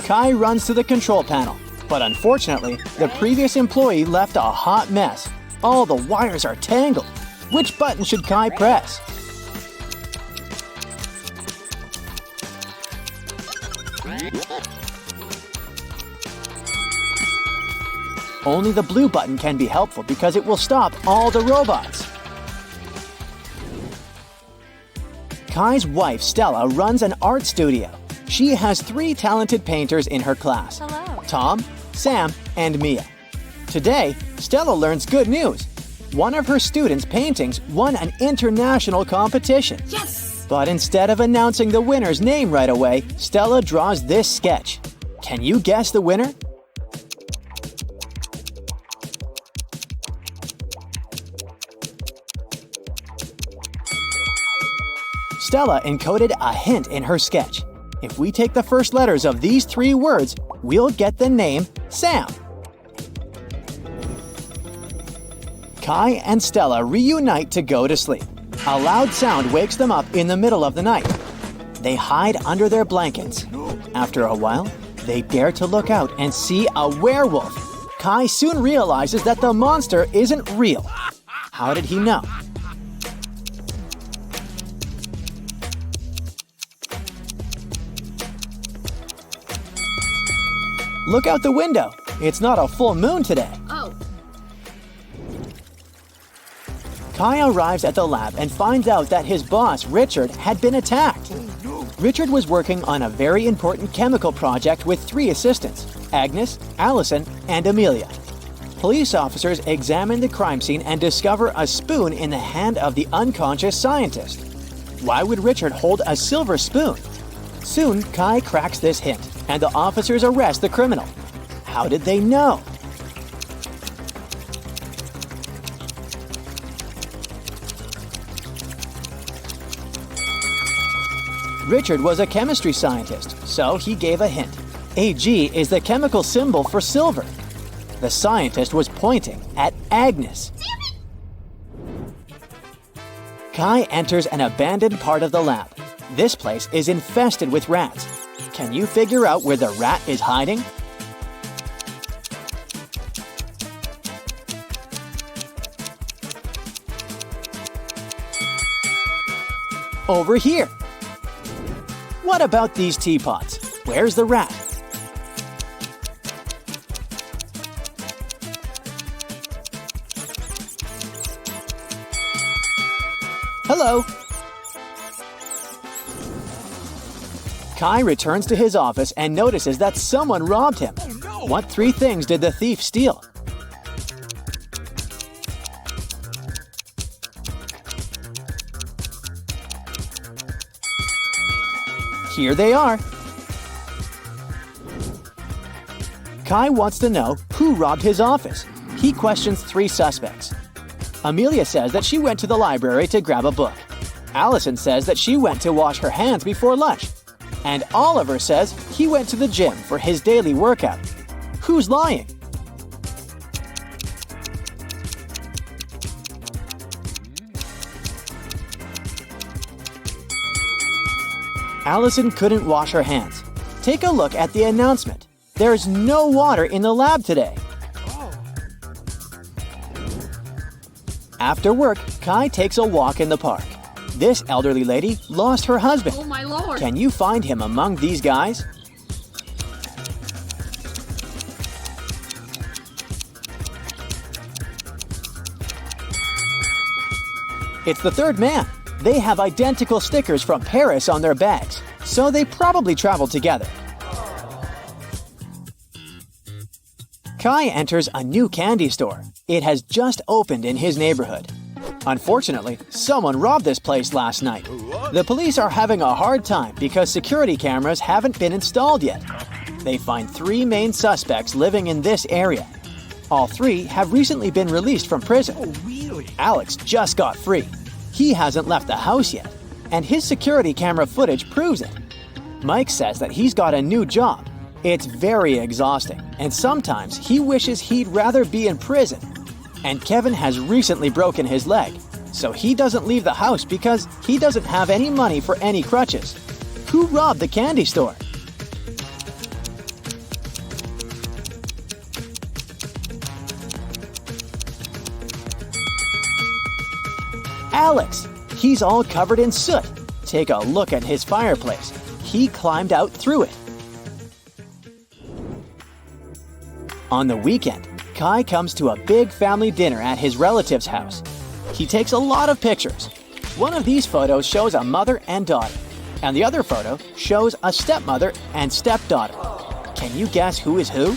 Kai runs to the control panel, but unfortunately, the previous employee left a hot mess. All the wires are tangled. Which button should Kai press? Only the blue button can be helpful because it will stop all the robots. Kai's wife, Stella, runs an art studio. She has 3 talented painters in her class. Hello. Tom, Sam, and Mia. Today, Stella learns good news. One of her students' paintings won an international competition. Yes! But instead of announcing the winner's name right away, Stella draws this sketch. Can you guess the winner? Stella encoded a hint in her sketch. If we take the first letters of these 3 words, we'll get the name Sam. Kai and Stella reunite to go to sleep. A loud sound wakes them up in the middle of the night. They hide under their blankets. After a while, they dare to look out and see a werewolf. Kai soon realizes that the monster isn't real. How did he know? Look out the window. It's not a full moon today. Oh. Kai arrives at the lab and finds out that his boss, Richard, had been attacked. Richard was working on a very important chemical project with 3 assistants, Agnes, Allison, and Amelia. Police officers examine the crime scene and discover a spoon in the hand of the unconscious scientist. Why would Richard hold a silver spoon? Soon, Kai cracks this hint, and the officers arrest the criminal. How did they know? Richard was a chemistry scientist, so he gave a hint. Ag is the chemical symbol for silver. The scientist was pointing at Agnes. Kai enters an abandoned part of the lab. This place is infested with rats. Can you figure out where the rat is hiding? Over here. What about these teapots? Where's the rat? Hello. Kai returns to his office and notices that someone robbed him. What 3 things did the thief steal? Here they are. Kai wants to know who robbed his office. He questions 3 suspects. Amelia says that she went to the library to grab a book. Allison says that she went to wash her hands before lunch. And Oliver says he went to the gym for his daily workout. Who's lying? Allison couldn't wash her hands. Take a look at the announcement. There's no water in the lab today. After work, Kai takes a walk in the park. This elderly lady lost her husband. Oh my lord. Can you find him among these guys? It's the 3rd man. They have identical stickers from Paris on their bags, so they probably traveled together. Kai enters a new candy store. It has just opened in his neighborhood. Unfortunately, someone robbed this place last night. The police are having a hard time because security cameras haven't been installed yet. They find 3 main suspects living in this area. All 3 have recently been released from prison. Alex just got free. He hasn't left the house yet, and his security camera footage proves it. Mike says that he's got a new job. It's very exhausting, and sometimes he wishes he'd rather be in prison. And Kevin has recently broken his leg, so he doesn't leave the house because he doesn't have any money for any crutches. Who robbed the candy store? Alex! He's all covered in soot. Take a look at his fireplace. He climbed out through it. On the weekend, Kai comes to a big family dinner at his relative's house. He takes a lot of pictures. One of these photos shows a mother and daughter, and the other photo shows a stepmother and stepdaughter. Can you guess who is who?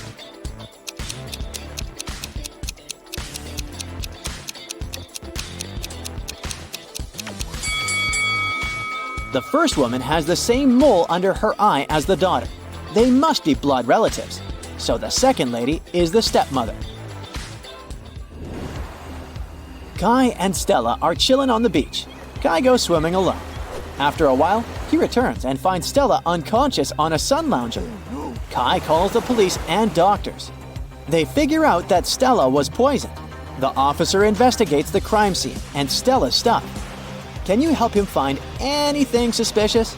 The first woman has the same mole under her eye as the daughter. They must be blood relatives. So the second lady is the stepmother. Kai and Stella are chilling on the beach. Kai goes swimming alone. After a while, he returns and finds Stella unconscious on a sun lounger. Kai calls the police and doctors. They figure out that Stella was poisoned. The officer investigates the crime scene and Stella's stuff. Can you help him find anything suspicious?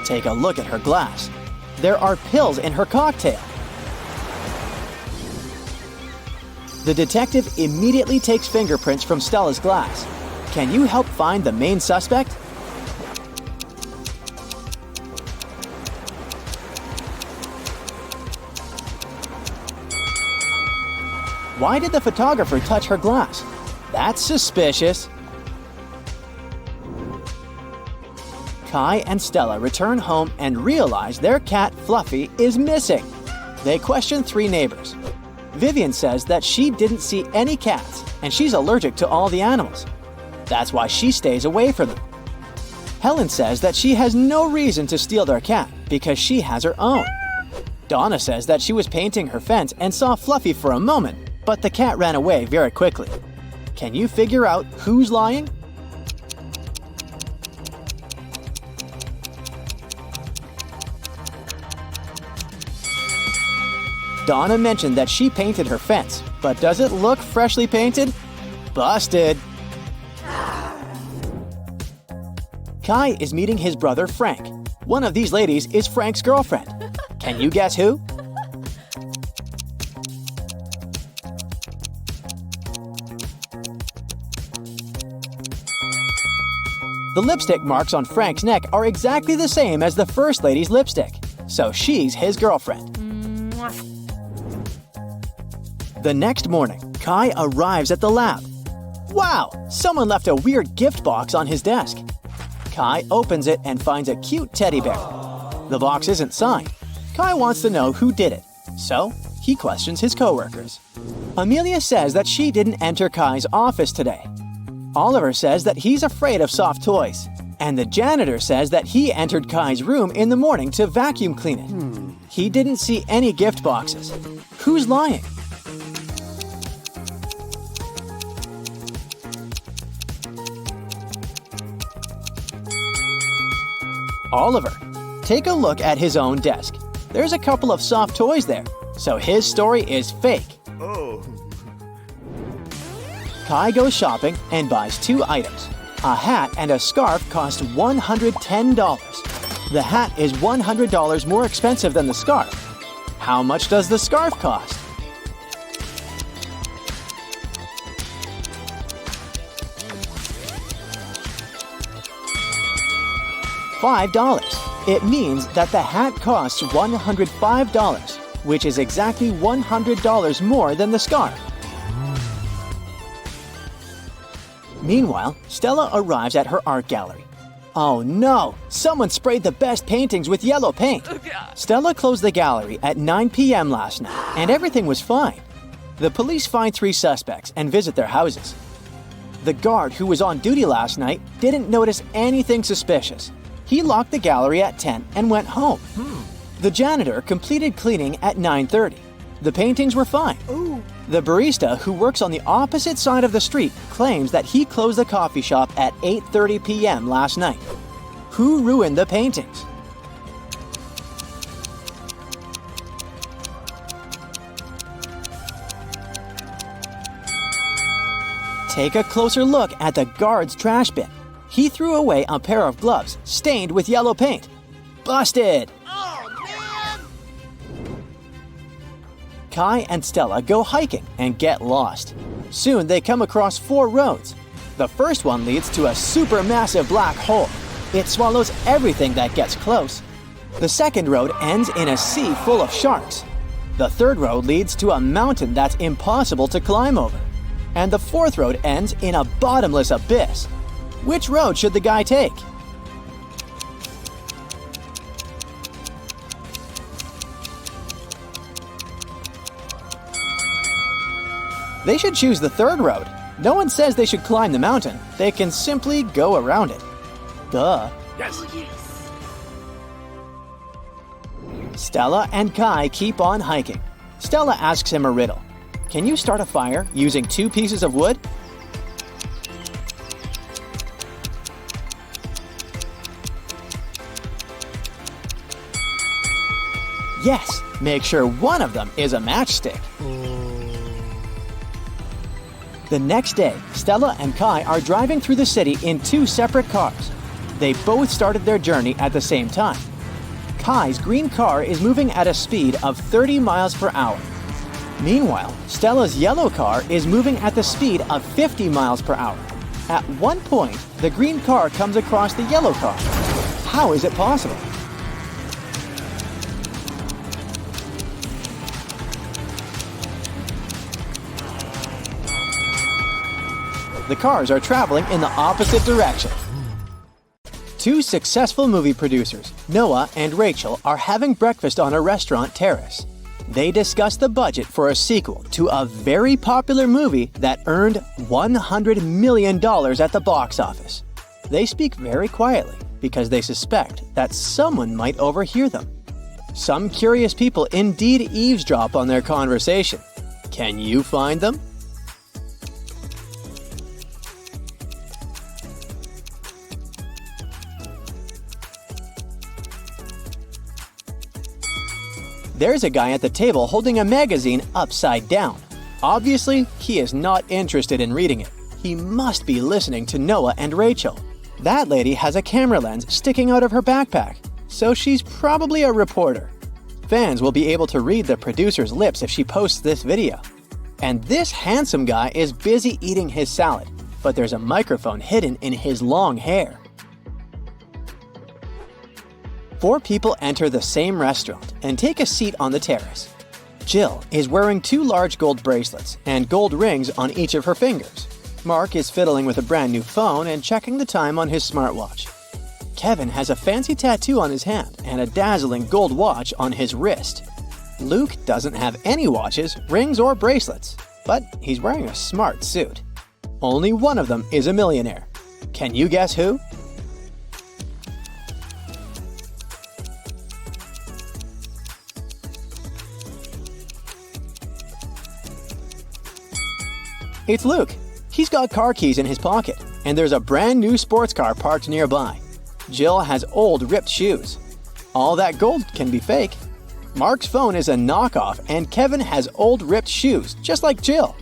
Take a look at her glass. There are pills in her cocktail. The detective immediately takes fingerprints from Stella's glass. Can you help find the main suspect? Why did the photographer touch her glass? That's suspicious. Kai and Stella return home and realize their cat Fluffy is missing. They question 3 neighbors. Vivian says that she didn't see any cats and she's allergic to all the animals. That's why she stays away from them. Helen says that she has no reason to steal their cat because she has her own. Donna says that she was painting her fence and saw Fluffy for a moment, but the cat ran away very quickly. Can you figure out who's lying? Donna mentioned that she painted her fence, but does it look freshly painted? Busted! Kai is meeting his brother Frank. One of these ladies is Frank's girlfriend. Can you guess who? The lipstick marks on Frank's neck are exactly the same as the first lady's lipstick, so she's his girlfriend. The next morning, Kai arrives at the lab. Wow! Someone left a weird gift box on his desk. Kai opens it and finds a cute teddy bear. The box isn't signed. Kai wants to know who did it, so he questions his coworkers. Amelia says that she didn't enter Kai's office today. Oliver says that he's afraid of soft toys. And the janitor says that he entered Kai's room in the morning to vacuum clean it. He didn't see any gift boxes. Who's lying? Oliver. Take a look at his own desk. There's a couple of soft toys there, so his story is fake. Kai goes shopping and buys 2 items. A hat and a scarf cost $110. The hat is $100 more expensive than the scarf. How much does the scarf cost? $5. It means that the hat costs $105, which is exactly $100 more than the scarf. Meanwhile, Stella arrives at her art gallery. Oh no! Someone sprayed the best paintings with yellow paint. Stella closed the gallery at 9 p.m. last night, and everything was fine. The police find 3 suspects and visit their houses. The guard who was on duty last night didn't notice anything suspicious. He locked the gallery at 10 and went home. The janitor completed cleaning at 9:30. The paintings were fine. The barista who works on the opposite side of the street claims that he closed the coffee shop at 8:30 p.m. last night. Who ruined the paintings? Take a closer look at the guard's trash bin. He threw away a pair of gloves stained with yellow paint. Busted! Kai and Stella go hiking and get lost. Soon they come across 4 roads. The first one leads to a supermassive black hole. It swallows everything that gets close. The second road ends in a sea full of sharks. The third road leads to a mountain that's impossible to climb over. And the fourth road ends in a bottomless abyss. Which road should the guy take? They should choose the third road. No one says they should climb the mountain. They can simply go around it. Duh. Stella and Kai keep on hiking. Stella asks him a riddle. Can you start a fire using 2 pieces of wood? Yes, make sure one of them is a matchstick. The next day, Stella and Kai are driving through the city in 2 separate cars. They both started their journey at the same time. Kai's green car is moving at a speed of 30 miles per hour. Meanwhile, Stella's yellow car is moving at the speed of 50 miles per hour. At one point, the green car comes across the yellow car. How is it possible? The cars are traveling in the opposite direction. 2 successful movie producers, Noah and Rachel, are having breakfast on a restaurant terrace. They discuss the budget for a sequel to a very popular movie that earned $100 million at the box office. They speak very quietly because they suspect that someone might overhear them. Some curious people indeed eavesdrop on their conversation. Can you find them? There's a guy at the table holding a magazine upside down. Obviously, he is not interested in reading it. He must be listening to Noah and Rachel. That lady has a camera lens sticking out of her backpack, so she's probably a reporter. Fans will be able to read the producer's lips if she posts this video. And this handsome guy is busy eating his salad, but there's a microphone hidden in his long hair. 4 people enter the same restaurant and take a seat on the terrace. Jill is wearing 2 large gold bracelets and gold rings on each of her fingers. Mark is fiddling with a brand new phone and checking the time on his smartwatch. Kevin has a fancy tattoo on his hand and a dazzling gold watch on his wrist. Luke doesn't have any watches, rings, or bracelets, but he's wearing a smart suit. Only one of them is a millionaire. Can you guess who? It's Luke. He's got car keys in his pocket, and there's a brand new sports car parked nearby. Jill has old ripped shoes. All that gold can be fake. Mark's phone is a knockoff, and Kevin has old ripped shoes, just like Jill.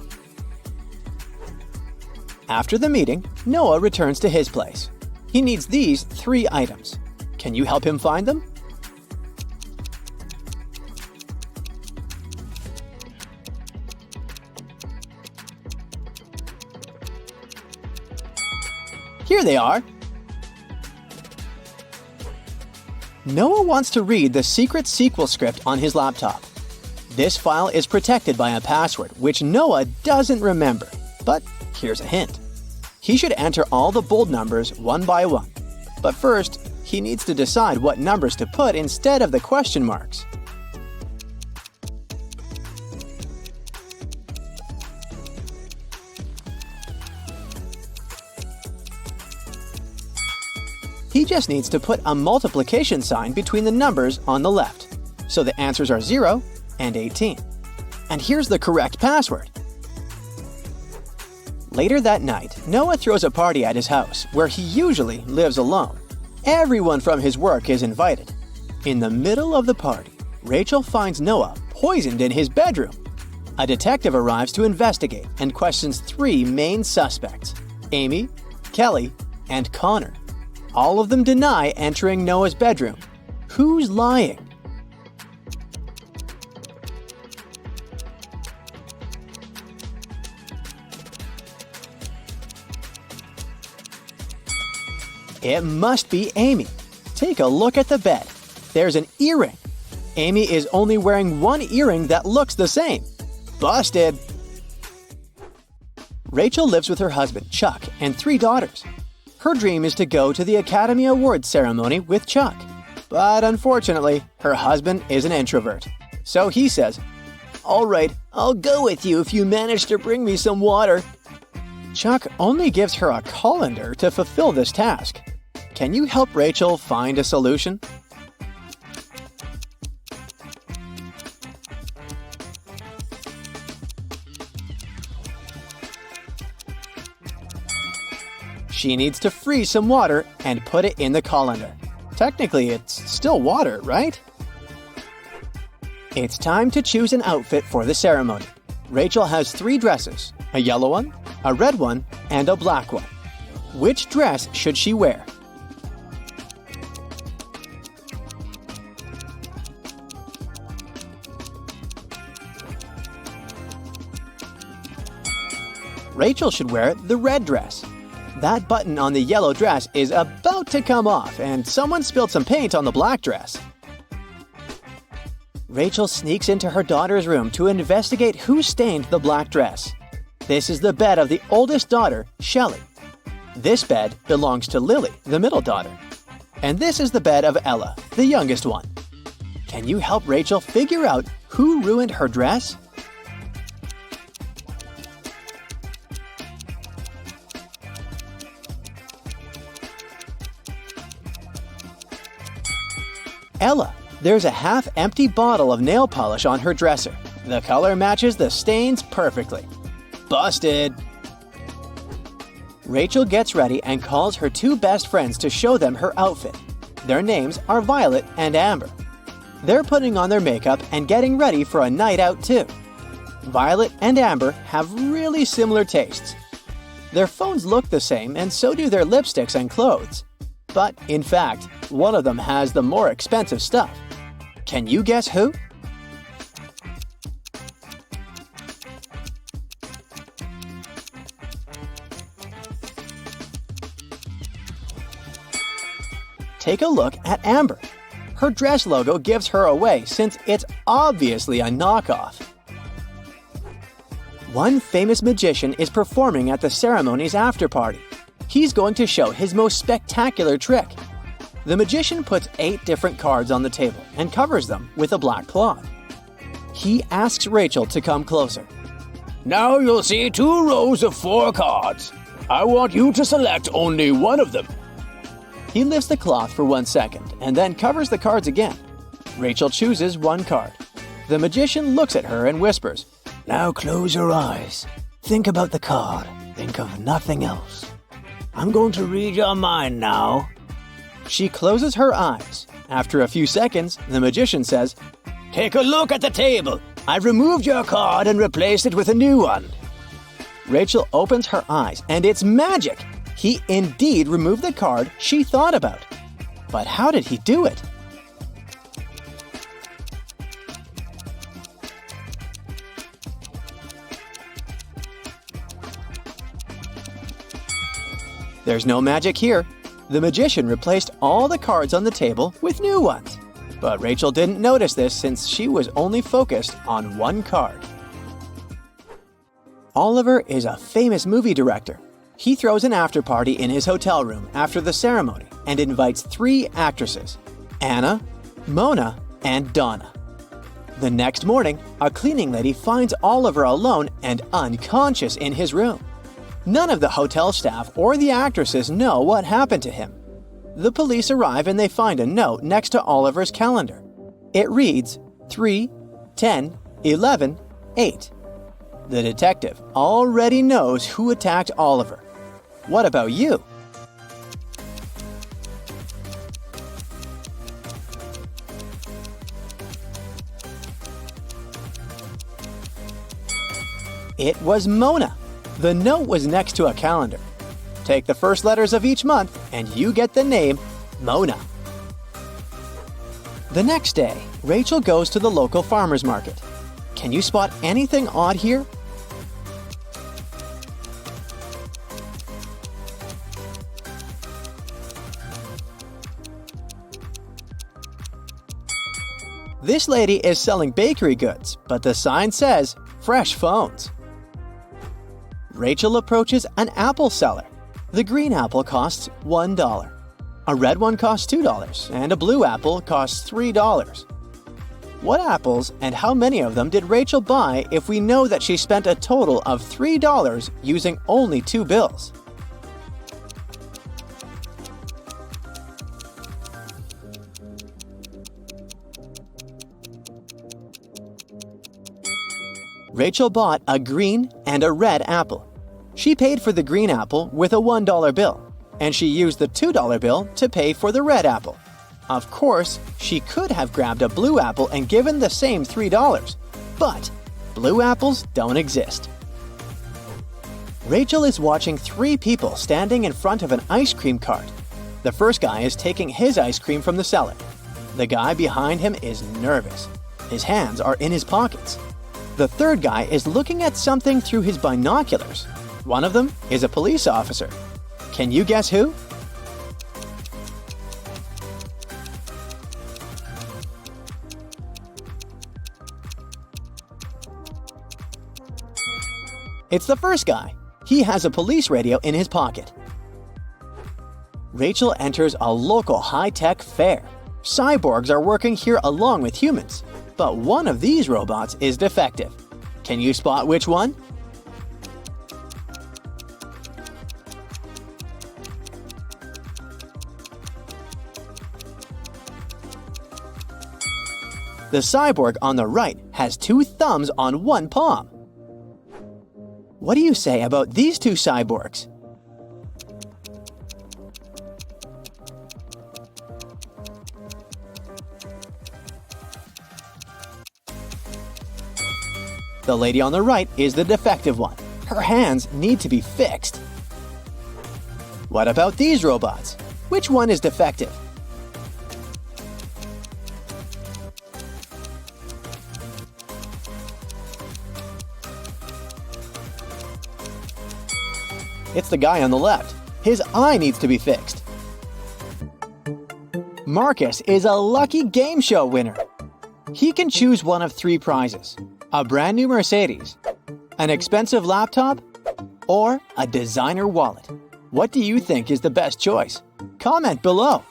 After the meeting, Noah returns to his place. He needs these 3 items. Can you help him find them? Here they are. Noah wants to read the secret sequel script on his laptop. This file is protected by a password, which Noah doesn't remember. But here's a hint. He should enter all the bold numbers one by one. But first, he needs to decide what numbers to put instead of the question marks. He just needs to put a multiplication sign between the numbers on the left. So the answers are 0 and 18. And here's the correct password. Later that night, Noah throws a party at his house, where he usually lives alone. Everyone from his work is invited. In the middle of the party, Rachel finds Noah poisoned in his bedroom. A detective arrives to investigate and questions 3 main suspects: Amy, Kelly, and Connor. All of them deny entering Noah's bedroom. Who's lying? It must be Amy. Take a look at the bed. There's an earring. Amy is only wearing one earring that looks the same. Busted! Rachel lives with her husband, Chuck, and 3 daughters. Her dream is to go to the Academy Awards ceremony with Chuck. But unfortunately, her husband is an introvert. So he says, "All right, I'll go with you if you manage to bring me some water." Chuck only gives her a colander to fulfill this task. Can you help Rachel find a solution? She needs to freeze some water and put it in the colander. Technically, it's still water, right? It's time to choose an outfit for the ceremony. Rachel has 3 dresses: a yellow one, a red one, and a black one. Which dress should she wear? Rachel should wear the red dress. That button on the yellow dress is about to come off, and someone spilled some paint on the black dress. Rachel sneaks into her daughter's room to investigate who stained the black dress. This is the bed of the oldest daughter, Shelley. This bed belongs to Lily, the middle daughter. And this is the bed of Ella, the youngest one. Can you help Rachel figure out who ruined her dress? Ella. There's a half-empty bottle of nail polish on her dresser. The color matches the stains perfectly. Busted! Rachel gets ready and calls her 2 best friends to show them her outfit. Their names are Violet and Amber. They're putting on their makeup and getting ready for a night out too. Violet and Amber have really similar tastes. Their phones look the same, and so do their lipsticks and clothes. But, in fact, one of them has the more expensive stuff. Can you guess who? Take a look at Amber. Her dress logo gives her away since it's obviously a knockoff. One famous magician is performing at the ceremony's after party. He's going to show his most spectacular trick. The magician puts 8 different cards on the table and covers them with a black cloth. He asks Rachel to come closer. Now you'll see 2 rows of 4 cards. I want you to select only one of them. He lifts the cloth for 1 second and then covers the cards again. Rachel chooses one card. The magician looks at her and whispers, Now close your eyes. Think about the card. Think of nothing else. I'm going to read your mind now. She closes her eyes. After a few seconds, the magician says, Take a look at the table. I've removed your card and replaced it with a new one. Rachel opens her eyes, and it's magic! He indeed removed the card she thought about. But how did he do it? There's no magic here. The magician replaced all the cards on the table with new ones. But Rachel didn't notice this since she was only focused on one card. Oliver is a famous movie director. He throws an after party in his hotel room after the ceremony and invites 3 actresses: Anna, Mona, and Donna. The next morning, a cleaning lady finds Oliver alone and unconscious in his room. None of the hotel staff or the actresses know what happened to him. The police arrive and they find a note next to Oliver's calendar. It reads 3, 10, 11, 8. The detective already knows who attacked Oliver. What about you? It was Mona. The note was next to a calendar. Take the first letters of each month and you get the name Mona. The next day, Rachel goes to the local farmer's market. Can you spot anything odd here? This lady is selling bakery goods, but the sign says fresh phones. Rachel approaches an apple seller. The green apple costs $1. A red one costs $2, and a blue apple costs $3. What apples and how many of them did Rachel buy if we know that she spent a total of $3 using only 2 bills? Rachel bought a green and a red apple. She paid for the green apple with a $1 bill, and she used the $2 bill to pay for the red apple. Of course, she could have grabbed a blue apple and given the same $3, but blue apples don't exist. Rachel is watching 3 people standing in front of an ice cream cart. The first guy is taking his ice cream from the seller. The guy behind him is nervous. His hands are in his pockets. The third guy is looking at something through his binoculars. One of them is a police officer. Can you guess who? It's the first guy. He has a police radio in his pocket. Rachel enters a local high-tech fair. Cyborgs are working here along with humans, but one of these robots is defective. Can you spot which one? The cyborg on the right has 2 thumbs on 1 palm. What do you say about these 2 cyborgs? The lady on the right is the defective one. Her hands need to be fixed. What about these robots? Which one is defective? It's the guy on the left. His eye needs to be fixed. Marcus is a lucky game show winner. He can choose one of 3 prizes: a brand new Mercedes, an expensive laptop, or a designer wallet. What do you think is the best choice? Comment below.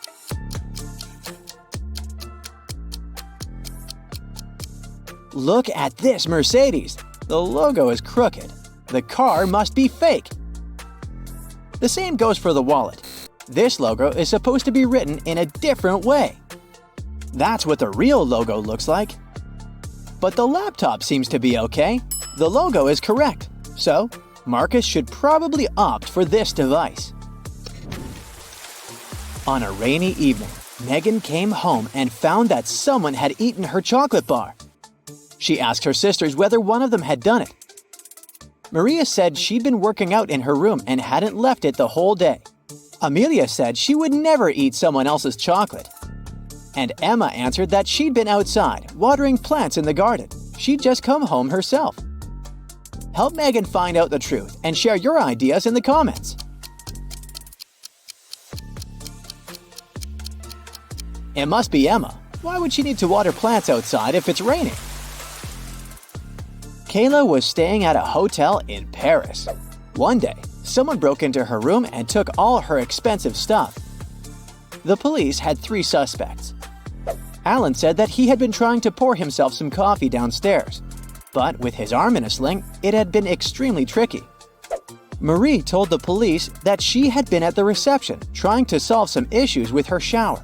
Look at this Mercedes. The logo is crooked. The car must be fake. The same goes for the wallet. This logo is supposed to be written in a different way. That's what the real logo looks like. But the laptop seems to be okay. The logo is correct. So, Marcus should probably opt for this device. On a rainy evening, Megan came home and found that someone had eaten her chocolate bar. She asked her sisters whether one of them had done it. Maria said she'd been working out in her room and hadn't left it the whole day. Amelia said she would never eat someone else's chocolate. And Emma answered that she'd been outside, watering plants in the garden. She'd just come home herself. Help Megan find out the truth and share your ideas in the comments. It must be Emma. Why would she need to water plants outside if it's raining? Kayla was staying at a hotel in Paris. One day, someone broke into her room and took all her expensive stuff. the police had 3 suspects. Alan said that he had been trying to pour himself some coffee downstairs, but with his arm in a sling, it had been extremely tricky. Marie told the police that she had been at the reception trying to solve some issues with her shower,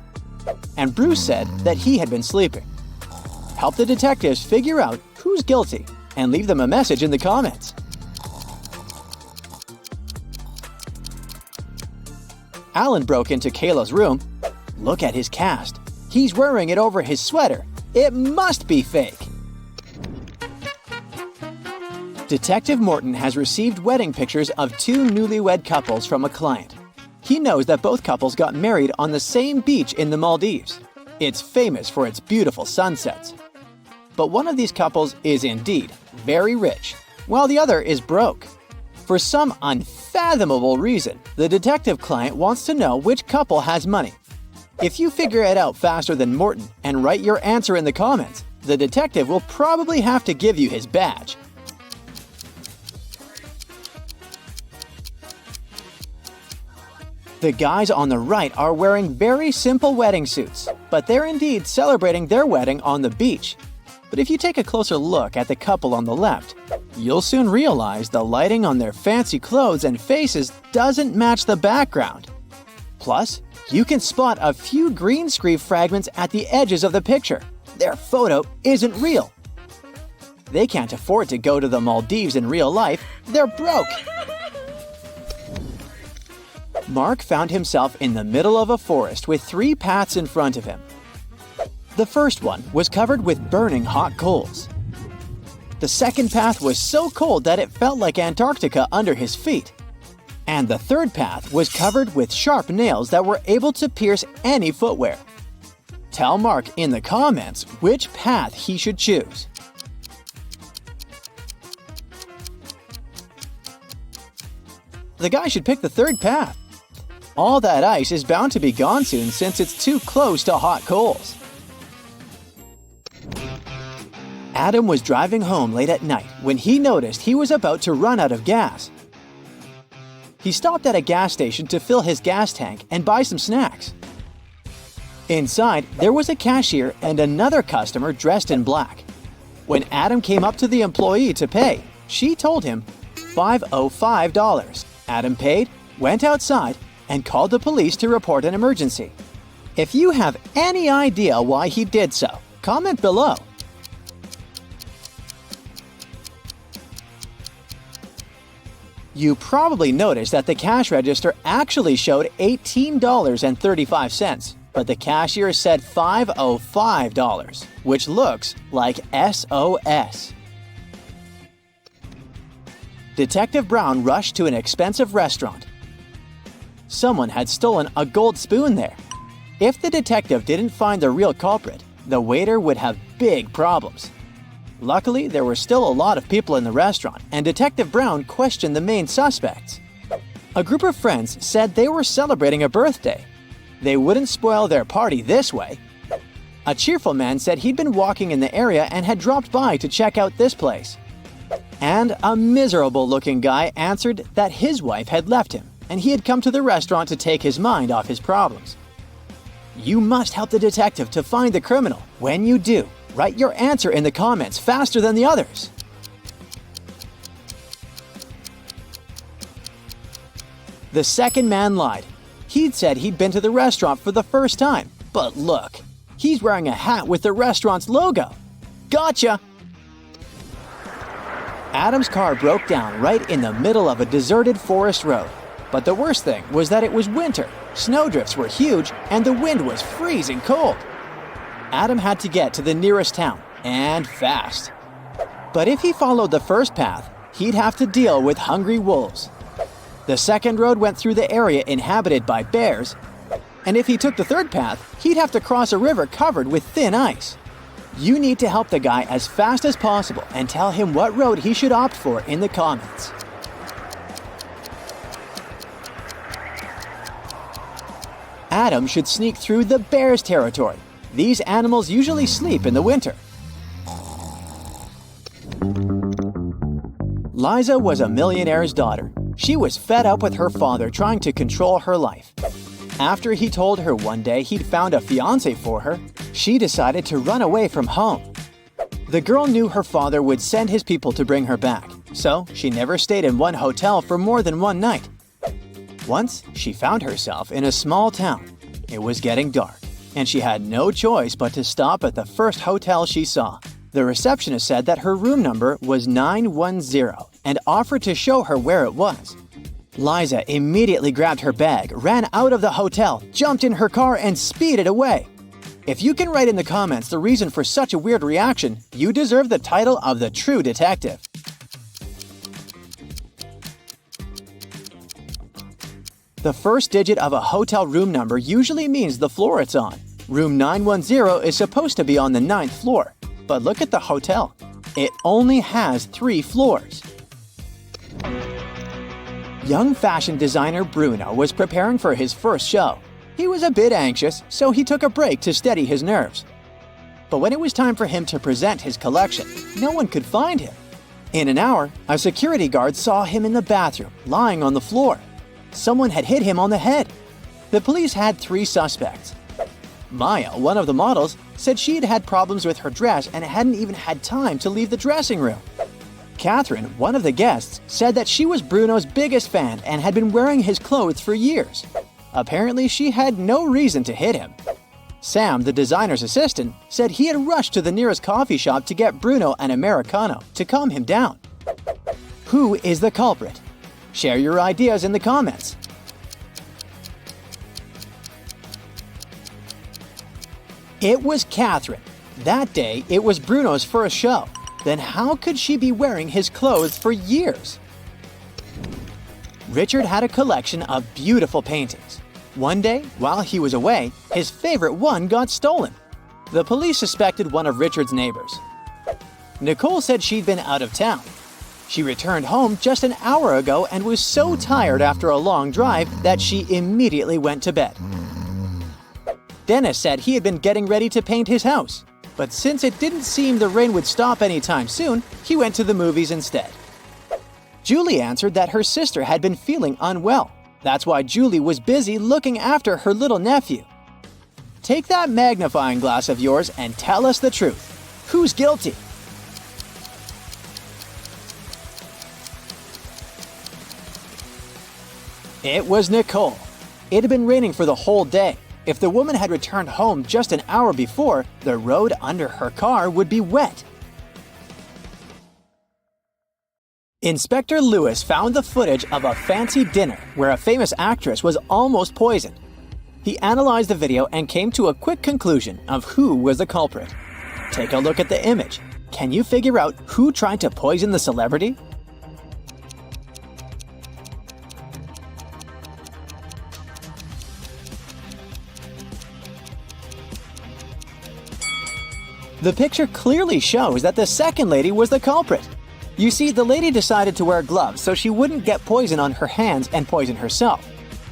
and Bruce said that he had been sleeping. Help the detectives figure out who's guilty and leave them a message in the comments. Alan broke into Kayla's room. Look at his cast. He's wearing it over his sweater. It must be fake. Detective Morton has received wedding pictures of 2 newlywed couples from a client. He knows that both couples got married on the same beach in the Maldives. It's famous for its beautiful sunsets. But one of these couples is indeed very rich, while the other is broke. For some unfathomable reason, the detective client wants to know which couple has money. If you figure it out faster than Morton and write your answer in the comments, the detective will probably have to give you his badge. The guys on the right are wearing very simple wedding suits, but they're indeed celebrating their wedding on the beach. But if you take a closer look at the couple on the left, you'll soon realize the lighting on their fancy clothes and faces doesn't match the background. Plus, you can spot a few green screen fragments at the edges of the picture. Their photo isn't real. They can't afford to go to the Maldives in real life. They're broke. Mark found himself in the middle of a forest with 3 paths in front of him. The first one was covered with burning hot coals. The second path was so cold that it felt like Antarctica under his feet. And the third path was covered with sharp nails that were able to pierce any footwear. Tell Mark in the comments which path he should choose. The guy should pick the third path. All that ice is bound to be gone soon since it's too close to hot coals. Adam was driving home late at night when he noticed he was about to run out of gas. He stopped at a gas station to fill his gas tank and buy some snacks. Inside, there was a cashier and another customer dressed in black. When Adam came up to the employee to pay, she told him $505. Adam paid, went outside, and called the police to report an emergency. If you have any idea why he did so, comment below. You probably noticed that the cash register actually showed $18.35, but the cashier said $505, which looks like SOS. Detective Brown rushed to an expensive restaurant. Someone had stolen a gold spoon there. If the detective didn't find the real culprit, the waiter would have big problems. Luckily, there were still a lot of people in the restaurant, and Detective Brown questioned the main suspects. A group of friends said they were celebrating a birthday. They wouldn't spoil their party this way. A cheerful man said he'd been walking in the area and had dropped by to check out this place. And a miserable-looking guy answered that his wife had left him, and he had come to the restaurant to take his mind off his problems. You must help the detective to find the criminal. When you do, write your answer in the comments faster than the others. The second man lied. He'd said he'd been to the restaurant for the first time, but look, he's wearing a hat with the restaurant's logo. Gotcha! Adam's car broke down right in the middle of a deserted forest road. But the worst thing was that it was winter, snowdrifts were huge, and the wind was freezing cold. Adam had to get to the nearest town, and fast. But if he followed the first path, he'd have to deal with hungry wolves. The second road went through the area inhabited by bears, and if he took the third path, he'd have to cross a river covered with thin ice. You need to help the guy as fast as possible and tell him what road he should opt for in the comments. Adam should sneak through the bear's territory. These animals usually sleep in the winter. Liza was a millionaire's daughter. She was fed up with her father trying to control her life. After he told her one day he'd found a fiancé for her, she decided to run away from home. The girl knew her father would send his people to bring her back, so she never stayed in one hotel for more than one night. Once, she found herself in a small town. It was getting dark, and she had no choice but to stop at the first hotel she saw. The receptionist said that her room number was 910 and offered to show her where it was. Liza immediately grabbed her bag, ran out of the hotel, jumped in her car, and speeded away. If you can write in the comments the reason for such a weird reaction, you deserve the title of the true detective. The first digit of a hotel room number usually means the floor it's on. Room 910 is supposed to be on the 9th floor, but look at the hotel. It only has 3 floors. Young fashion designer Bruno was preparing for his first show. He was a bit anxious, so he took a break to steady his nerves. But when it was time for him to present his collection, no one could find him. In an hour, a security guard saw him in the bathroom, lying on the floor. Someone had hit him on the head. The police had 3 suspects. Maya, one of the models, said she'd had problems with her dress and hadn't even had time to leave the dressing room. Catherine, one of the guests, said that she was Bruno's biggest fan and had been wearing his clothes for years. Apparently, she had no reason to hit him. Sam, the designer's assistant, said he had rushed to the nearest coffee shop to get Bruno an Americano to calm him down. Who is the culprit? Share your ideas in the comments. It was Catherine. That day, it was Bruno's first show. Then how could she be wearing his clothes for years? Richard had a collection of beautiful paintings. One day, while he was away, his favorite one got stolen. The police suspected one of Richard's neighbors. Nicole said she'd been out of town. She returned home just an hour ago and was so tired after a long drive that she immediately went to bed. Dennis said he had been getting ready to paint his house, but since it didn't seem the rain would stop anytime soon, he went to the movies instead. Julie answered that her sister had been feeling unwell. That's why Julie was busy looking after her little nephew. Take that magnifying glass of yours and tell us the truth. Who's guilty? It was Nicole. It had been raining for the whole day. If the woman had returned home just an hour before, the road under her car would be wet. Inspector Lewis found the footage of a fancy dinner where a famous actress was almost poisoned. He analyzed the video and came to a quick conclusion of who was the culprit. Take a look at the image. Can you figure out who tried to poison the celebrity? The picture clearly shows that the second lady was the culprit. You see, the lady decided to wear gloves so she wouldn't get poison on her hands and poison herself.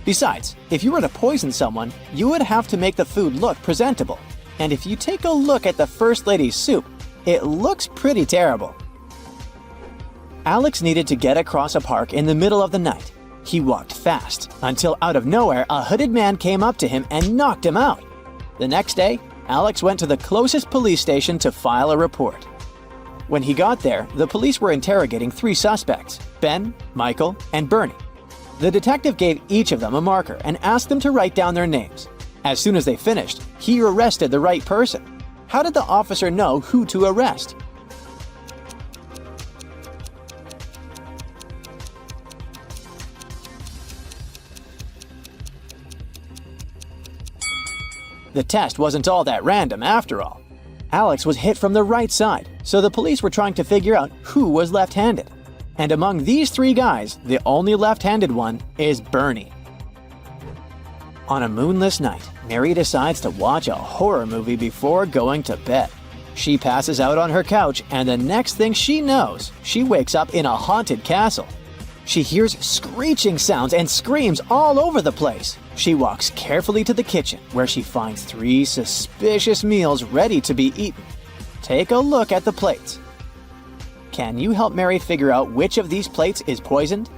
Besides, if you were to poison someone, you would have to make the food look presentable. And if you take a look at the First Lady's soup, it looks pretty terrible. Alex needed to get across a park in the middle of the night. He walked fast, until out of nowhere a hooded man came up to him and knocked him out. The next day, Alex went to the closest police station to file a report. When he got there, the police were interrogating 3 suspects, Ben, Michael, and Bernie. The detective gave each of them a marker and asked them to write down their names. As soon as they finished, he arrested the right person. How did the officer know who to arrest? The test wasn't all that random after all. Alex was hit from the right side, so the police were trying to figure out who was left-handed. And among these 3 guys, the only left-handed one is Bernie. On a moonless night, Mary decides to watch a horror movie before going to bed. She passes out on her couch, and the next thing she knows, she wakes up in a haunted castle. She hears screeching sounds and screams all over the place. She walks carefully to the kitchen, where she finds 3 suspicious meals ready to be eaten. Take a look at the plates. Can you help Mary figure out which of these plates is poisoned?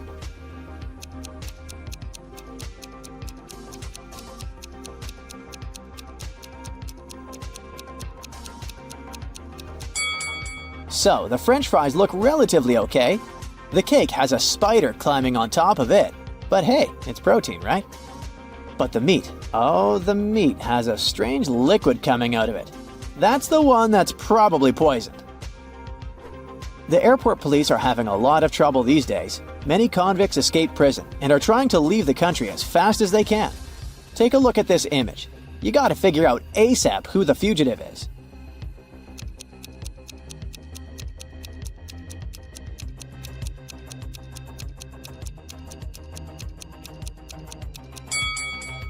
So, the french fries look relatively okay. The cake has a spider climbing on top of it. But hey, it's protein, right? But the meat, oh, the meat has a strange liquid coming out of it. That's the one that's probably poisoned. The airport police are having a lot of trouble these days. Many convicts escape prison and are trying to leave the country as fast as they can. Take a look at this image. You gotta figure out ASAP who the fugitive is.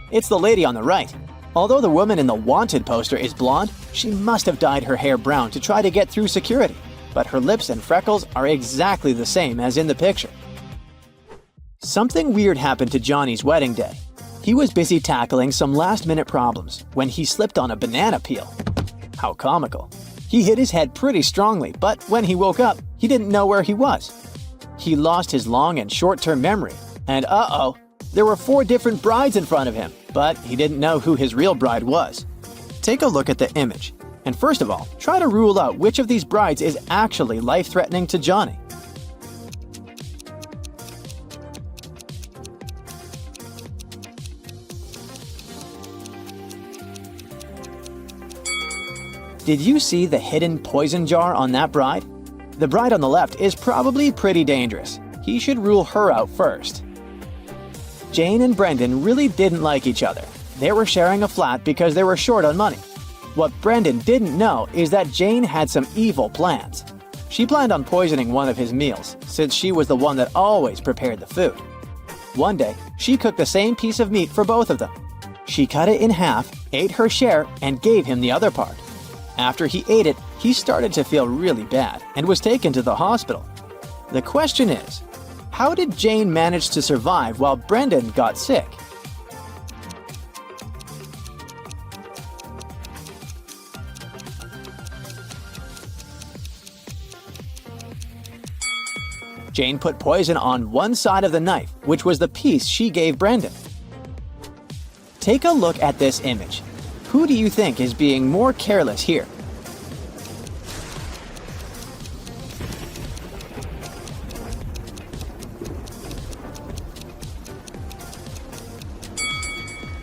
It's the lady on the right. Although the woman in the wanted poster is blonde, she must have dyed her hair brown to try to get through security. But her lips and freckles are exactly the same as in the picture. Something weird happened to Johnny's wedding day. He was busy tackling some last-minute problems when he slipped on a banana peel. How comical. He hit his head pretty strongly, but when he woke up, he didn't know where he was. He lost his long and short-term memory, and there were 4 different brides in front of him, but he didn't know who his real bride was. Take a look at the image, and first of all, try to rule out which of these brides is actually life-threatening to Johnny. Did you see the hidden poison jar on that bride? The bride on the left is probably pretty dangerous. He should rule her out first. Jane and Brendan really didn't like each other. They were sharing a flat because they were short on money. What Brendan didn't know is that Jane had some evil plans. She planned on poisoning one of his meals, since she was the one that always prepared the food. One day, she cooked the same piece of meat for both of them. She cut it in half, ate her share, and gave him the other part. After he ate it, he started to feel really bad and was taken to the hospital. The question is, how did Jane manage to survive while Brendan got sick? Jane put poison on one side of the knife, which was the piece she gave Brendan. Take a look at this image. Who do you think is being more careless here?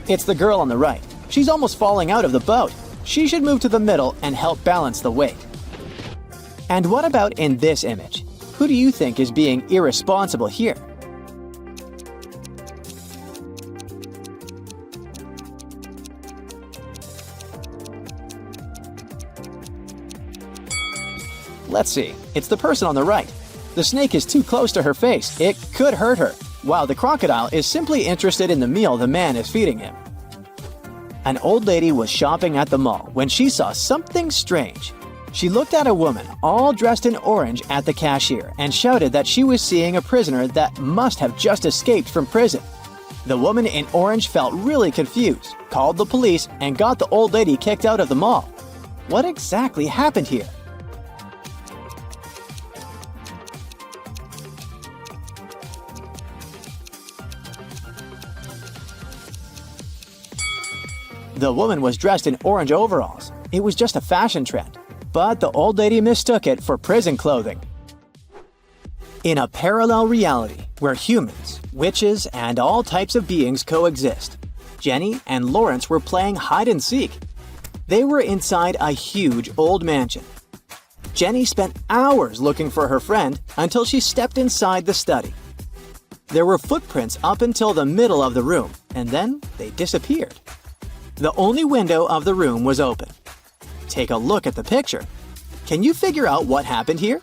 It's the girl on the right. She's almost falling out of the boat. She should move to the middle and help balance the weight. And what about in this image? Who do you think is being irresponsible here? Let's see. It's the person on the right. The snake is too close to her face. It could hurt her, while the crocodile is simply interested in the meal the man is feeding him. An old lady was shopping at the mall when she saw something strange. She looked at a woman all dressed in orange at the cashier and shouted that she was seeing a prisoner that must have just escaped from prison. The woman in orange felt really confused, called the police, and got the old lady kicked out of the mall. What exactly happened here? The woman was dressed in orange overalls. It was just a fashion trend, but the old lady mistook it for prison clothing. In a parallel reality where humans, witches, and all types of beings coexist, Jenny and Lawrence were playing hide and seek. They were inside a huge old mansion. Jenny spent hours looking for her friend until she stepped inside the study. There were footprints up until the middle of the room, and then they disappeared. The only window of the room was open. Take a look at the picture. Can you figure out what happened here?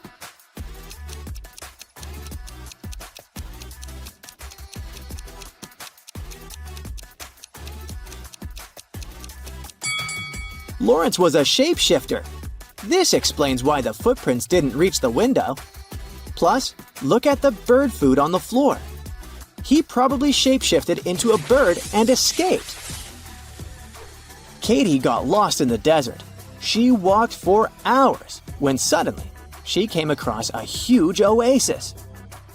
Lawrence was a shapeshifter. This explains why the footprints didn't reach the window. Plus, look at the bird food on the floor. He probably shapeshifted into a bird and escaped. Katie got lost in the desert. She walked for hours when suddenly she came across a huge oasis.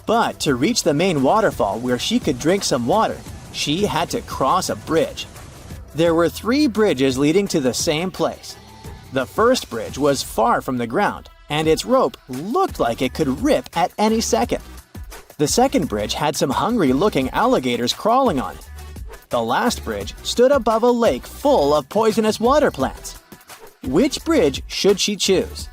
But to reach the main waterfall where she could drink some water, she had to cross a bridge. There were 3 bridges leading to the same place. The first bridge was far from the ground, and its rope looked like it could rip at any second. The second bridge had some hungry-looking alligators crawling on it. The last bridge stood above a lake full of poisonous water plants. Which bridge should she choose?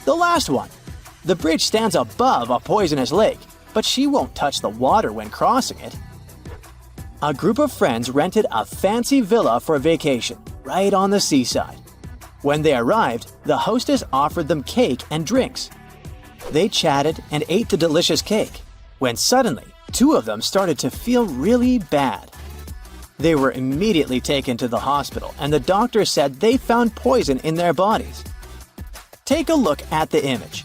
The last one. The bridge stands above a poisonous lake, but she won't touch the water when crossing it. A group of friends rented a fancy villa for vacation, right on the seaside. When they arrived, the hostess offered them cake and drinks. They chatted and ate the delicious cake, when suddenly, two of them started to feel really bad. They were immediately taken to the hospital, and the doctor said they found poison in their bodies. Take a look at the image.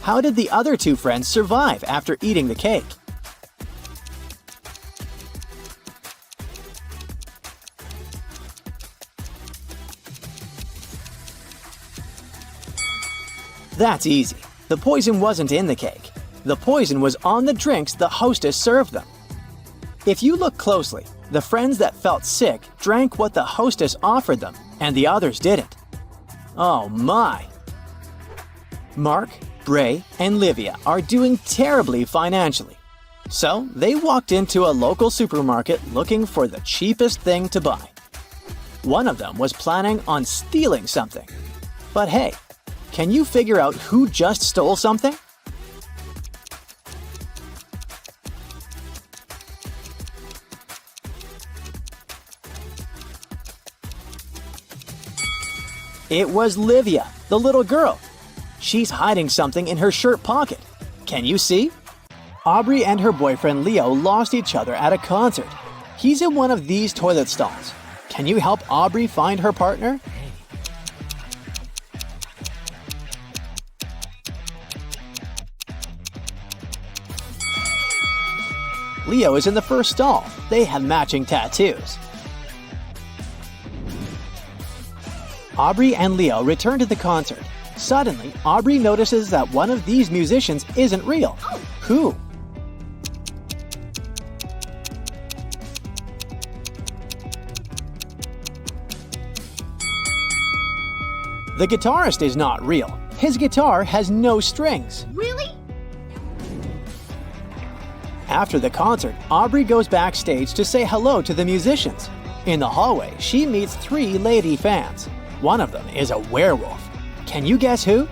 How did the other two friends survive after eating the cake? That's easy. The poison wasn't in the cake. The poison was on the drinks the hostess served them. If you look closely, the friends that felt sick drank what the hostess offered them, and the others didn't. Oh my! Mark, Bray, and Livia are doing terribly financially. So they walked into a local supermarket looking for the cheapest thing to buy. One of them was planning on stealing something. But hey, can you figure out who just stole something? It was Livia, the little girl. She's hiding something in her shirt pocket. Can you see? Aubrey and her boyfriend Leo lost each other at a concert. He's in one of these toilet stalls. Can you help Aubrey find her partner? Leo is in the first stall. They have matching tattoos. Aubrey and Leo return to the concert. Suddenly, Aubrey notices that one of these musicians isn't real. Who? The guitarist is not real. His guitar has no strings. Really? After the concert, Aubrey goes backstage to say hello to the musicians. In the hallway, she meets 3 lady fans. One of them is a werewolf. Can you guess who?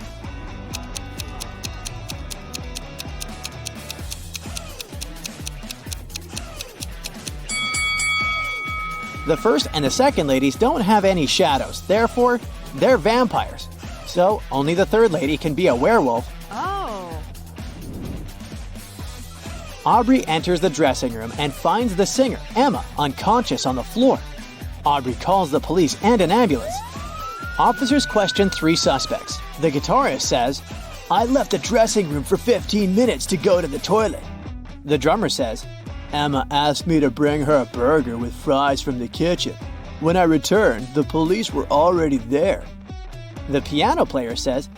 The first and the second ladies don't have any shadows, therefore, they're vampires. So, only the third lady can be a werewolf. Oh. Aubrey enters the dressing room and finds the singer, Emma, unconscious on the floor. Aubrey calls the police and an ambulance. Officers question 3 suspects. The guitarist says, "I left the dressing room for 15 minutes to go to the toilet." The drummer says, "Emma asked me to bring her a burger with fries from the kitchen. When I returned, the police were already there." The piano player says,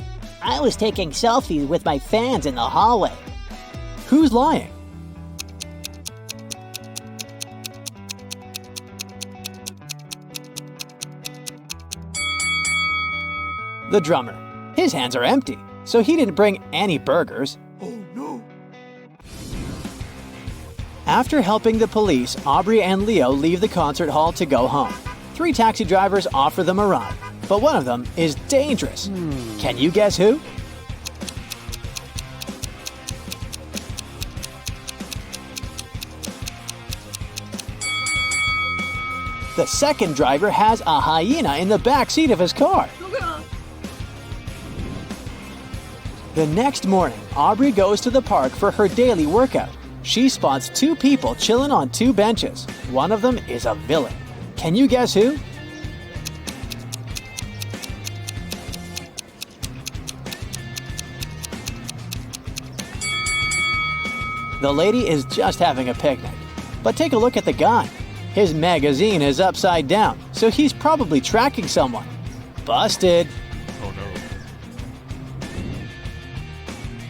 "I was taking selfies with my fans in the hallway." Who's lying? The drummer. His hands are empty, so he didn't bring any burgers. Oh no! After helping the police, Aubrey and Leo leave the concert hall to go home. 3 taxi drivers offer them a ride, but one of them is dangerous. Can you guess who? The second driver has a hyena in the back seat of his car. The next morning, Aubrey goes to the park for her daily workout. She spots 2 people chilling on 2 benches. One of them is a villain. Can you guess who? The lady is just having a picnic. But take a look at the guy. His magazine is upside down, so he's probably tracking someone. Busted! Oh no.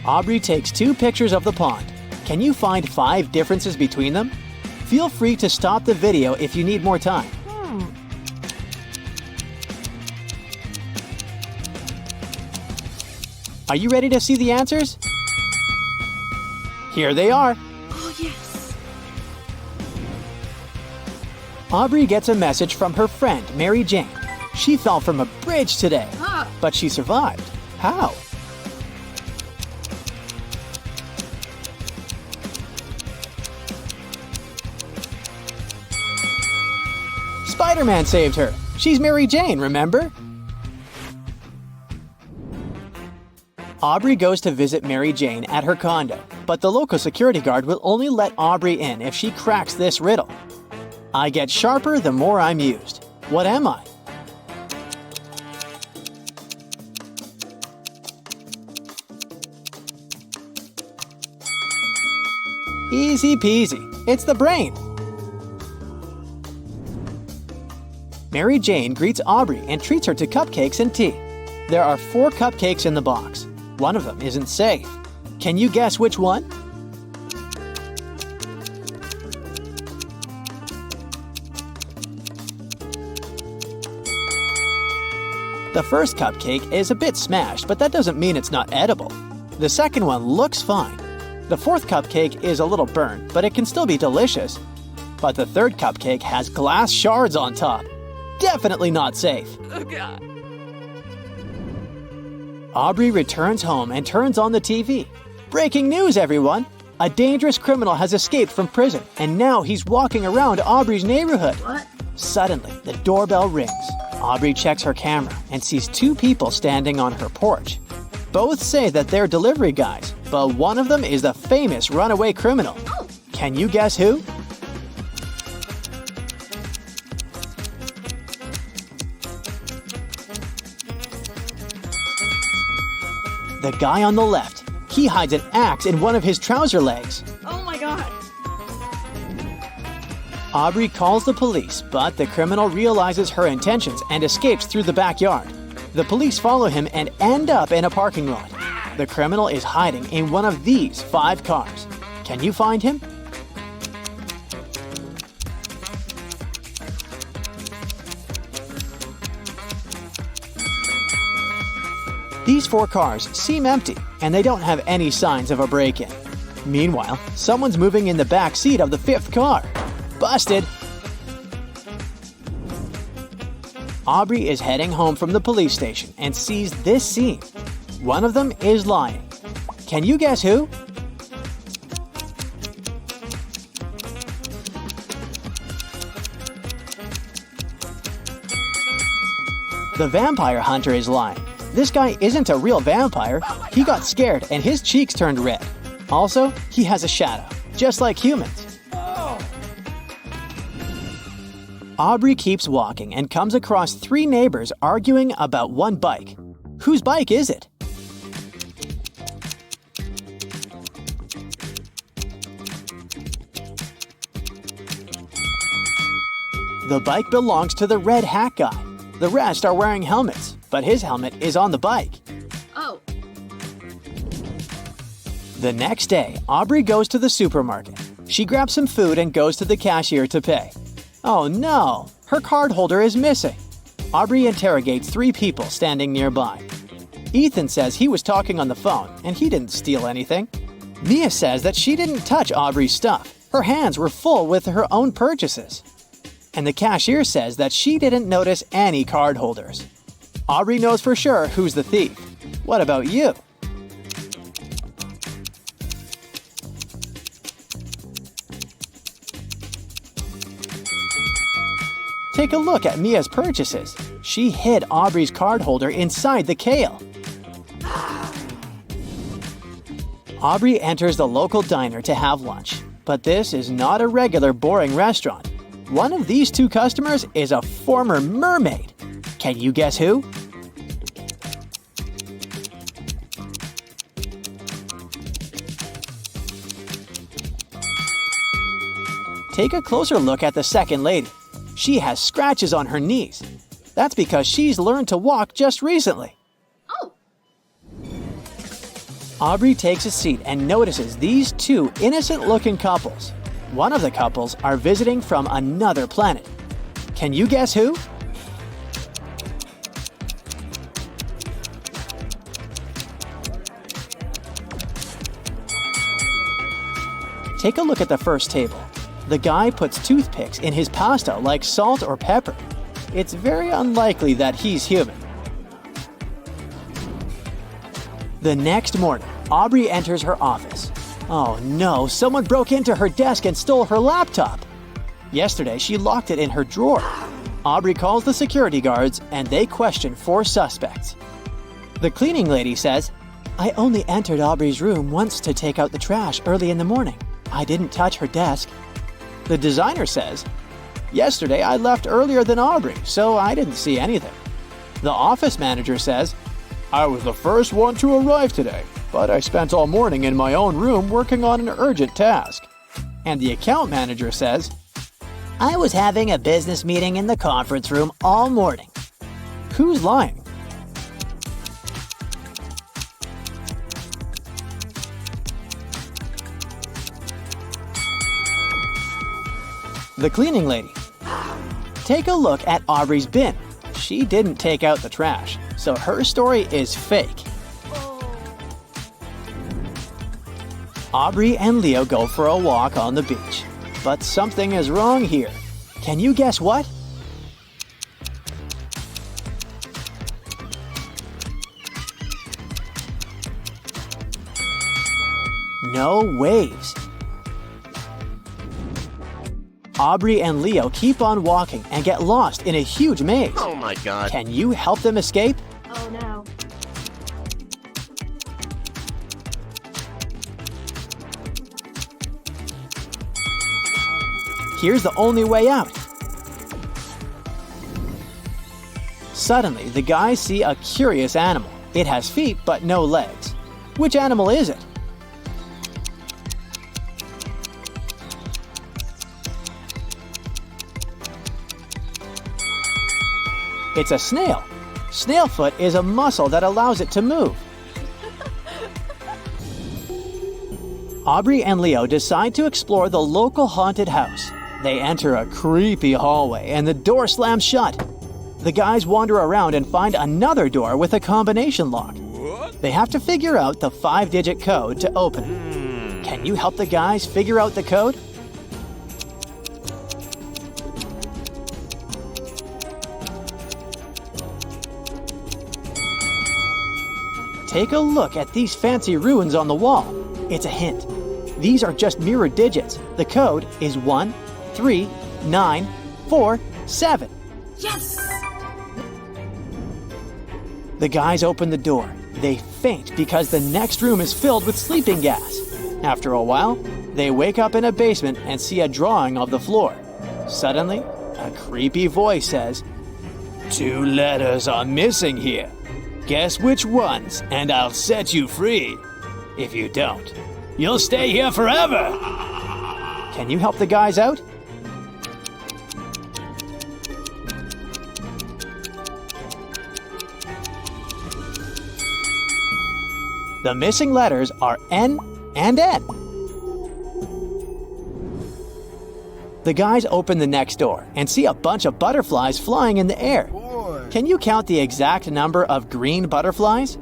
Aubrey takes 2 pictures of the pond. Can you find 5 differences between them? Feel free to stop the video if you need more time. Are you ready to see the answers? Here they are. Oh, yes. Aubrey gets a message from her friend, Mary Jane. She fell from a bridge today, Ah. but she survived. How? Spider-Man saved her. She's Mary Jane, remember? Aubrey goes to visit Mary Jane at her condo, but the local security guard will only let Aubrey in if she cracks this riddle. I get sharper the more I'm used. What am I? Easy peasy. It's the brain. Mary Jane greets Aubrey and treats her to cupcakes and tea. There are 4 cupcakes in the box. One of them isn't safe. Can you guess which one? The first cupcake is a bit smashed, but that doesn't mean it's not edible. The second one looks fine. The fourth cupcake is a little burnt, but it can still be delicious. But the third cupcake has glass shards on top. Definitely not safe. Oh, God. Aubrey returns home and turns on the TV. Breaking news, everyone! A dangerous criminal has escaped from prison, and now he's walking around Aubrey's neighborhood. What? Suddenly, the doorbell rings. Aubrey checks her camera and sees 2 people standing on her porch. Both say that they're delivery guys, but one of them is the famous runaway criminal. Oh. Can you guess who? The guy on the left. He hides an axe in one of his trouser legs. Oh, my God. Aubrey calls the police, but the criminal realizes her intentions and escapes through the backyard. The police follow him and end up in a parking lot. The criminal is hiding in one of these 5 cars. Can you find him? These 4 cars seem empty, and they don't have any signs of a break-in. Meanwhile, someone's moving in the back seat of the 5th car. Busted! Aubrey is heading home from the police station and sees this scene. One of them is lying. Can you guess who? The vampire hunter is lying. This guy isn't a real vampire. He got scared and his cheeks turned red. Also, he has a shadow, just like humans. Aubrey keeps walking and comes across 3 neighbors arguing about one bike. Whose bike is it? The bike belongs to the red hat guy. The rest are wearing helmets, but his helmet is on the bike. Oh. The next day, Aubrey goes to the supermarket. She grabs some food and goes to the cashier to pay. Oh no, her card holder is missing. Aubrey interrogates 3 people standing nearby. Ethan says he was talking on the phone and he didn't steal anything. Mia says that she didn't touch Aubrey's stuff. Her hands were full with her own purchases. And the cashier says that she didn't notice any card holders. Aubrey knows for sure who's the thief. What about you? Take a look at Mia's purchases. She hid Aubrey's card holder inside the kale. Aubrey enters the local diner to have lunch, but this is not a regular boring restaurant. One of these 2 customers is a former mermaid. Can you guess who? Take a closer look at the second lady. She has scratches on her knees. That's because she's learned to walk just recently. Oh. Aubrey takes a seat and notices these two innocent-looking couples. One of the couples are visiting from another planet. Can you guess who? Take a look at the first table. The guy puts toothpicks in his pasta like salt or pepper. It's very unlikely that he's human. The next morning, Aubrey enters her office. Oh no, someone broke into her desk and stole her laptop. Yesterday, she locked it in her drawer. Aubrey calls the security guards and they question 4 suspects. The cleaning lady says, "I only entered Aubrey's room once to take out the trash early in the morning. I didn't touch her desk." The designer says, "Yesterday I left earlier than Aubrey, so I didn't see anything." The office manager says, "I was the first one to arrive today, but I spent all morning in my own room working on an urgent task." And the account manager says, "I was having a business meeting in the conference room all morning." Who's lying? The cleaning lady. Take a look at Aubrey's bin. She didn't take out the trash, so her story is fake. Aubrey and Leo go for a walk on the beach. But something is wrong here. Can you guess what? No waves. Aubrey and Leo keep on walking and get lost in a huge maze. Oh my god. Can you help them escape? Oh no. Here's the only way out. Suddenly, the guys see a curious animal. It has feet but no legs. Which animal is it? It's a snail. Snail foot is a muscle that allows it to move. Aubrey and Leo decide to explore the local haunted house. They enter a creepy hallway and the door slams shut. The guys wander around and find another door with a combination lock. They have to figure out the 5-digit code to open it. Can you help the guys figure out the code? Take a look at these fancy runes on the wall. It's a hint. These are just mirrored digits. The code is 13947. Yes! The guys open the door. They faint because the next room is filled with sleeping gas. After a while, they wake up in a basement and see a drawing of the floor. Suddenly, a creepy voice says, "2 letters are missing here. Guess which ones, and I'll set you free. If you don't, you'll stay here forever." Can you help the guys out? The missing letters are N and N. The guys open the next door and see a bunch of butterflies flying in the air. Can you count the exact number of green butterflies?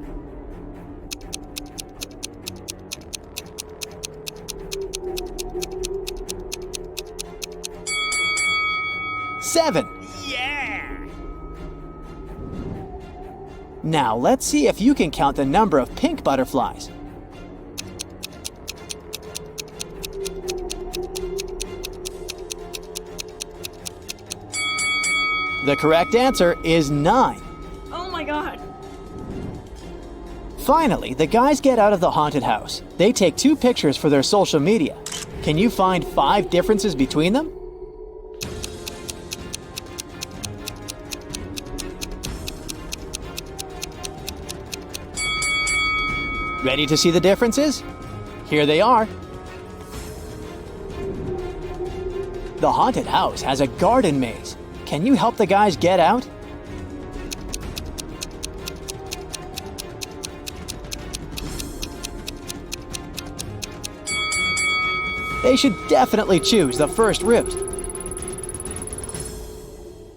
Seven. Yeah! Now let's see if you can count the number of pink butterflies. The correct answer is 9. Oh my god. Finally, the guys get out of the haunted house. They take 2 pictures for their social media. Can you find 5 differences between them? Ready to see the differences? Here they are. The haunted house has a garden maze. Can you help the guys get out? They should definitely choose the first route.